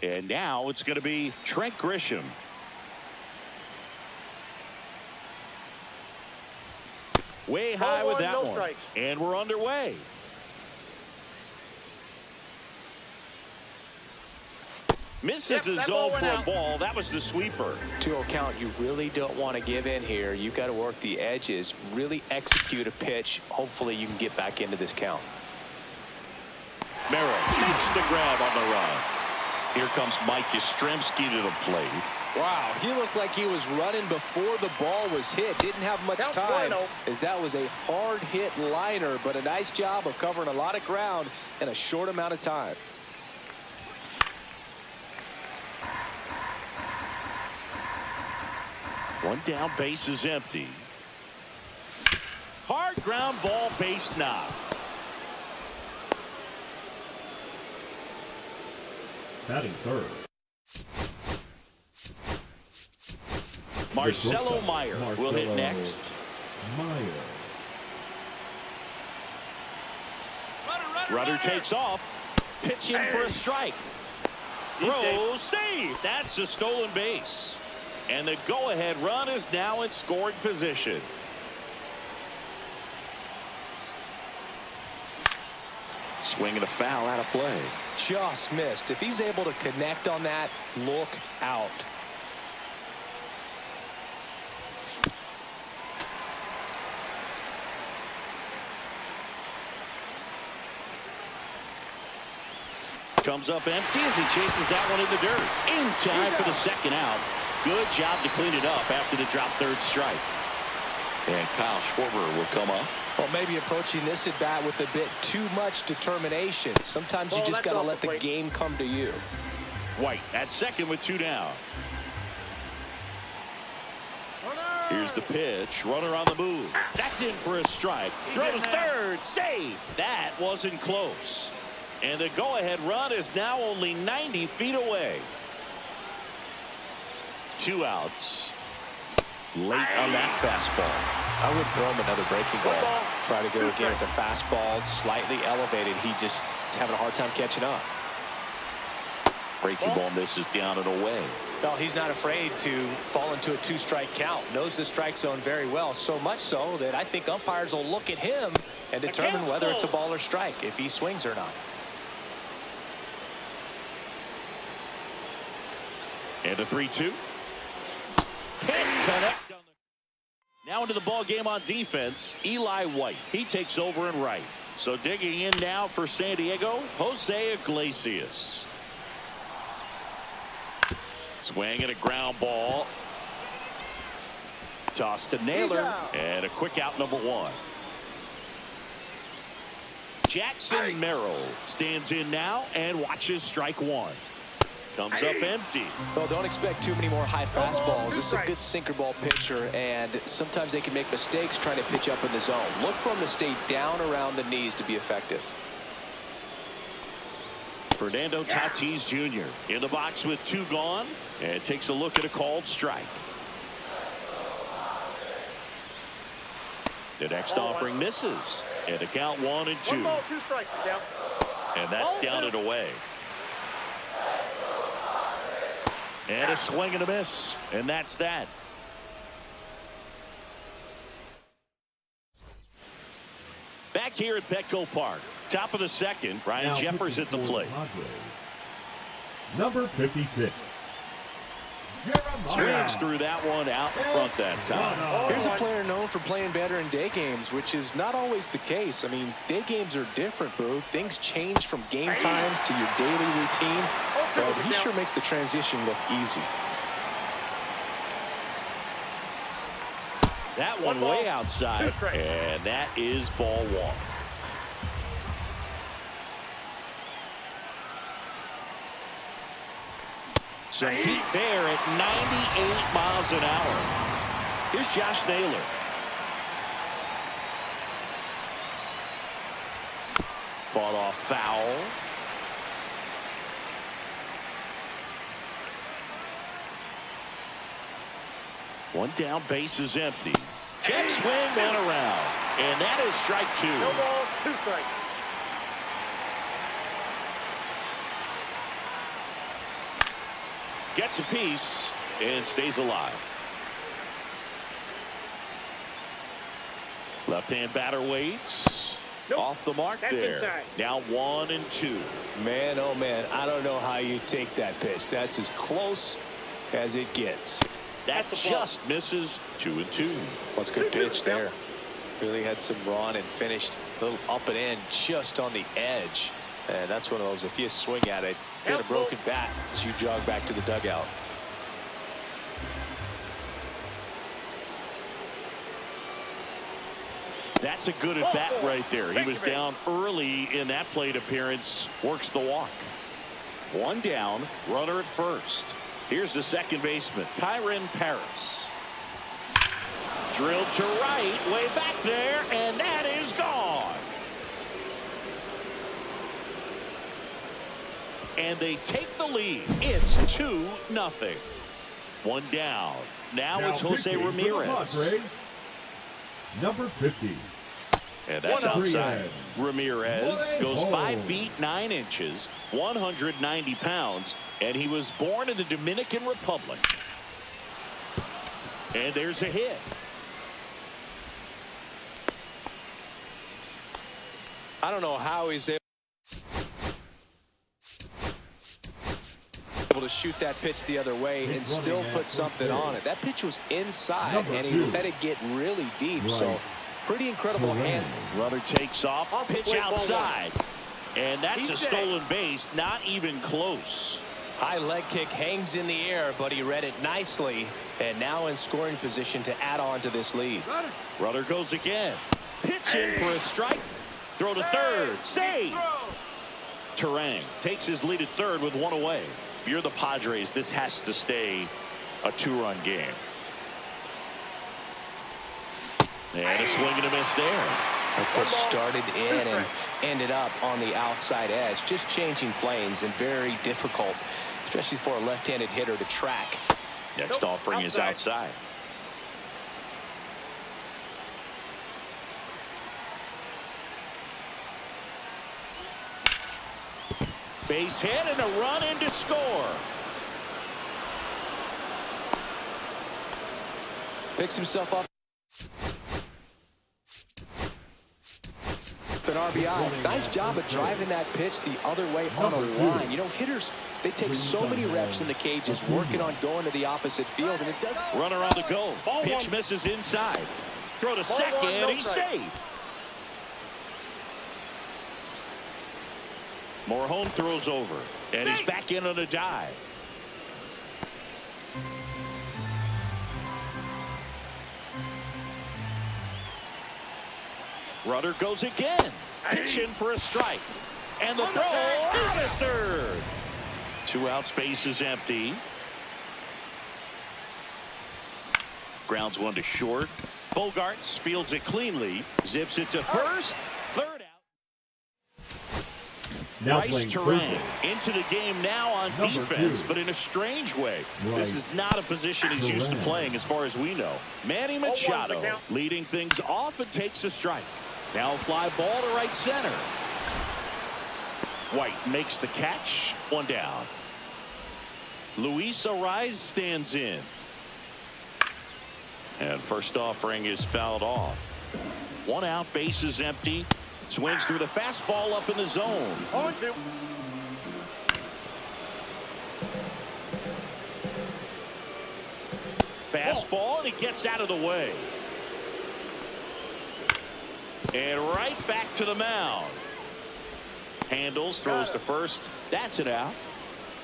And now it's going to be Trent Grisham. Way high with that one. Strikes. And we're underway. Misses the zone for a ball. That was the sweeper. 2-0 count. You really don't want to give in here. You've got to work the edges, really execute a pitch. Hopefully you can get back into this count. Merrill makes the grab on the run. Here comes Mike Yastrzemski to the plate. Wow, he looked like he was running before the ball was hit. Didn't have much time, as that was a hard hit liner, but a nice job of covering a lot of ground in a short amount of time. One down, base is empty. Hard ground ball, base knock. Batting third. Marcelo Meyer will hit next. Meyer. Runner takes off. Pitch in for a strike. Throw, save. That's a stolen base. And the go-ahead run is now in scoring position. Swinging a foul out of play. Just missed. If he's able to connect on that, look out. Comes up empty as he chases that one in the dirt. In time for the second out. Good job to clean it up after the drop third strike. And Kyle Schwarber will come up. Well, maybe approaching this at bat with a bit too much determination. Sometimes you just got to let the game come to you. White at second with 2 down. Here's the pitch. Runner on the move. That's in for a strike. Throw to third. Save. That wasn't close. And the go-ahead run is now only 90 feet away. 2 outs. Late on that fastball. I would throw him another breaking ball. Try to go again with the fastball. Slightly elevated. He just is having a hard time catching up. Breaking ball misses down and away. Well, he's not afraid to fall into a 2-strike count. Knows the strike zone very well. So much so that I think umpires will look at him and determine whether it's a ball or strike, if he swings or not. And a 3-2. Can't connect. Now into the ball game on defense, Eli White. He takes over in right. So digging in now for San Diego, Jose Iglesias. Swing and a ground ball. Toss to Naylor. And a quick out, number 1. Jackson Merrill stands in now and watches strike 1. Comes up empty. Well, don't expect too many more high fastballs. This is a good sinker ball pitcher, and sometimes they can make mistakes trying to pitch up in the zone. Look for him to stay down around the knees to be effective. Fernando Tatis Jr. in the box with 2 gone, and takes a look at a called strike. The next offering misses, and a count 1 and 2. 1 ball, 2 strikes. Down. And that's down and away. And a swing and a miss, and that's that. Back here at Petco Park, top of the second, Ryan Jeffers at the plate. Number 56. Swings through that one out in front that time. Here's a player known for playing better in day games, which is not always the case. I mean, day games are different, Boo. Things change from game times to your daily routine, but he sure makes the transition look easy. That one way outside, and that is ball 1. Some heat there at 98 miles an hour. Here's Josh Naylor. Fought off foul. One down, base is empty. Check swing went around, and that is strike 2. No ball, 2 strikes. gets a piece and stays alive. Left-hand batter waits. Nope. Off the mark That's there. inside. Now 1-2. Man, oh man, I don't know how you take that pitch. That's as close as it gets. That That's a ball. just misses. 2-2. What's good pitch there. Really had some run and finished a little up and in just on the edge. And that's one of those, if you swing at it, get a broken bat as you jog back to the dugout. That's a good at bat right there. He was down early in that plate appearance. Works the walk. One down, runner at first. Here's the second baseman, Kyron Paris. Drilled to right, way back there, and that is gone. And they take the lead. It's 2-0. One down. Now it's Jose pitching for the Ramirez. Padres, number 50. And that's One out. outside. Ramirez goes 5 ball. feet 9 inches, 190 pounds, and he was born in the Dominican Republic. And there's a hit. I don't know how he's able to shoot that pitch the other way and still put something on it. That pitch was inside, and he let it get really deep. So pretty incredible hands. Runner takes off, pitch plate, ball outside. And that's a He's stolen base, not even close. High leg kick hangs in the air, but he read it nicely, and now in scoring position to add on to this lead. Runner goes again. Pitch in for a strike. Throw to third. Save. Terang takes his lead at third with one away. If you're the Padres, this has to stay a 2-run game. And a swing and a miss there. The pitch started in and ended up on the outside edge, just changing planes, and very difficult, especially for a left-handed hitter to track. Next offering is outside. Base hit and a run in to score. Picks himself up. An RBI. Nice job of driving that pitch the other way on a line. You know, hitters, they take so many reps in the cages working on going to the opposite field, and it doesn't. Runner on the go. Pitch misses inside. Throw to second. He's safe. Morhone throws over, and he's back in on a dive. Runner goes again. Pitch in for a strike. And the throw out at third. 2 outs, base is empty. Grounds one to short. Bogarts fields it cleanly. Zips it to first. Third out. Now Rice playing Terang third. into the game now on Number defense, 2. but in a strange way. Right. This is not a position he's used to Terang. playing as far as we know. Manny one's the Machado count. leading things off and takes a strike. Now a fly ball to right center. White makes the catch. One down. Luis Ariz stands in. And first offering is fouled off. 1 out, base is empty. Swings through the fastball up in the zone. 0-2. Fastball, and he gets out of the way. And right back to the mound. Handles, throws to first. That's it out.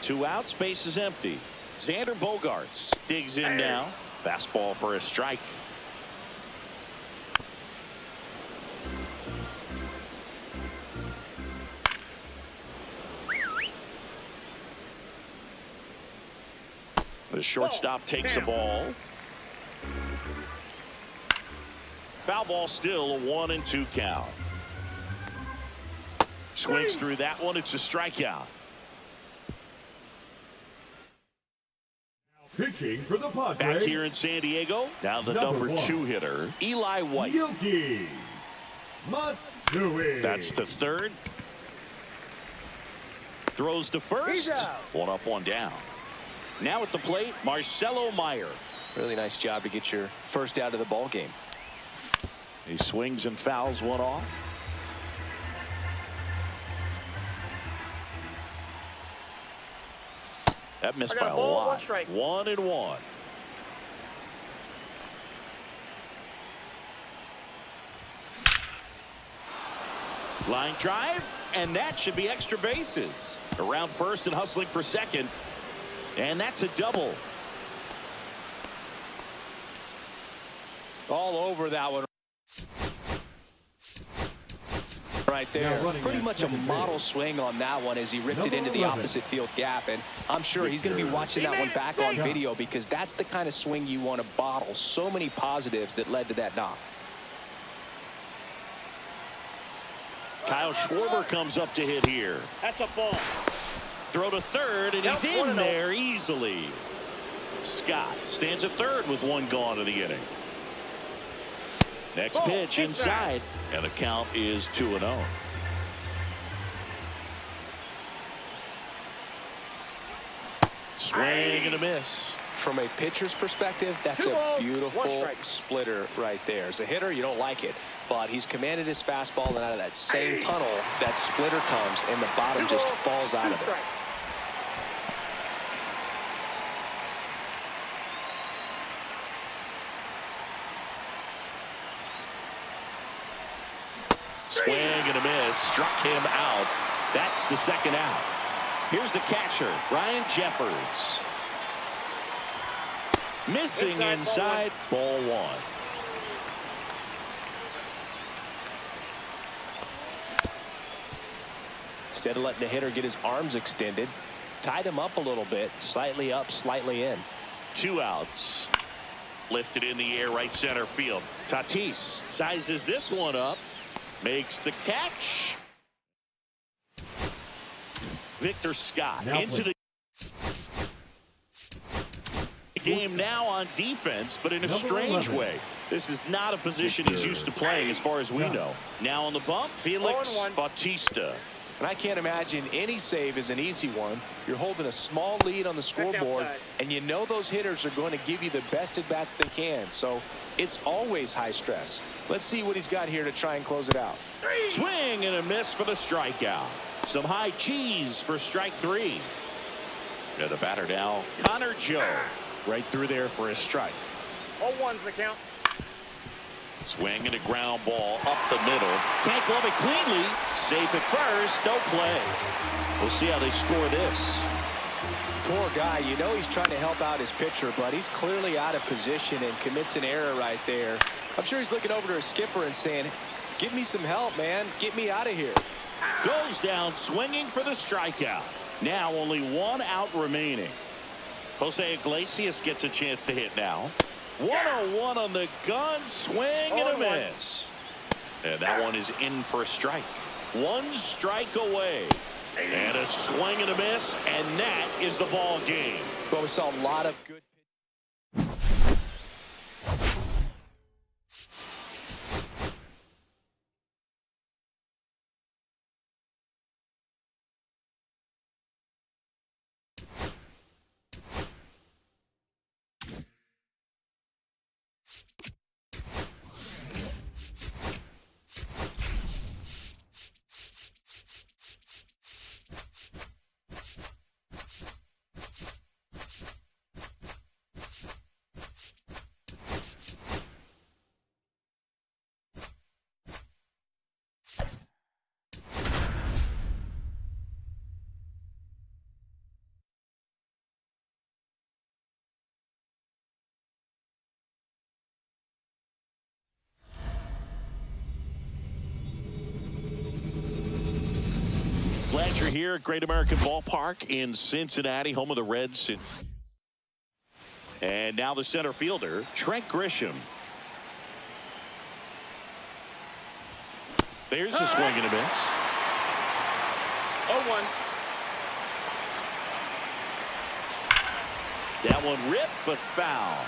2 outs, base is empty. Xander Bogaerts digs in now. Fastball for a strike. The shortstop takes the ball. Foul ball, still a 1-2 count. Swings through that one. It's a strikeout. Pitching for the Padres. Back here in San Diego, now the number 1. 2 hitter, Eli White. Yogi Matsui. That's the third. Throws to first. He's out. 1 up, 1 down. Now at the plate, Marcelo Meyer. Really nice job to get your first out of the ball game. He swings and fouls one off. That missed by a lot. 1-1. Line drive, and that should be extra bases. Around first and hustling for second. And that's a double. All over that one. Right there. Pretty much a model swing on that one as he ripped it into the opposite field gap. And I'm sure he's going to be watching that one back on video because that's the kind of swing you want to bottle. So many positives that led to that knock. Kyle Schwarber comes up to hit here. That's a ball. Throw to third, and he's in there easily. Scott stands at third with one gone in the inning. Next pitch inside, and the count is 2-0. Swing and a miss. From a pitcher's perspective, that's a beautiful splitter right there. As a hitter, you don't like it, but he's commanded his fastball, and out of that same tunnel, that splitter comes, and the bottom just falls out of it. Swing and a miss. Struck him out. That's the second out. Here's the catcher, Ryan Jeffers. Missing inside, ball one. Instead of letting the hitter get his arms extended, tied him up a little bit, slightly up, slightly in. 2 outs. Lifted in the air, right center field. Tatis sizes this one up, makes the catch. Victor Scott into the game now on defense, but in a strange way. This is not a position he's used to playing as far as we know. Now on the bump, Felix Bautista. And I can't imagine any save is an easy one. You're holding a small lead on the scoreboard, and you know those hitters are going to give you the best at-bats they can. So it's always high stress. Let's see what he's got here to try and close it out. Swing and a miss for the strikeout. Some high cheese for strike 3. Now the batter now, Connor Joe. Right through there for a strike. 0-1's the count. Swing and a ground ball up the middle. Can't glove it cleanly. Safe at first. No play. We'll see how they score this. Poor guy. You know he's trying to help out his pitcher, but he's clearly out of position and commits an error right there. I'm sure he's looking over to his skipper and saying, "Give me some help, man. Get me out of here." Goes down swinging for the strikeout. Now only 1 out remaining. Jose Iglesias gets a chance to hit now. 1-0-1 on the gun. Swing and a miss. And that one is in for a strike. 1 strike away. And a swing and a miss. And that is the ball game. Well, we saw a lot of good. Glad you're here at Great American Ballpark in Cincinnati, home of the Reds. And now the center fielder, Trent Grisham. There's a swing and a miss. 0-1. That one ripped but foul.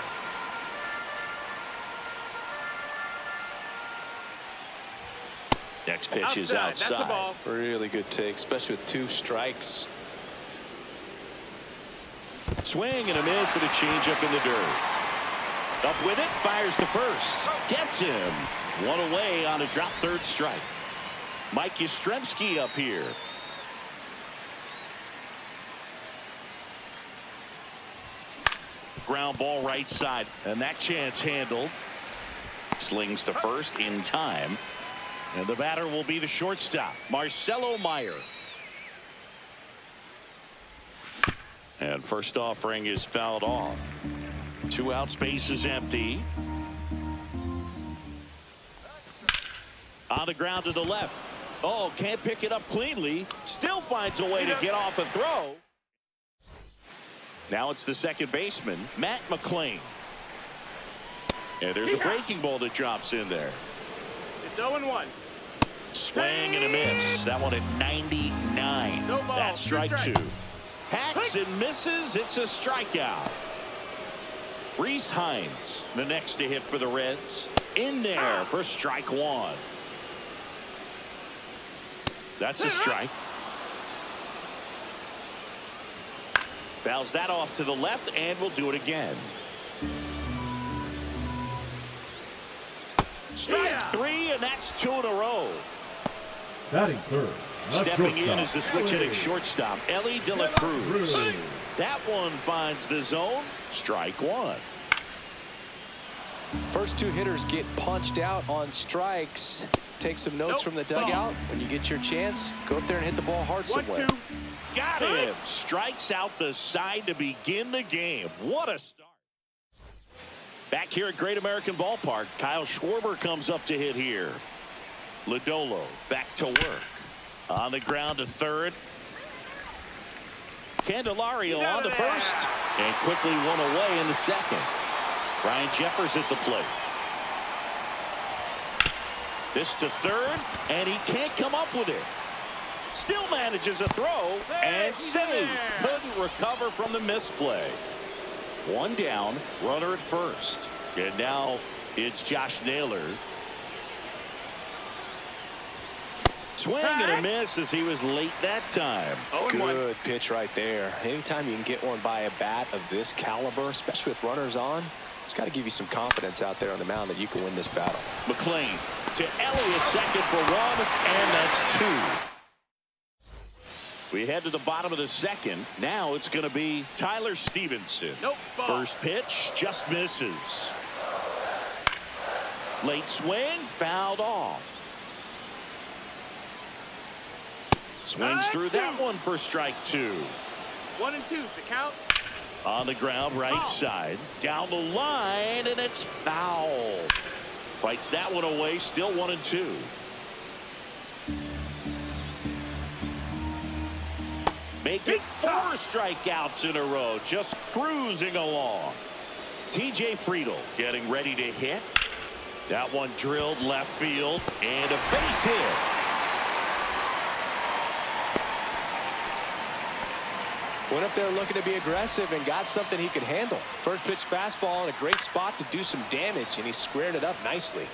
Next pitch is outside. That's a ball. Really good take, especially with 2 strikes. Swing and a miss and a changeup in the dirt. Up with it, fires to first. Gets him. One away on a drop third strike. Mike Yastrzemski up here. Ground ball right side, and that chance handled. Slings to first in time, and the batter will be the shortstop, Marcelo Meyer. And first offering is fouled off. 2 outs, base is empty. On the ground to the left. Oh, can't pick it up cleanly. Still finds a way to get off a throw. Now it's the second baseman, Matt McClain. And there's a breaking ball that drops in there. It's 0-1. Swing and a miss. That one at 99. No ball. That's strike 2. Strike. Hacks and misses. It's a strikeout. Reese Hines, the next to hit for the Reds. In there for strike 1. That's a strike. Fouls that off to the left, and we'll do it again. Strike 3, and that's 2 in a row. Batting third. Stepping in is the switch hitting shortstop, Ellie De La Cruz. That one finds the zone. Strike 1. First 2 hitters get punched out on strikes. Take some notes from the dugout. When you get your chance, go up there and hit the ball hard somewhere. 1-2. Got him. Strikes out the side to begin the game. What a start. Back here at Great American Ballpark, Kyle Schwarber comes up to hit here. Lodolo back to work. On the ground to third. Candelario on to first. And quickly one away in the second. Ryan Jeffers at the plate. This to third, and he can't come up with it. Still manages a throw and save. Couldn't recover from the misplay. 1 down, runner at first. And now it's Josh Naylor. Swing and a miss as he was late that time. Good pitch right there. Anytime you can get one by a bat of this caliber, especially with runners on, it's got to give you some confidence out there on the mound that you can win this battle. McClain to Elliott, second for 1, and that's 2. We head to the bottom of the second. Now it's going to be Tyler Stevenson. First pitch just misses. Late swing, fouled off. Swings through that one for strike 2. 1 and 2's the count. On the ground, right side. Down the line, and it's foul. Fights that one away, still 1 and 2. Making 4 strikeouts in a row, just cruising along. TJ Friedl getting ready to hit. That one drilled left field, and a base hit. Went up there looking to be aggressive and got something he could handle. First pitch fastball in a great spot to do some damage, and he squared it up nicely.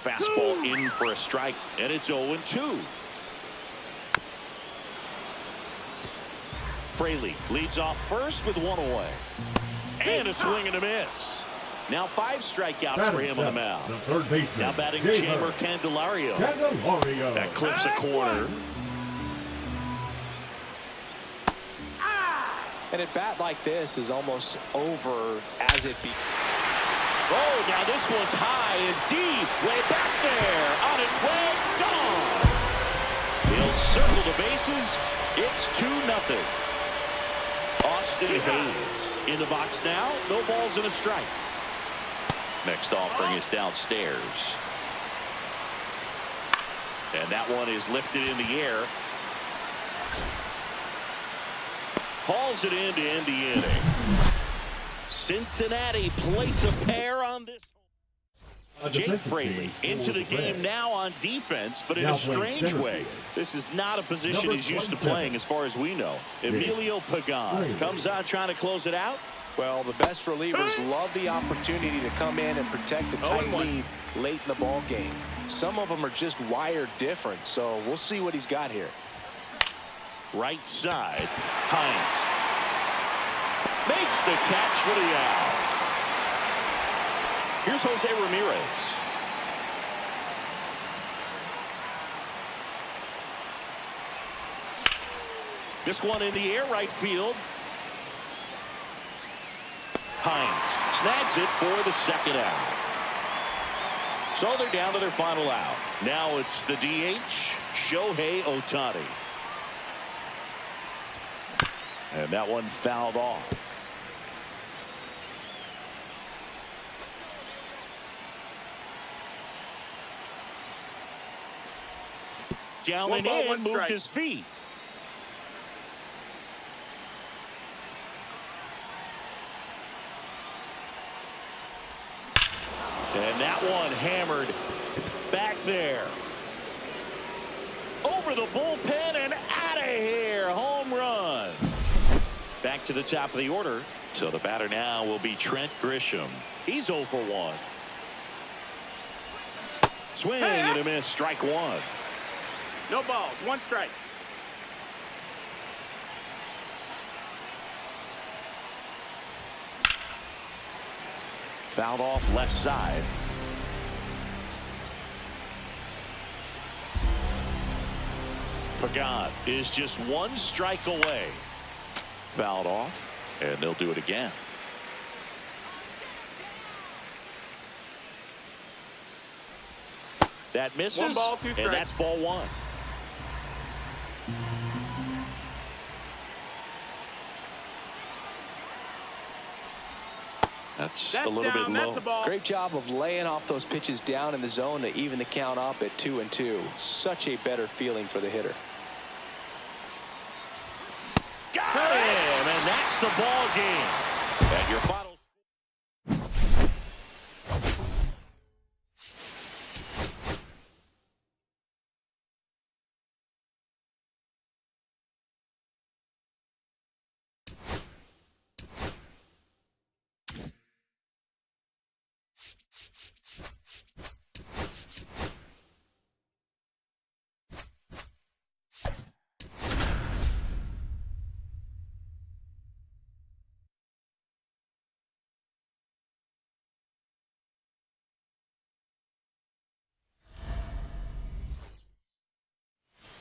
Fastball in for a strike, and it's 0-2. Fraley leads off first with 1 away. And a swing and a miss. Now 5 strikeouts for him on the mound. Now batting chamber, Candelario. That clips a corner. And at bat like this is almost over as it be. Oh, now this one's high and deep. Way back there. On its way. Gone. He'll circle the bases. It's 2-0. Austin Hayes in the box now. No balls and a strike. Next offering is downstairs. And that one is lifted in the air. Hauls it in to end the inning. Cincinnati plates a pair on this. Jake Fraley into the game now on defense, but in a strange way. This is not a position he's used to playing as far as we know. Emilio Pagan comes out trying to close it out. Well, the best relievers love the opportunity to come in and protect the tight lead late in the ball game. Some of them are just wired different, so we'll see what he's got here. Right side. Hines makes the catch for the out. Here's Jose Ramirez. This one in the air, right field. Hines snags it for the second out. So they're down to their final out. Now it's the DH, Shohei Ohtani. And that one fouled off. Down and in, moved his feet. And that one hammered back there. Over the bullpen and out of here. Home run. Back to the top of the order. So the batter now will be Trent Grisham. He's 0 for 1. Swing and a miss. Strike one. No balls. 1 strike. Fouled off left side. Pagan is just 1 strike away. Fouled off, and they'll do it again. That misses, 1 ball, 2 strikes. and that's ball 1. That's a little bit low. That's a ball. Great job of laying off those pitches down in the zone to even the count up at 2-2. Such a better feeling for the hitter. Got him, and that's the ball game. And your final.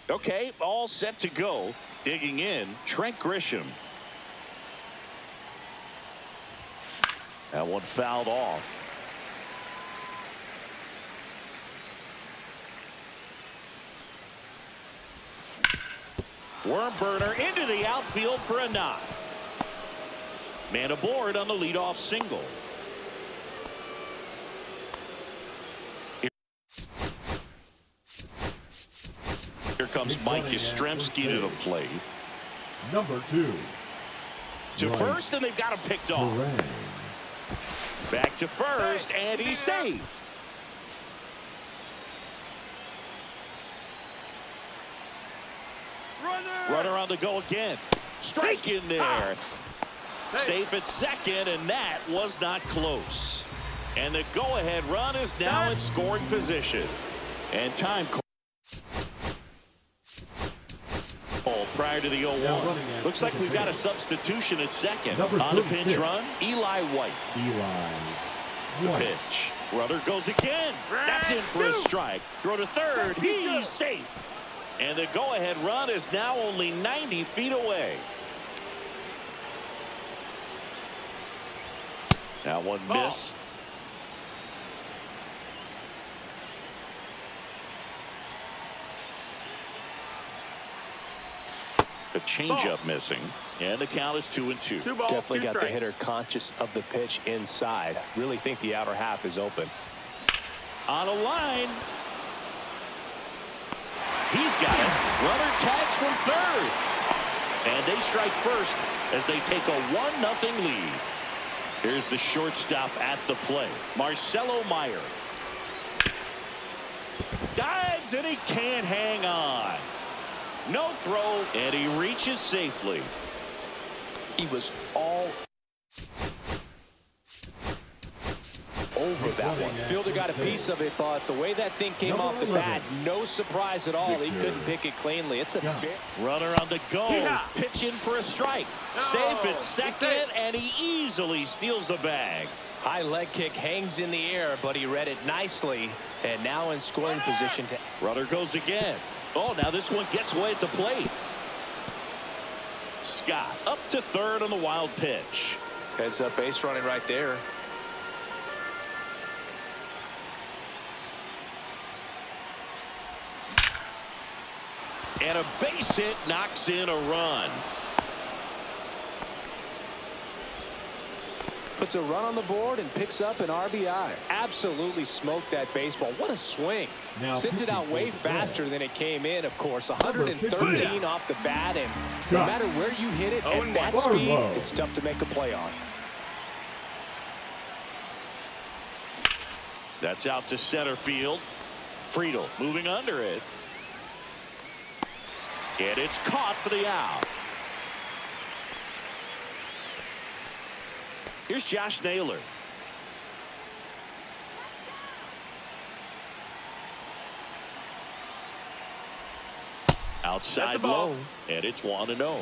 Okay, all set to go. Digging in, Trent Grisham. That one fouled off. Worm burner into the outfield for a knock. Man aboard on the leadoff single. Here comes Mike Yastrzemski to the plate. Number 2. To first, and they've got him picked off. Back to first, and he's safe. Runner on the go again. Strike in there. Safe at second, and that was not close. And the go-ahead run is now in scoring position. And time call prior to the 0-1. Looks like we've got a substitution at second. On the pinch run, Eli White. The pitch. Runner goes again. That's in for a strike. Throw to third. He's safe. And the go-ahead run is now only 90 feet away. That one missed. A changeup missing, and the count is 2-2. Definitely got the hitter conscious of the pitch inside. Really think the outer half is open. On a line. He's got it. Runner tags from third. And they strike first as they take a 1-0 lead. Here's the shortstop at the plate, Marcelo Meyer. Dives, and he can't hang on. No throw, and he reaches safely. He was all over that one. Fielder got a piece of it, but the way that thing came off the bat, no surprise at all. He couldn't pick it cleanly. It's a runner on the go, pitching for a strike. Safe at second, and he easily steals the bag. High leg kick hangs in the air, but he read it nicely, and now in scoring position. Runner goes again. Oh, now this one gets away at the plate. Scott up to third on the wild pitch. Heads up base running right there. And a base hit knocks in a run. Puts a run on the board and picks up an RBI. Absolutely smoked that baseball. What a swing. Sent it out way faster than it came in, of course. 113 off the bat, and no matter where you hit it at that speed, it's tough to make a play on. That's out to center field. Friedel moving under it. And it's caught for the out. Here's Josh Naylor. Outside low, and it's 1-0.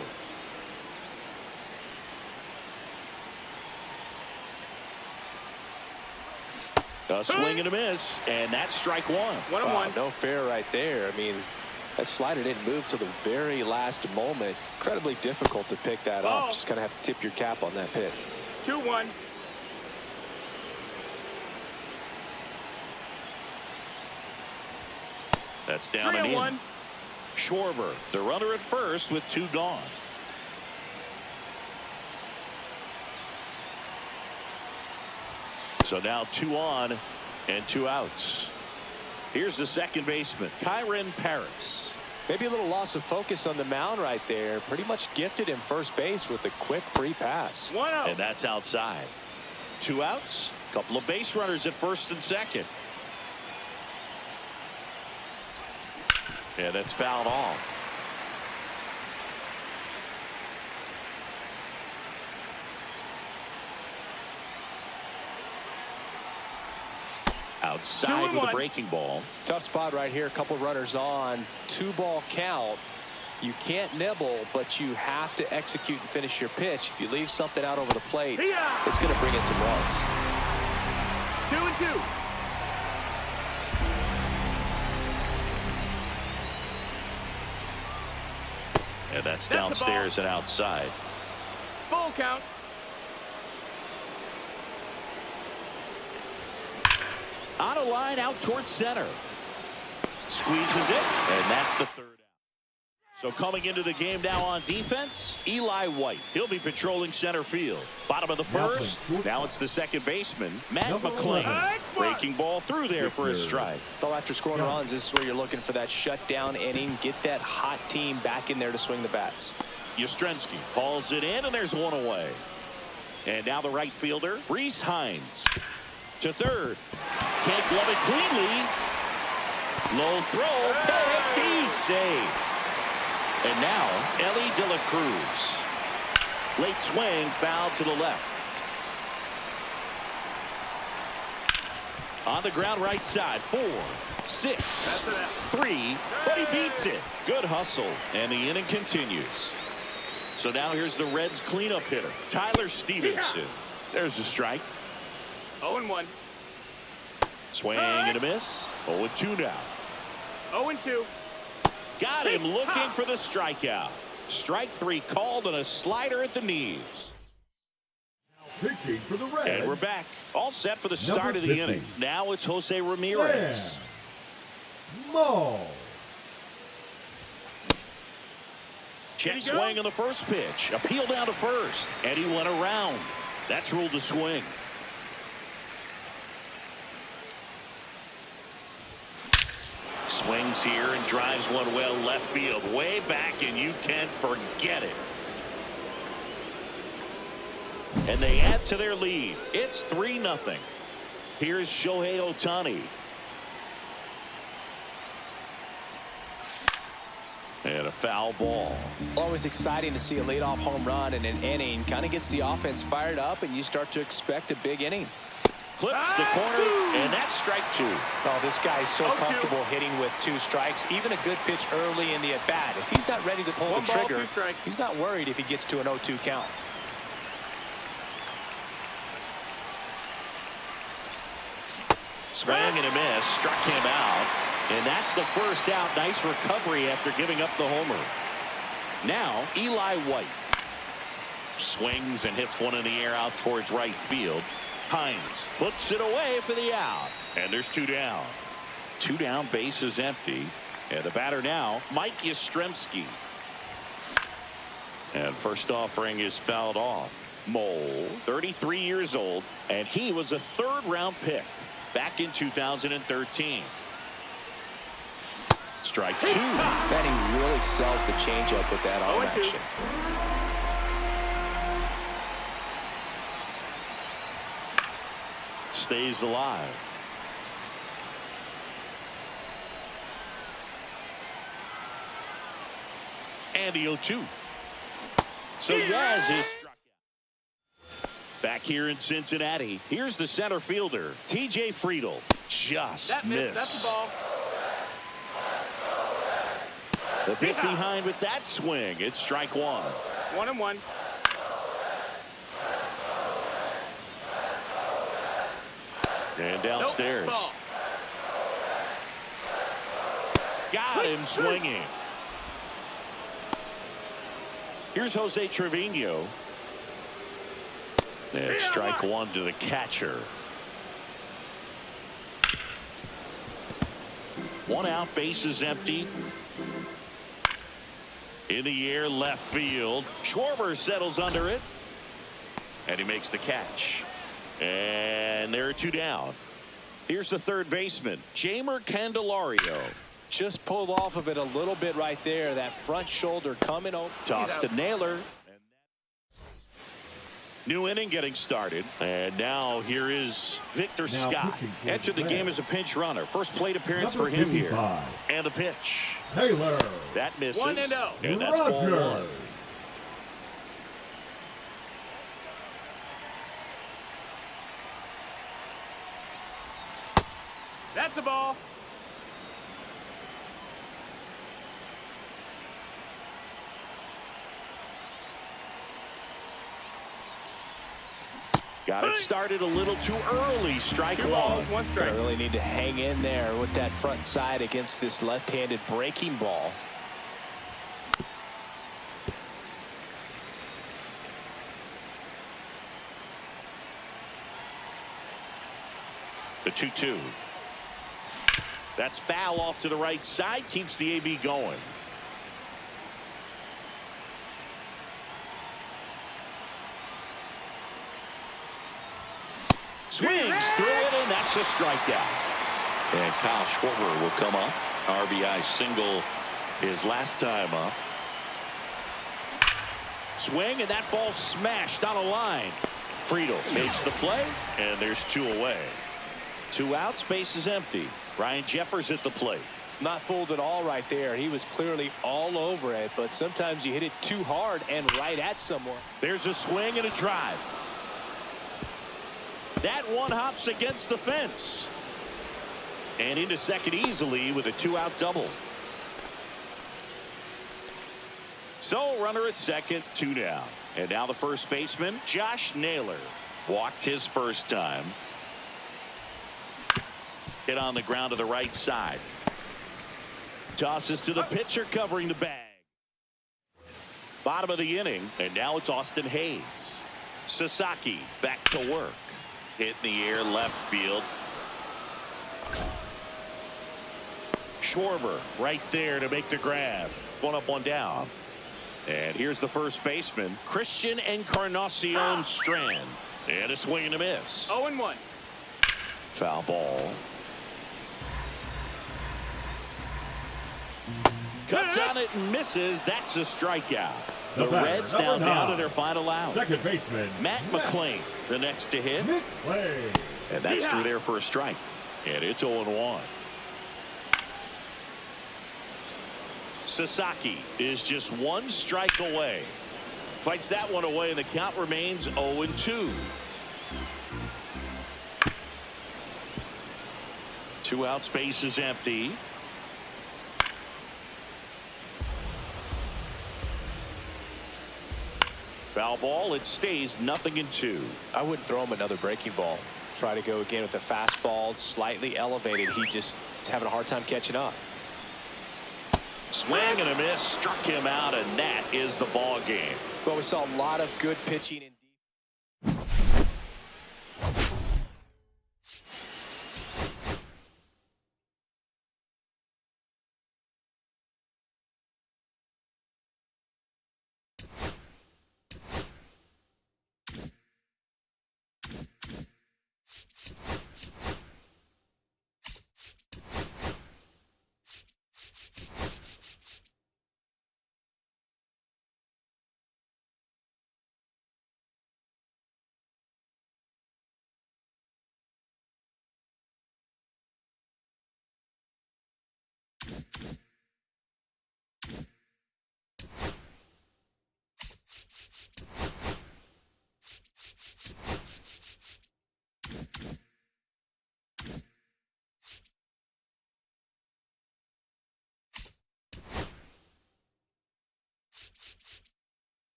A swing and a miss, and that's strike one. Wow, no fair right there. I mean, that slider didn't move till the very last moment. Incredibly difficult to pick that up. Just kind of have to tip your cap on that pitch. 2-1. That's down and in. Schwarber, the runner at first with 2 gone. So now 2 on and 2 outs. Here's the second baseman, Kyren Paris. Maybe a little loss of focus on the mound right there. Pretty much gifted him first base with a quick free pass. 1-0. And that's outside. 2 outs, couple of base runners at first and second. Yeah, that's fouled off. Outside with a breaking ball. Tough spot right here. A couple runners on. 2-ball count. You can't nibble, but you have to execute and finish your pitch. If you leave something out over the plate, it's going to bring in some runs. 2-2. And that's downstairs and outside. Full count. On a line out towards center. Squeezes it, and that's the third out. So coming into the game now on defense, Eli White. He'll be patrolling center field. Bottom of the first. Now it's the second baseman, Matt McClain. Breaking ball through there for a strike. Well, after scoring runs, this is where you're looking for that shutdown inning. Get that hot team back in there to swing the bats. Yastrzemski hauls it in, and there's one away. And now the right fielder, Reese Hines. To third. Can't glove it cleanly. Low throw. Pick. He's safe. And now Ellie De La Cruz. Late swing, foul to the left. On the ground right side. 4, 6, 3. But he beats it. Good hustle. And the inning continues. So now here's the Reds cleanup hitter, Tyler Stevenson. There's the strike. 0-1. Swing and a miss. 0-2 now. 0-2. Got him looking for the strikeout. Strike 3 called on a slider at the knees. Pitching for the Reds. And we're back. All set for the start of the inning. Now it's Jose Ramirez. Mo. Check swing on the first pitch. Appeal down to first. And he went around. That's ruled the swing. Swings here and drives one well left field. Way back, and you can't forget it. And they add to their lead. It's 3-0. Here's Shohei Ohtani. And a foul ball. Always exciting to see a leadoff home run in an inning. Kind of gets the offense fired up, and you start to expect a big inning. Clips the corner, and that's strike 2. Oh, this guy's so 0-2. comfortable hitting with 2 strikes. Even a good pitch early in the at-bat. If he's not ready to pull the 1 ball, trigger, 2 strikes. he's not worried if he gets to an 0-2 count. Swing and a miss, struck him out, and that's the first out. Nice recovery after giving up the homer. Now, Eli White swings and hits one in the air out towards right field. Hines puts it away for the out, and there's 2 down. 2 down, bases empty, and the batter now, Mike Yastrzemski. And first offering is fouled off. Mole, 33 years old, and he was a 3rd-round pick back in 2013. Strike 2. And he really sells the changeup with that arm 0-2. action. Stays alive. And the 0-2. So Yaz is struck out. Back here in Cincinnati, here's the center fielder, T.J. Friedl. Just That missed. That's the ball. The bit behind with that swing. It's strike 1. 1-1. And downstairs. Nope, ball. Got him swinging. Here's Jose Trevino. And strike 1 to the catcher. 1 out, bases empty. In the air, left field. Schwarber settles under it. And he makes the catch. And there are 2 down. Here's the third baseman, Jeimer Candelario. Just pulled off of it a little bit right there. That front shoulder coming over. Toss to Naylor. New inning getting started. And now here is Victor Scott. Entered the game as a pinch runner. First plate appearance for him here. And the pitch. Taylor. That misses. 1-0. And that's ball 1. That's the ball. Got it started a little too early. Strike 2 balls, 1. 1 strike. I really need to hang in there with that front side against this left-handed breaking ball. The 2-2. That's foul off to the right side. Keeps the AB going. Swings through it, and that's a strikeout. And Kyle Schwarber will come up. RBI single his last time up. Swing, and that ball smashed on a line. Friedl makes the play, and there's 2 away. 2 outs, base is empty. Ryan Jeffers at the plate. Not fooled at all right there. He was clearly all over it, but sometimes you hit it too hard and right at someone. There's a swing and a drive. That one hops against the fence. And into second easily with a 2-out double. So runner at second, 2 down. And now the first baseman, Josh Naylor. Walked his first time. Hit on the ground to the right side. Tosses to the pitcher covering the bag. Bottom of the inning, and now it's Austin Hayes. Sasaki back to work. Hit in the air, left field. Schwarber right there to make the grab. 1 up, 1 down. And here's the first baseman, Christian Encarnacion Strand. And a swing and a miss. 0-1. Foul ball. Cuts on it and misses. That's a strikeout. The Reds now down to their final out. Second baseman, Matt McClain, the next to hit. McClain. And that's through there for a strike. And it's 0-1. Sasaki is just 1 strike away. Fights that one away, and the count remains 0-2. 2 outs, base is empty. Foul ball. It stays 0-2. I wouldn't throw him another breaking ball. Try to go again with the fastball, slightly elevated. He just is having a hard time catching up. Swing and a miss, struck him out, and that is the ball game. Well, we saw a lot of good pitching and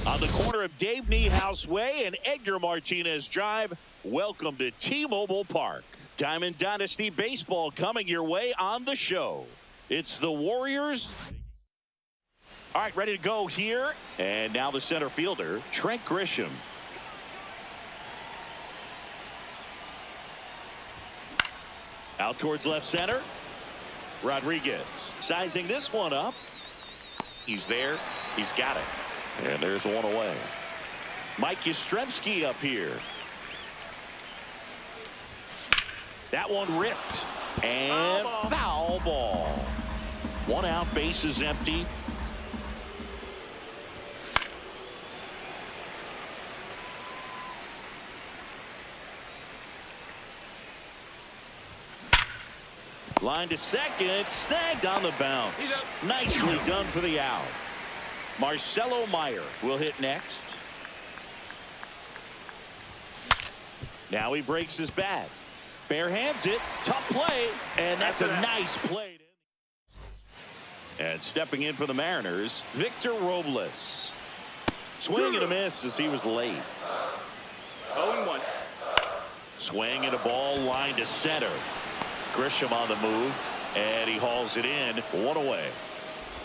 On the corner of Dave Niehaus Way and Edgar Martinez Drive, welcome to T-Mobile Park. Diamond Dynasty Baseball coming your way on the show. It's the Warriors. All right, ready to go here. And now the center fielder, Trent Grisham. Out towards left center. Rodriguez sizing this one up. He's there. He's got it. And there's one away. Mike Yastrzemski up here. That one ripped. And foul ball. 1 out, base is empty. Line to second, snagged on the bounce. Nicely done for the out. Marcelo Meyer will hit next. Now he breaks his bat. Bare hands it. Tough play. And that's a nice play. And stepping in for the Mariners, Victor Robles. Swing and a miss as he was late. 0-1. Swing and a ball, line to center. Grisham on the move. And he hauls it in. 1 away.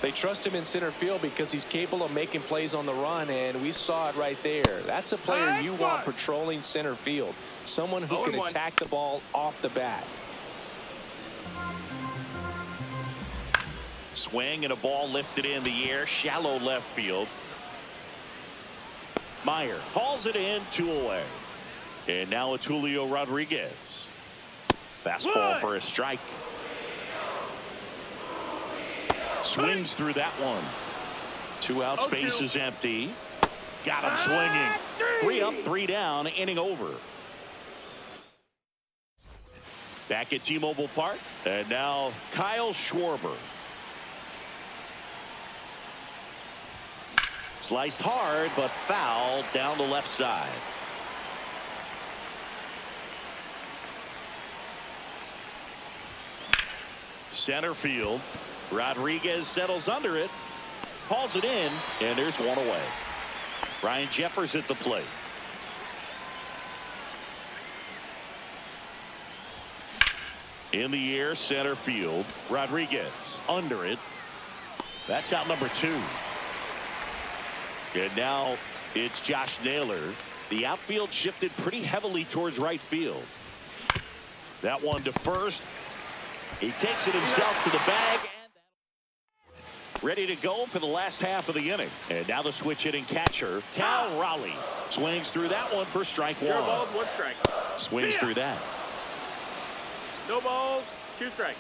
they trust him in center field because he's capable of making plays on the run, and we saw it right there. That's a player you want patrolling center field. Someone who can attack the ball off the bat. Swing and a ball lifted in the air, shallow left field. Meyer hauls it in, 2 away. And now it's Julio Rodriguez. Fastball for a strike. Swings through that one. 2 outs, base is empty. Got him swinging. 3 up, 3 down, inning over. Back at T-Mobile Park. And now Kyle Schwarber. Sliced hard, but foul down the left side. Center field. Rodriguez settles under it. Hauls it in, and there's one away. Ryan Jeffers at the plate. In the air, center field. Rodriguez under it. That's out number 2. And now it's Josh Naylor. The outfield shifted pretty heavily towards right field. That one to first. He takes it himself to the bag. And ready to go for the last half of the inning. And now the switch hitting catcher, Cal Raleigh. Swings through that one for strike 1. 0 balls, 1 strike. Swings through that. No balls, 2 strikes.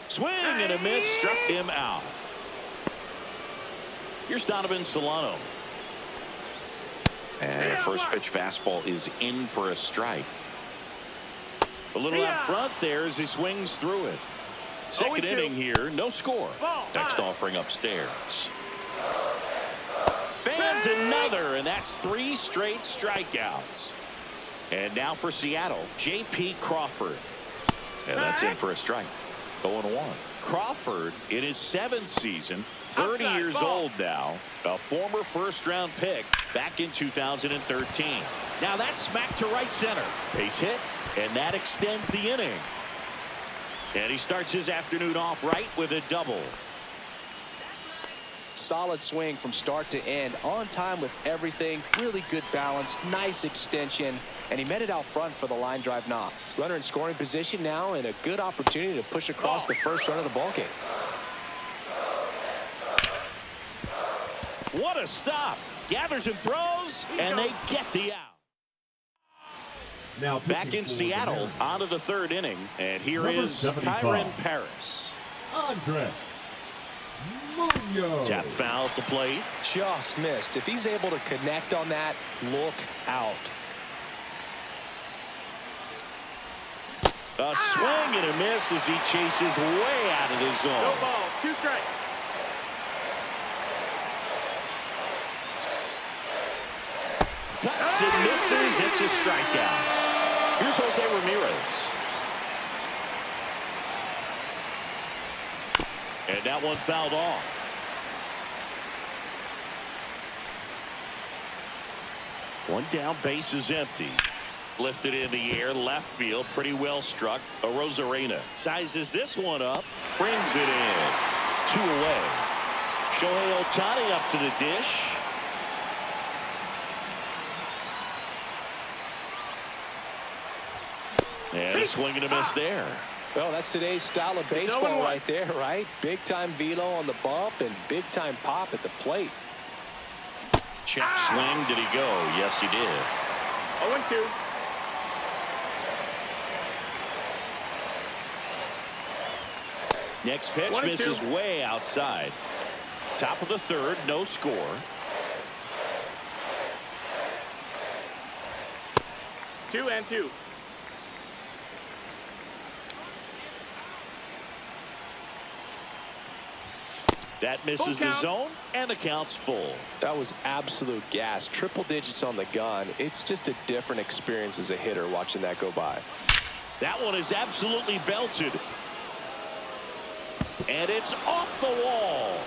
Swing and a miss. Struck him out. Here's Donovan Solano. And a first pitch fastball is in for a strike. A little out front there as he swings through it. Second inning here, no score. Next offering upstairs. Fans another, and that's 3 straight strikeouts. And now for Seattle, J.P. Crawford. And that's in for a strike. 0-1. Crawford in his 7th season, 30 years old now, a former first-round pick back in 2013. Now that's smacked to right center. Base hit, and that extends the inning. And he starts his afternoon off right with a double. Solid swing from start to end, on time with everything, really good balance, nice extension, and he met it out front for the line drive knock. Runner in scoring position now, and a good opportunity to push across the first run of the ballgame. What a stop. Gathers and throws, and they get the out. Now Back in Seattle, on to the 3rd inning, and here Number is 75. Kyron Paris. Andres Munoz. Tap foul at the plate. Just missed. If he's able to connect on that, look out. A swing and a miss as he chases way out of the zone. No balls, 2 strikes. Cuts and misses. It's a strikeout. Here's Jose Ramirez. And that one fouled off. One down, base is empty. Lifted in the air, left field, pretty well struck. Arozarena sizes this one up, brings it in. 2 away. Shohei Ohtani up to the dish. And a swing and a miss there. Well, that's today's style of baseball right there, right? Big time velo on the bump and big time pop at the plate. Check swing. Did he go? Yes, he did. 0-2. Next pitch 1-2. misses way outside. Top of the 3rd, no score. 2-2. That misses the zone, and the count's full. That was absolute gas. Triple digits on the gun. It's just a different experience as a hitter watching that go by. That one is absolutely belted. And it's off the wall.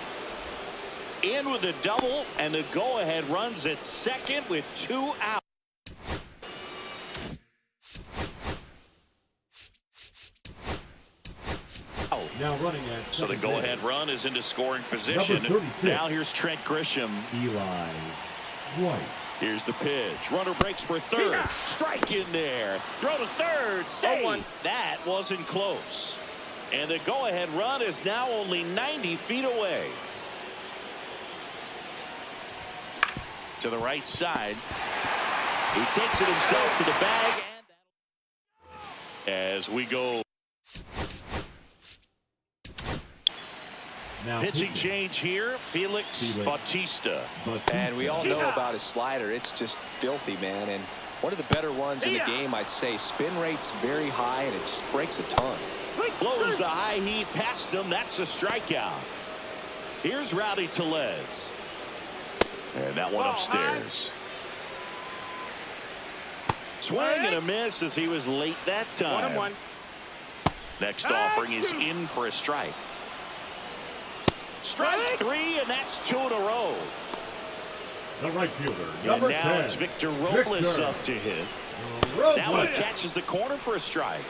In with a double, and the go-ahead runs at second with 2 outs. Now running at So the go-ahead run is into scoring position. Number 36. Now here's Trent Grisham. Eli White. Here's the pitch. Runner breaks for 3rd. Strike in there. Throw to 3rd. Save. That wasn't close. And the go-ahead run is now only 90 feet away. To the right side. He takes it himself to the bag. And as we go. Now Pitching change here, Felix Bautista. And we all know about his slider. It's just filthy, man. And one of the better ones in the game, I'd say. Spin rate's very high, and it just breaks a ton. Blows the high heat past him. That's a strikeout. Here's Rowdy Tellez. And that one upstairs. Swing and a miss as he was late that time. 1-1. Next offering is in for a strike. Strike 3, and that's 2 in a row. The right fielder, And number now 10. it's Victor Robles Victor up to hit. Robles. That one catches the corner for a strike.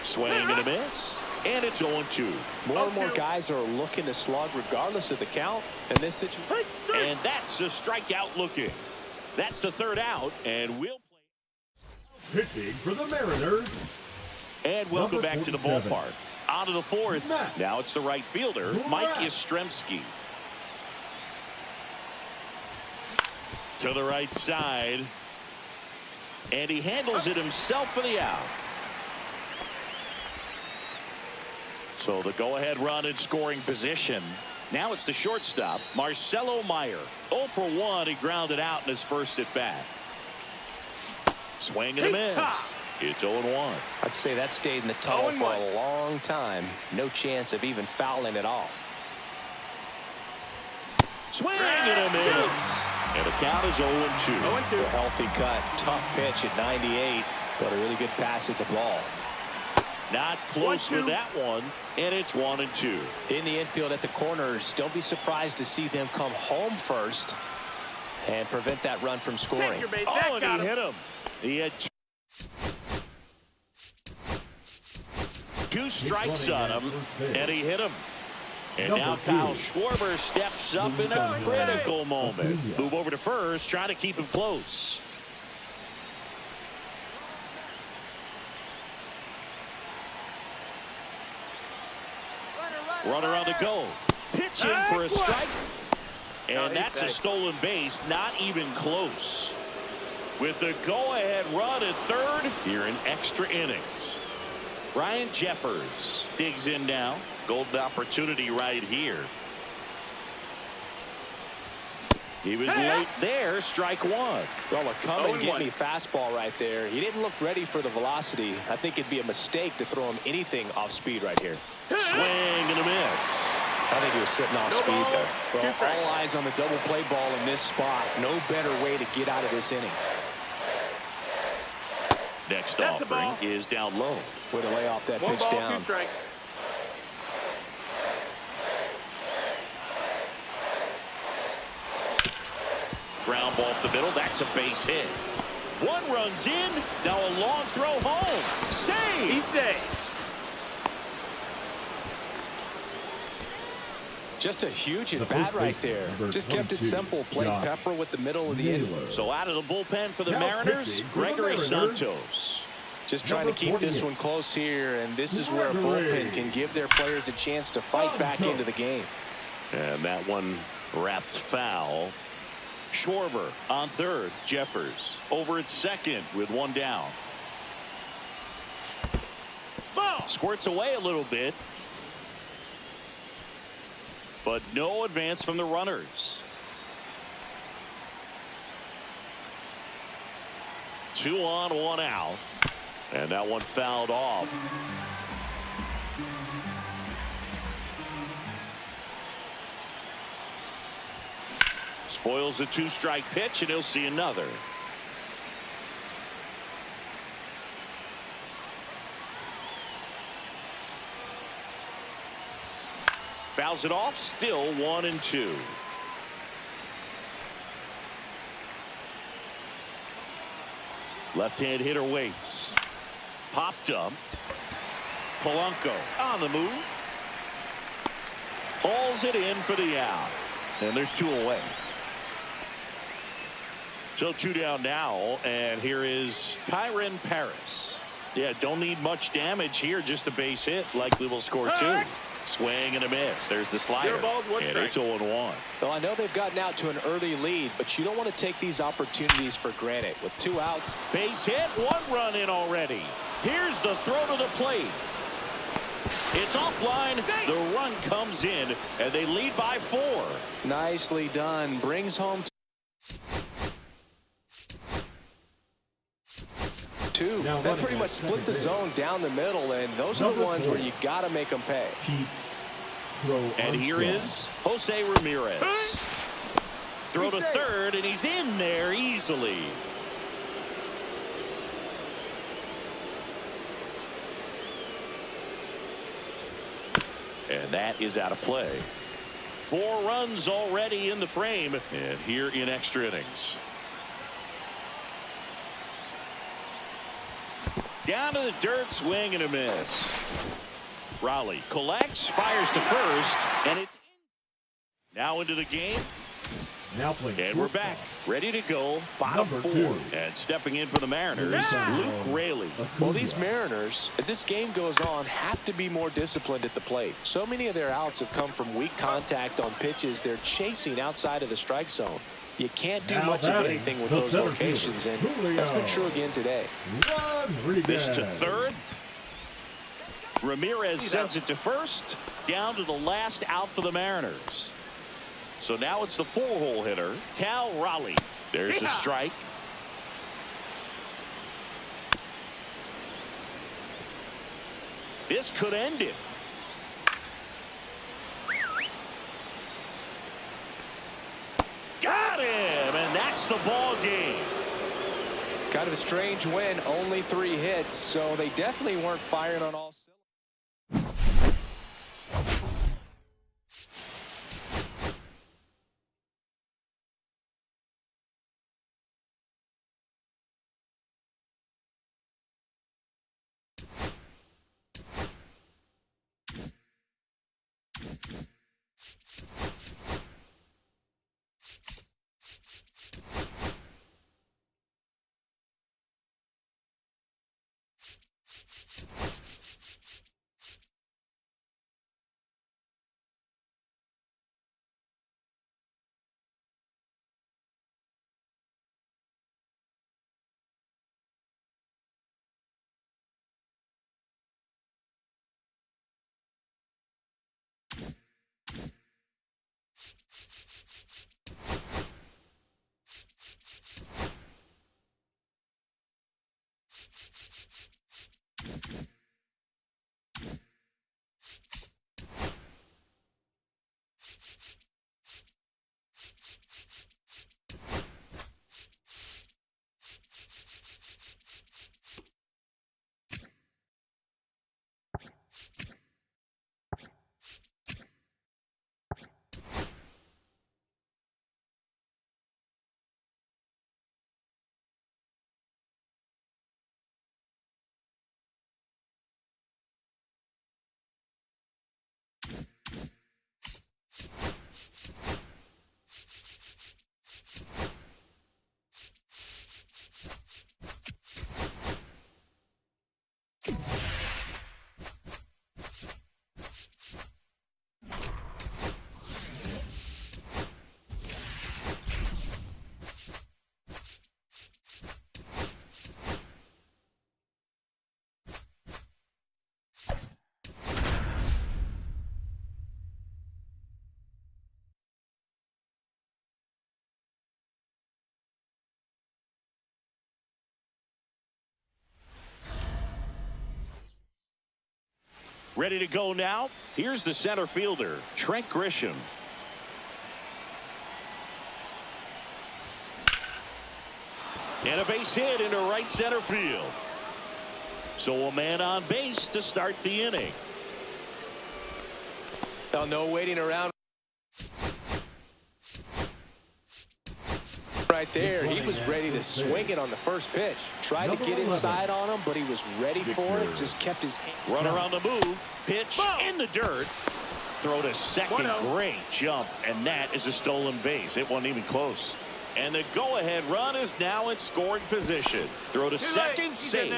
Swing and a miss. And it's 0-2. More and more guys are looking to slug regardless of the count in this situation. And that's a strikeout looking. That's the third out, and we'll play. Pitching for the Mariners. And welcome Number back to the 47. ballpark. On to the fourth. Matt. Now it's the right fielder, Mike Matt. Yastrzemski. To the right side. And he handles it himself for the out. So the go-ahead run in scoring position. Now it's the shortstop, Marcelo Meyer. 0 for 1, he grounded out in his first at-bat. Swing and a miss. It's 0-1. I'd say that stayed in the tunnel for a long time. No chance of even fouling it off. Swing and a miss. And the count is 0-2. 0-2. A healthy cut, tough pitch at 98, but a really good pass at the ball. Not close with that one, and it's 1-2. In the infield at the corners, don't be surprised to see them come home first and prevent that run from scoring. Take your base. Oh, and he hit him. He had two strikes on him, and he hit him. And now Kyle Schwarber steps up in a critical moment. Move over to first, trying to keep him close. Runner on the go. Pitch in for a strike. And that's a stolen base, not even close. With the go-ahead run at third here in extra innings. Ryan Jeffers digs in now. Golden opportunity right here. He was late there. Strike 1. Well, a come and get me fastball right there. He didn't look ready for the velocity. I think it'd be a mistake to throw him anything off speed right here. Swing and a miss. I think he was sitting off speed there. Well, all eyes on the double play ball in this spot. No better way to get out of this inning. Next offering is down low. Way to lay off that pitch 1 ball, down. 2 strikes. Ground ball up the middle. That's a base hit. One runs in. Now a long throw home. Save. He saves. Just a huge at bat right there. Just kept it simple. Played Pepper with the middle of the inning. So out of the bullpen for the Mariners, Gregory Santos. Just trying to keep this one close here, and this is where a bullpen can give their players a chance to fight back into the game. And that one wrapped foul. Schwarber on third. Jeffers over at second with 1 down. Ball. Squirts away a little bit. But no advance from the runners. 2 on, 1 out. And that one fouled off. Spoils the 2-strike pitch, and he'll see another. Fouls it off, still 1-2. Left-hand hitter waits. Popped up. Polanco on the move. Hauls it in for the out. And there's 2 away. So 2 down now, and here is Kyren Paris. Yeah, don't need much damage here, just a base hit. Likely will score 2. Swing and a miss. There's the slider. And it's 0-1. Well, I know they've gotten out to an early lead, but you don't want to take these opportunities for granted. With 2 outs. Base hit, 1 run in already. Here's the throw to the plate. It's offline. The run comes in, and they lead by 4. Nicely done. Brings home 2. That pretty much split the zone down the middle, and those are the ones where you got to make them pay. And here is Jose Ramirez. Throw to third, and he's in there easily. And that is out of play. 4 runs already in the frame, and here in extra innings. Down to the dirt, swing and a miss. Raleigh collects, fires to first, and it's now into the game. Now playing. And we're back, ready to go. Bottom 4. And stepping in for the Mariners, Luke Raley. Well, these Mariners, as this game goes on, have to be more disciplined at the plate. So many of their outs have come from weak contact on pitches they're chasing outside of the strike zone. You can't do much of anything with those locations, and that's been true again today. This to third. Ramirez sends it to first. Down to the last out for the Mariners. So now it's the 4-hole hitter, Cal Raleigh. There's the strike. This could end it. Got him, and that's the ball game. Kind of a strange win, only 3 hits, so they definitely weren't firing on all cylinders. Ready to go now. Here's the center fielder, Trent Grisham. And a base hit into right center field. So a man on base to start the inning. Now, no waiting around. Right there, he was ready to swing it on the first pitch. Tried to get inside on him, but he was ready for it. Just kept his hand. Runner on the move. Pitch in the dirt. Throw to second. Great jump, and that is a stolen base. It wasn't even close. And the go-ahead run is now in scoring position. Throw to second, safe.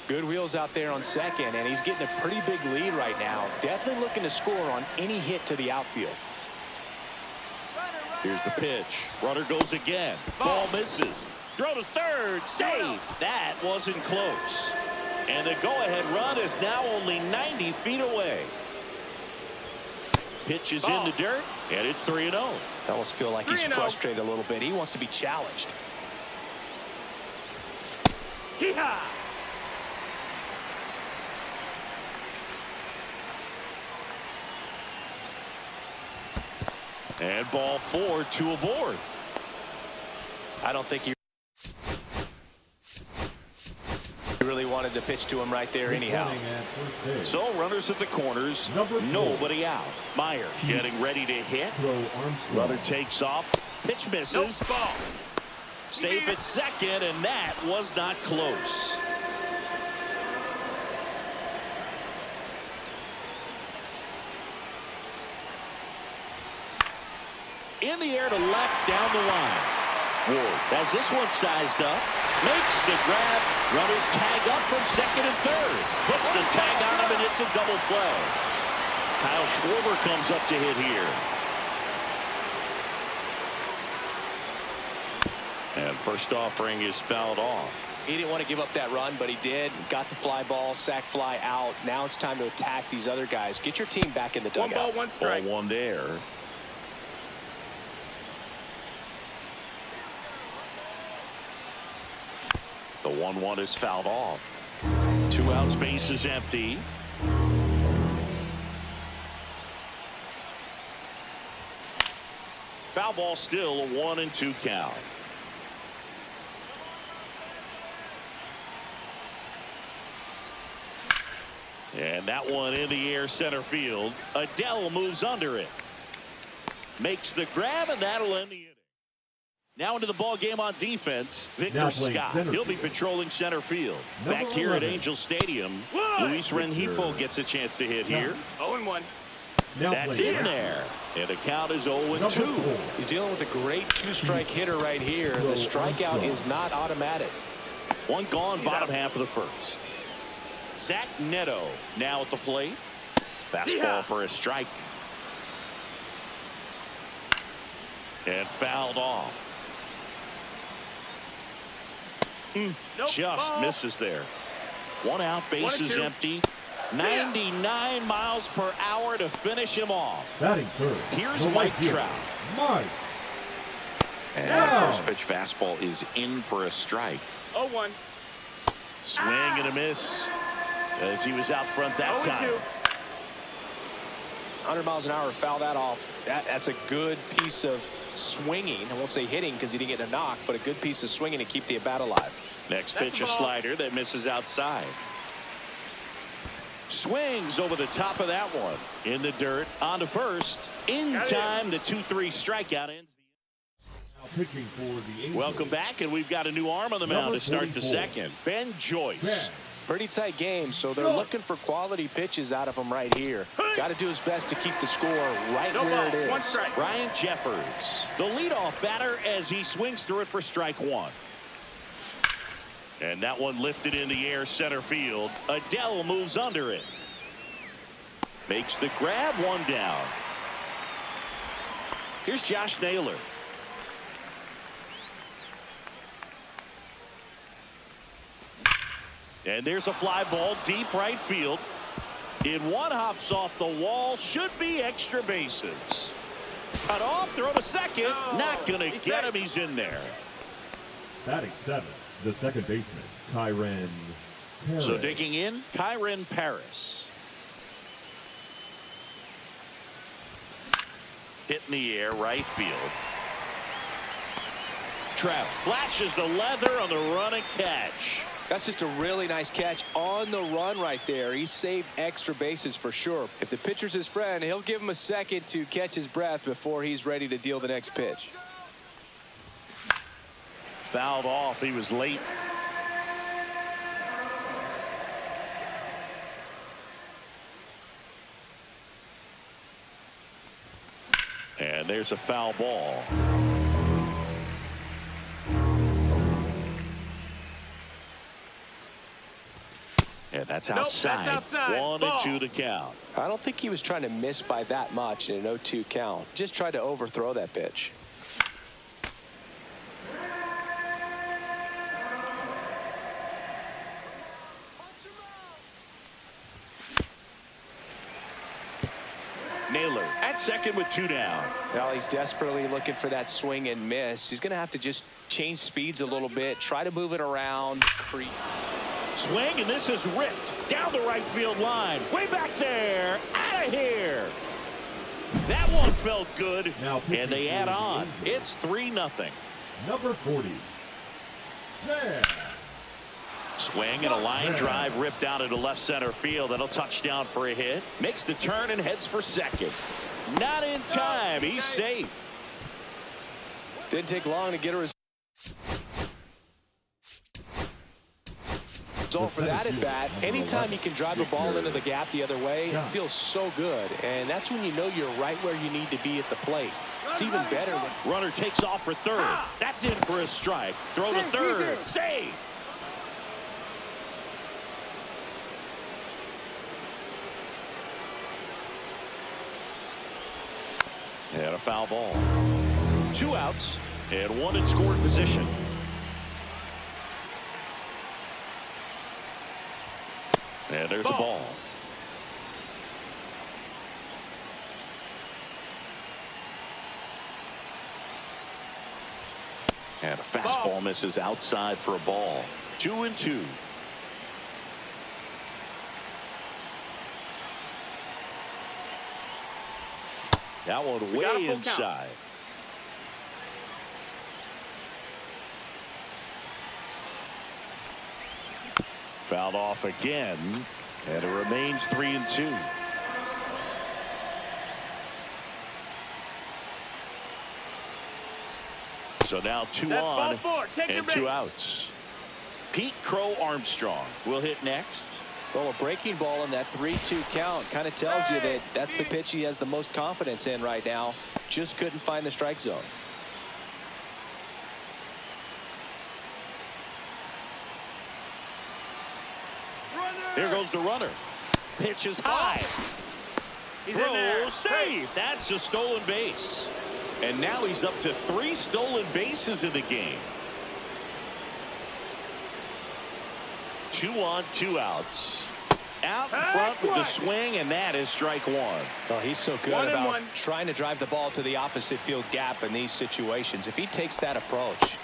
Good wheels out there on second, and he's getting a pretty big lead right now. Definitely looking to score on any hit to the outfield. Here's the pitch. Runner goes again. Ball misses. Throw to third. Safe. That wasn't close. And the go-ahead run is now only 90 feet away. Pitch is in the dirt, and it's 3-0. I almost feel like he's frustrated a little bit. He wants to be challenged. Yeehaw! And ball 4, 2 aboard. I don't think he really wanted to pitch to him right there anyhow. So runners at the corners, nobody out. Meyer getting ready to hit. Runner takes off. Pitch misses. Nope, ball. Safe at second, and that was not close. In the air to left, down the line. Ward has this one sized up. Makes the grab. Runners tag up from second and third. Puts the tag on him, and it's a double play. Kyle Schwarber comes up to hit here. And first offering is fouled off. He didn't want to give up that run, but he did. Got the fly ball, sack fly out. Now it's time to attack these other guys. Get your team back in the dugout. 1 ball, 1 strike. Ball 1 there. The 1-1 is fouled off. 2 outs, base is empty. Foul ball, still a 1-2 count. And that one in the air, center field. Adele moves under it. Makes the grab, and that'll end the inning. Now into the ball game on defense, Victor Scott. He'll be patrolling center field. Back here 11. at Angel Stadium, Luis Rengifo gets a chance to hit here. 0-1. That's in there. And the count is 0-2. He's dealing with a great 2-strike hitter right here. The strikeout is not automatic. One gone, bottom half of the first. Zach Neto now at the plate. Fastball for a strike. And fouled off. Nope, Just ball. misses there. 1 out, bases 1-2. empty. 99 miles per hour to finish him off. Batting third. Here's the Mike right fielder, Trout. Mike. And Wow. the first pitch fastball is in for a strike. 0-1. Swing and a miss as he was out front that 0-2. time. 100 miles an hour, foul that off. That's a good piece of swinging. I won't say hitting because he didn't get a knock, but a good piece of swinging to keep the at bat alive. Next That's pitch, the a ball. slider that misses outside. Swings over the top of that one. In the dirt, on to first. In Got it. time, the 2-3 strikeout ends. Now pitching for the Angels. Welcome back, and we've got a new arm on the mound Number to start the 44. second. Ben Joyce. Ben. Pretty tight game, so they're looking for quality pitches out of him right here. Got to do his best to keep the score right No where ball, it 1 is. strike. Brian Jeffers, the leadoff batter, as he swings through it for strike 1. And that one lifted in the air, center field. Adele moves under it. Makes the grab, 1 down. Here's Josh Naylor. And there's a fly ball deep right field. In one, hops off the wall. Should be extra bases. Cut off, throw to second. No, Not gonna he's get safe. him. He's in there. Batting 7. The second baseman, Kyren Perez. So digging in, Kyren Paris. Hit in the air, right field. Trout flashes the leather on the run and catch. That's just a really nice catch on the run right there. He saved extra bases for sure. If the pitcher's his friend, he'll give him a second to catch his breath before he's ready to deal the next pitch. Fouled off. He was late. And there's a foul ball. And that's Nope, that's outside. outside. 1-2 to count. I don't think he was trying to miss by that much in an 0-2 count. Just tried to overthrow that pitch. Naylor at second with 2 down. Now he's desperately looking for that swing and miss. He's going to have to just change speeds a little bit, try to move it around. Swing, and this is ripped down the right field line. Way back there. Out of here. That one felt good, Now and they add on. Angels. It's 3-0. Number 40. Sam. Swing and a line drive ripped out into left center field. That'll touch down for a hit. Makes the turn and heads for second. Not in time. He's safe. Didn't take long to get a result for that at bat. Anytime you can drive a ball into the gap the other way, it feels so good. And that's when you know you're right where you need to be at the plate. It's even better when runner takes off for third. That's in for a strike. Throw to third. Save. And a foul ball. 2 outs and 1 in scoring position. And there's a ball. And a fastball misses outside for a ball. 2-2. That one way inside. Fouled off again, and it remains 3-2. So now 2 on and 2 outs. Pete Crow Armstrong will hit next. Well, a breaking ball in that 3-2 count kind of tells you that that's the pitch he has the most confidence in right now. Just couldn't find the strike zone. Here goes the runner. Pitch is high. Throw, save. That's a stolen base. And now he's up to 3 stolen bases in the game. 2 on, 2 outs. Out in front with the swing, and that is strike 1. Oh, he's so good about trying to drive the ball to the opposite field gap in these situations. If he takes that approach,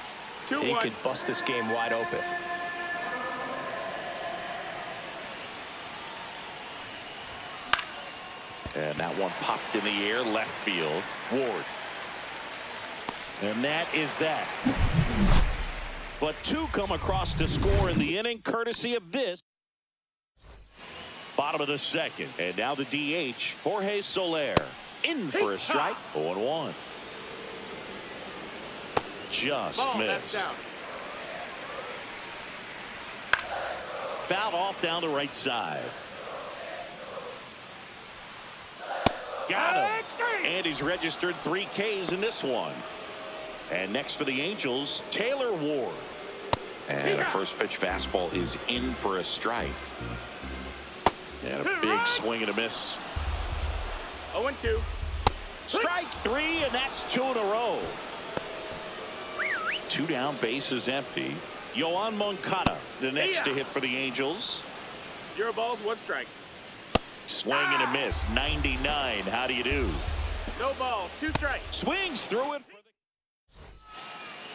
he could bust this game wide open. And that one popped in the air, left field. Ward. And that is that. But 2 come across to score in the inning, courtesy of this. Bottom of the second. And now the DH, Jorge Soler. In for a strike. 0-1. Just missed. Fouled off down the right side. Got him. And he's registered 3 Ks in this one. And next for the Angels, Taylor Ward. And a first pitch fastball is in for a strike. And a big swing and a miss. 0-2. Strike 3, and that's 2 in a row. 2 down, bases empty. Yoan Moncada, the next to hit for the Angels. 0 balls, 1 strike. Swing and a miss. 99. How do you do? No balls, 2 strikes. Swings through it.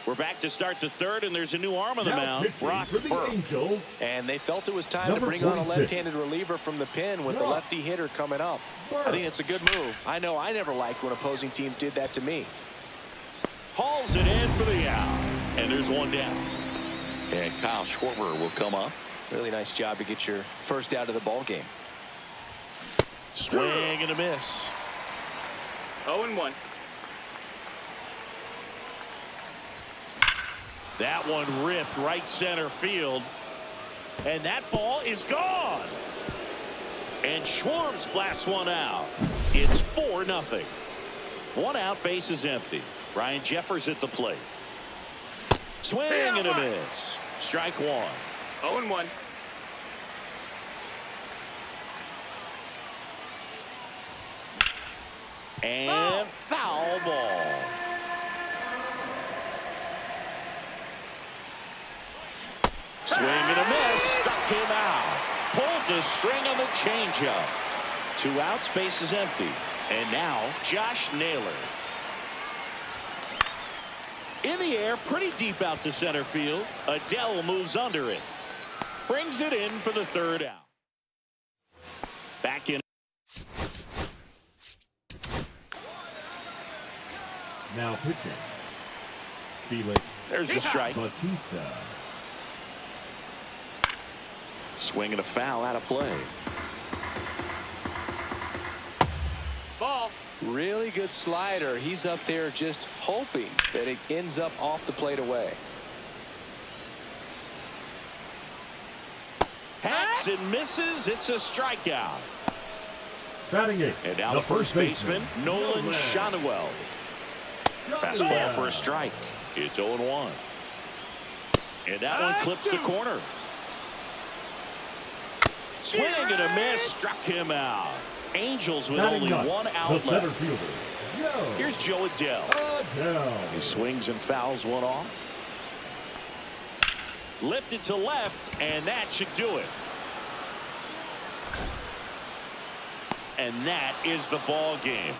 We're back to start the third, and there's a new arm on the mound. Brock Burke. Angels. And they felt it was time to bring on a left-handed reliever from the pen with the lefty hitter coming up. I think it's a good move. I know I never liked when opposing teams did that to me. Hauls it in for the out. And there's 1 down. And Kyle Schwarber will come up. Really nice job to get your first out of the ball game. Swing and a miss. 0-1. That one ripped right center field. And that ball is gone. And Schwartz blasts one out. It's 4-0. 1 out, base is empty. Ryan Jeffers at the plate. Swing and a miss. Strike 1. 0-1. And foul ball. Swing and a miss. Struck him out. Pulled the string on the changeup. 2 outs, base is empty. And now Josh Naylor. In the air, pretty deep out to center field. Adele moves under it. Brings it in for the 3rd out. Back in. Now pitching. Felix There's the strike. Bautista. Swing and a foul out of play. Ball. Really good slider. He's up there just hoping that it ends up off the plate away. Hacks and misses. It's a strikeout. Batting eighth. And now the the first baseman, Nolan Schanuel. Fastball for a strike. It's 0-1. And that one clips the corner. Swing and a miss. Struck him out. Angels with Batting only ninth, one the out center left. fielder, Joe Here's Joe Adell. Adell. He swings and fouls one off. Lifted to left, and that should do it. And that is the ball game.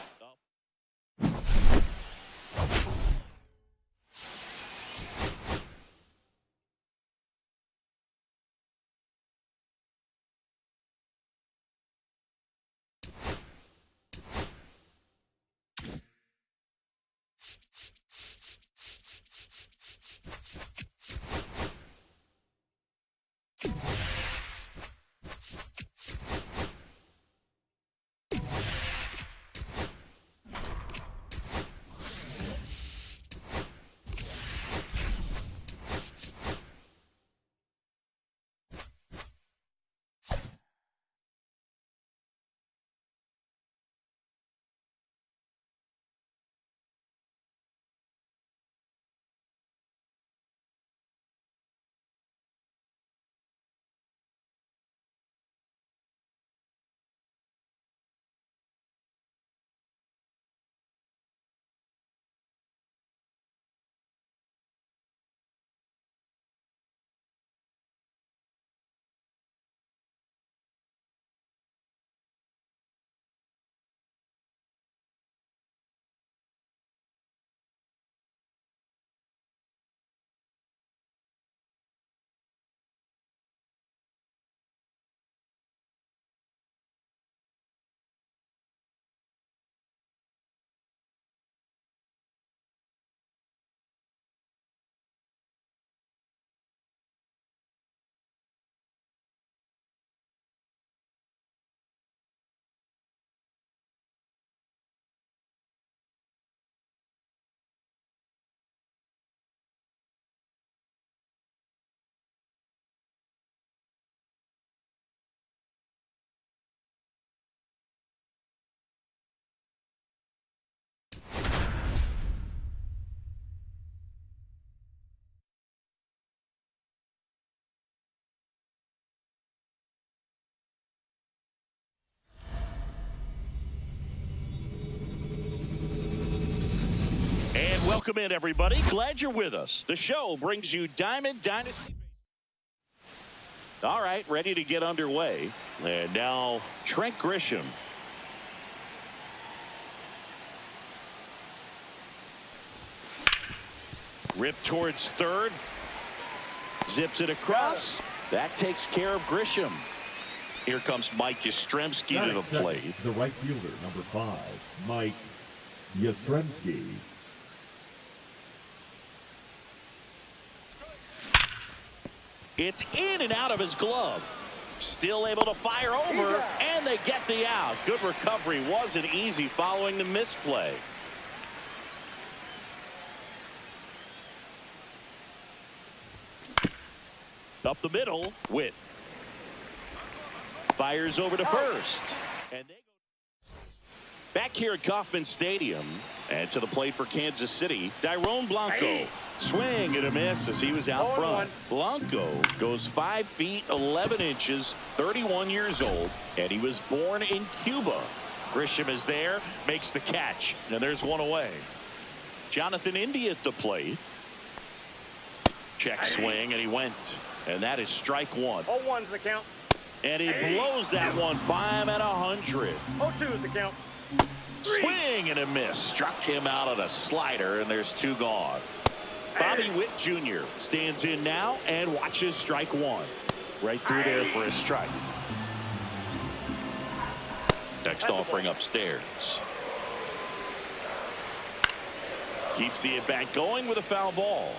And welcome in, everybody. Glad you're with us. The show brings you Diamond Dynasty. All right, ready to get underway. And now Trent Grisham. Rip towards third. Zips it across. That takes care of Grisham. Here comes Mike Yastrzemski to the plate. The right fielder, number 5, Mike Yastrzemski. It's in and out of his glove. Still able to fire over, and they get the out. Good recovery. Wasn't easy following the misplay. Up the middle, Witt. Fires over to first. And they go back here at Kauffman Stadium. And to the plate for Kansas City, Dairon Blanco. Swing and a miss as he was out front. Blanco goes 5 feet 11 inches, 31 years old, and he was born in Cuba. Grisham is there, makes the catch, and there's one away. Jonathan India at the plate. Check swing, and he went. And that is strike one. 0-1's the count. And he blows that one by him at 100. 0-2's the count. Swing and a miss. Struck him out on a slider, and there's 2 gone. Bobby Witt Jr. stands in now and watches strike one. Right through there for a strike. Next offering upstairs. Keeps the at-bat going with a foul ball.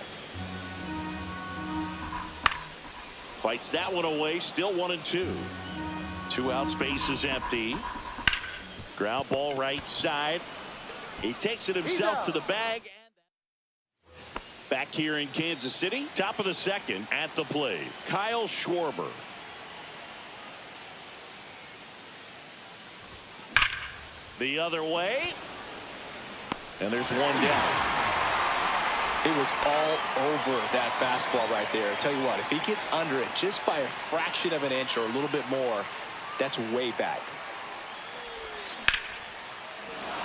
Fights that one away. Still 1-2. 2 outs. Base is empty. Ground ball right side. He takes it himself to the bag. Back here in Kansas City, top of the second at the plate, Kyle Schwarber. The other way. And there's one down. It was all over that fastball right there. I tell you what, if he gets under it just by a fraction of an inch or a little bit more, that's way back.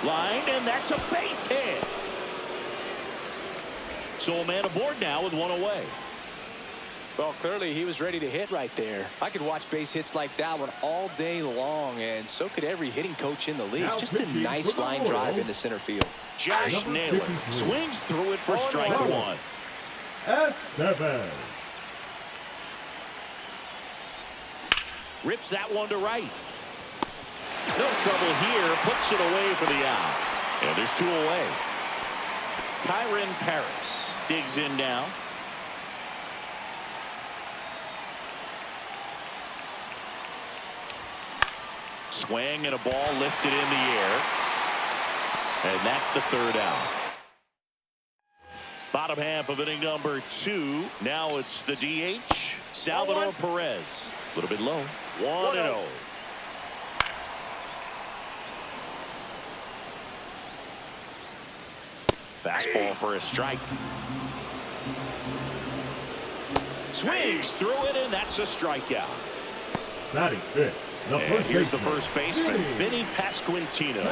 Line, and that's a base hit. So a man aboard now with one away. Well, clearly he was ready to hit right there. I could watch base hits like that one all day long, and so could every hitting coach in the league. Now Just a nice line drive into center field. Josh Naylor swings through it for strike one. Estevez. Rips that one to right. No trouble here. Puts it away for the out. And there's 2 away. Kyron Paris digs in now. Swing and a ball lifted in the air. And that's the 3rd out. Bottom half of inning number 2. Now it's the DH, Salvador Perez. A little bit low. 1-0. Fastball for a strike. Swings through it, and that's a strikeout. Batting fifth. And here's the first baseman, Vinny Pasquantino.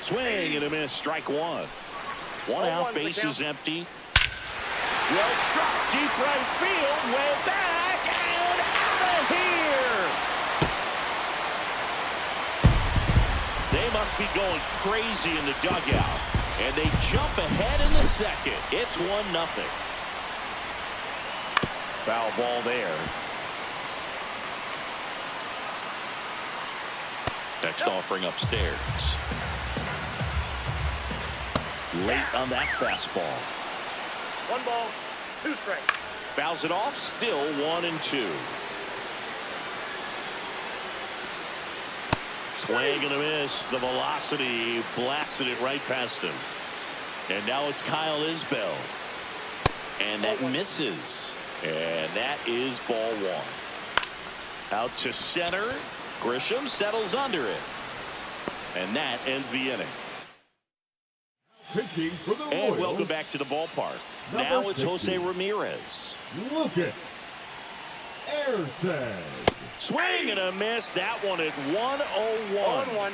Swing and a miss, strike one. One out, base is empty. Well struck, deep right field, way back, and out of here. They must be going crazy in the dugout, and they jump ahead in the second. It's 1-0. Foul ball there. Next offering upstairs. Late on that fastball. 1 ball, 2 strikes. Fouls it off, still 1-2. Swing and a miss. The velocity blasted it right past him. And now it's Kyle Isbell. And that misses. And that is ball 1. Out to center. Grisham settles under it. And that ends the inning. Pitching for the And Royals, welcome back to the ballpark. Number Now it's 60. Jose Ramirez. Lucas Erceg. Swing and a miss. That one at 101.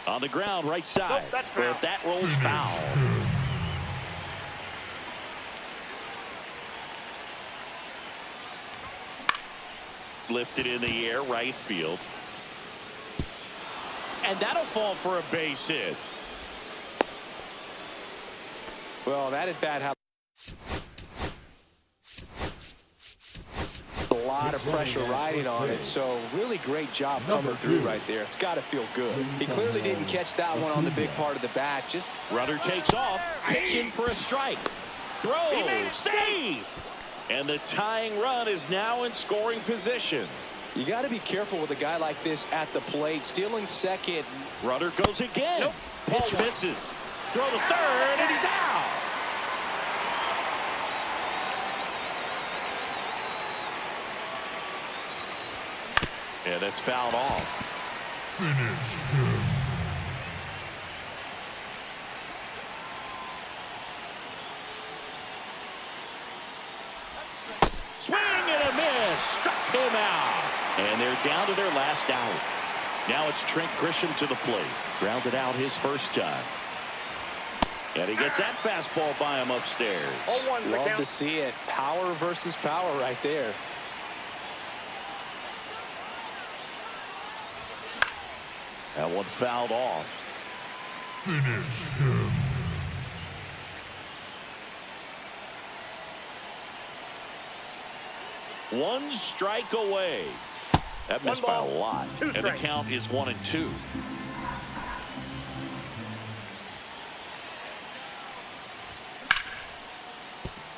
1-1. On the ground, right side. Nope, that's foul. But that rolls foul. Lifted in the air, right field. And that'll fall for a base hit. Well, that at bat had a lot of pressure riding on it, so really great job coming through right there. It's got to feel good. He clearly didn't catch that one on the big part of the bat. Just Rudder takes off, pitching for a strike. Throw, save! And the tying run is now in scoring position. you got to be careful with a guy like this at the plate. Stealing second. Rudder goes again. Nope. Pitch misses. Throw to third, and he's out. And that's fouled off. Swing and a miss. Struck him out. And they're down to their last out. Now it's Trent Grisham to the plate. Grounded out his first time. And he gets that fastball by him upstairs. 0-1 the Love count. to see it. Power versus power right there. That one fouled off. One strike away. That missed by a lot. And the count is 1-2.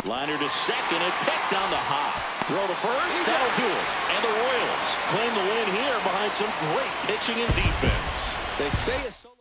Liner to second and picked on the hop. Throw to first. That'll do it. And the Royals claim the win here behind some great pitching and defense. They say it's so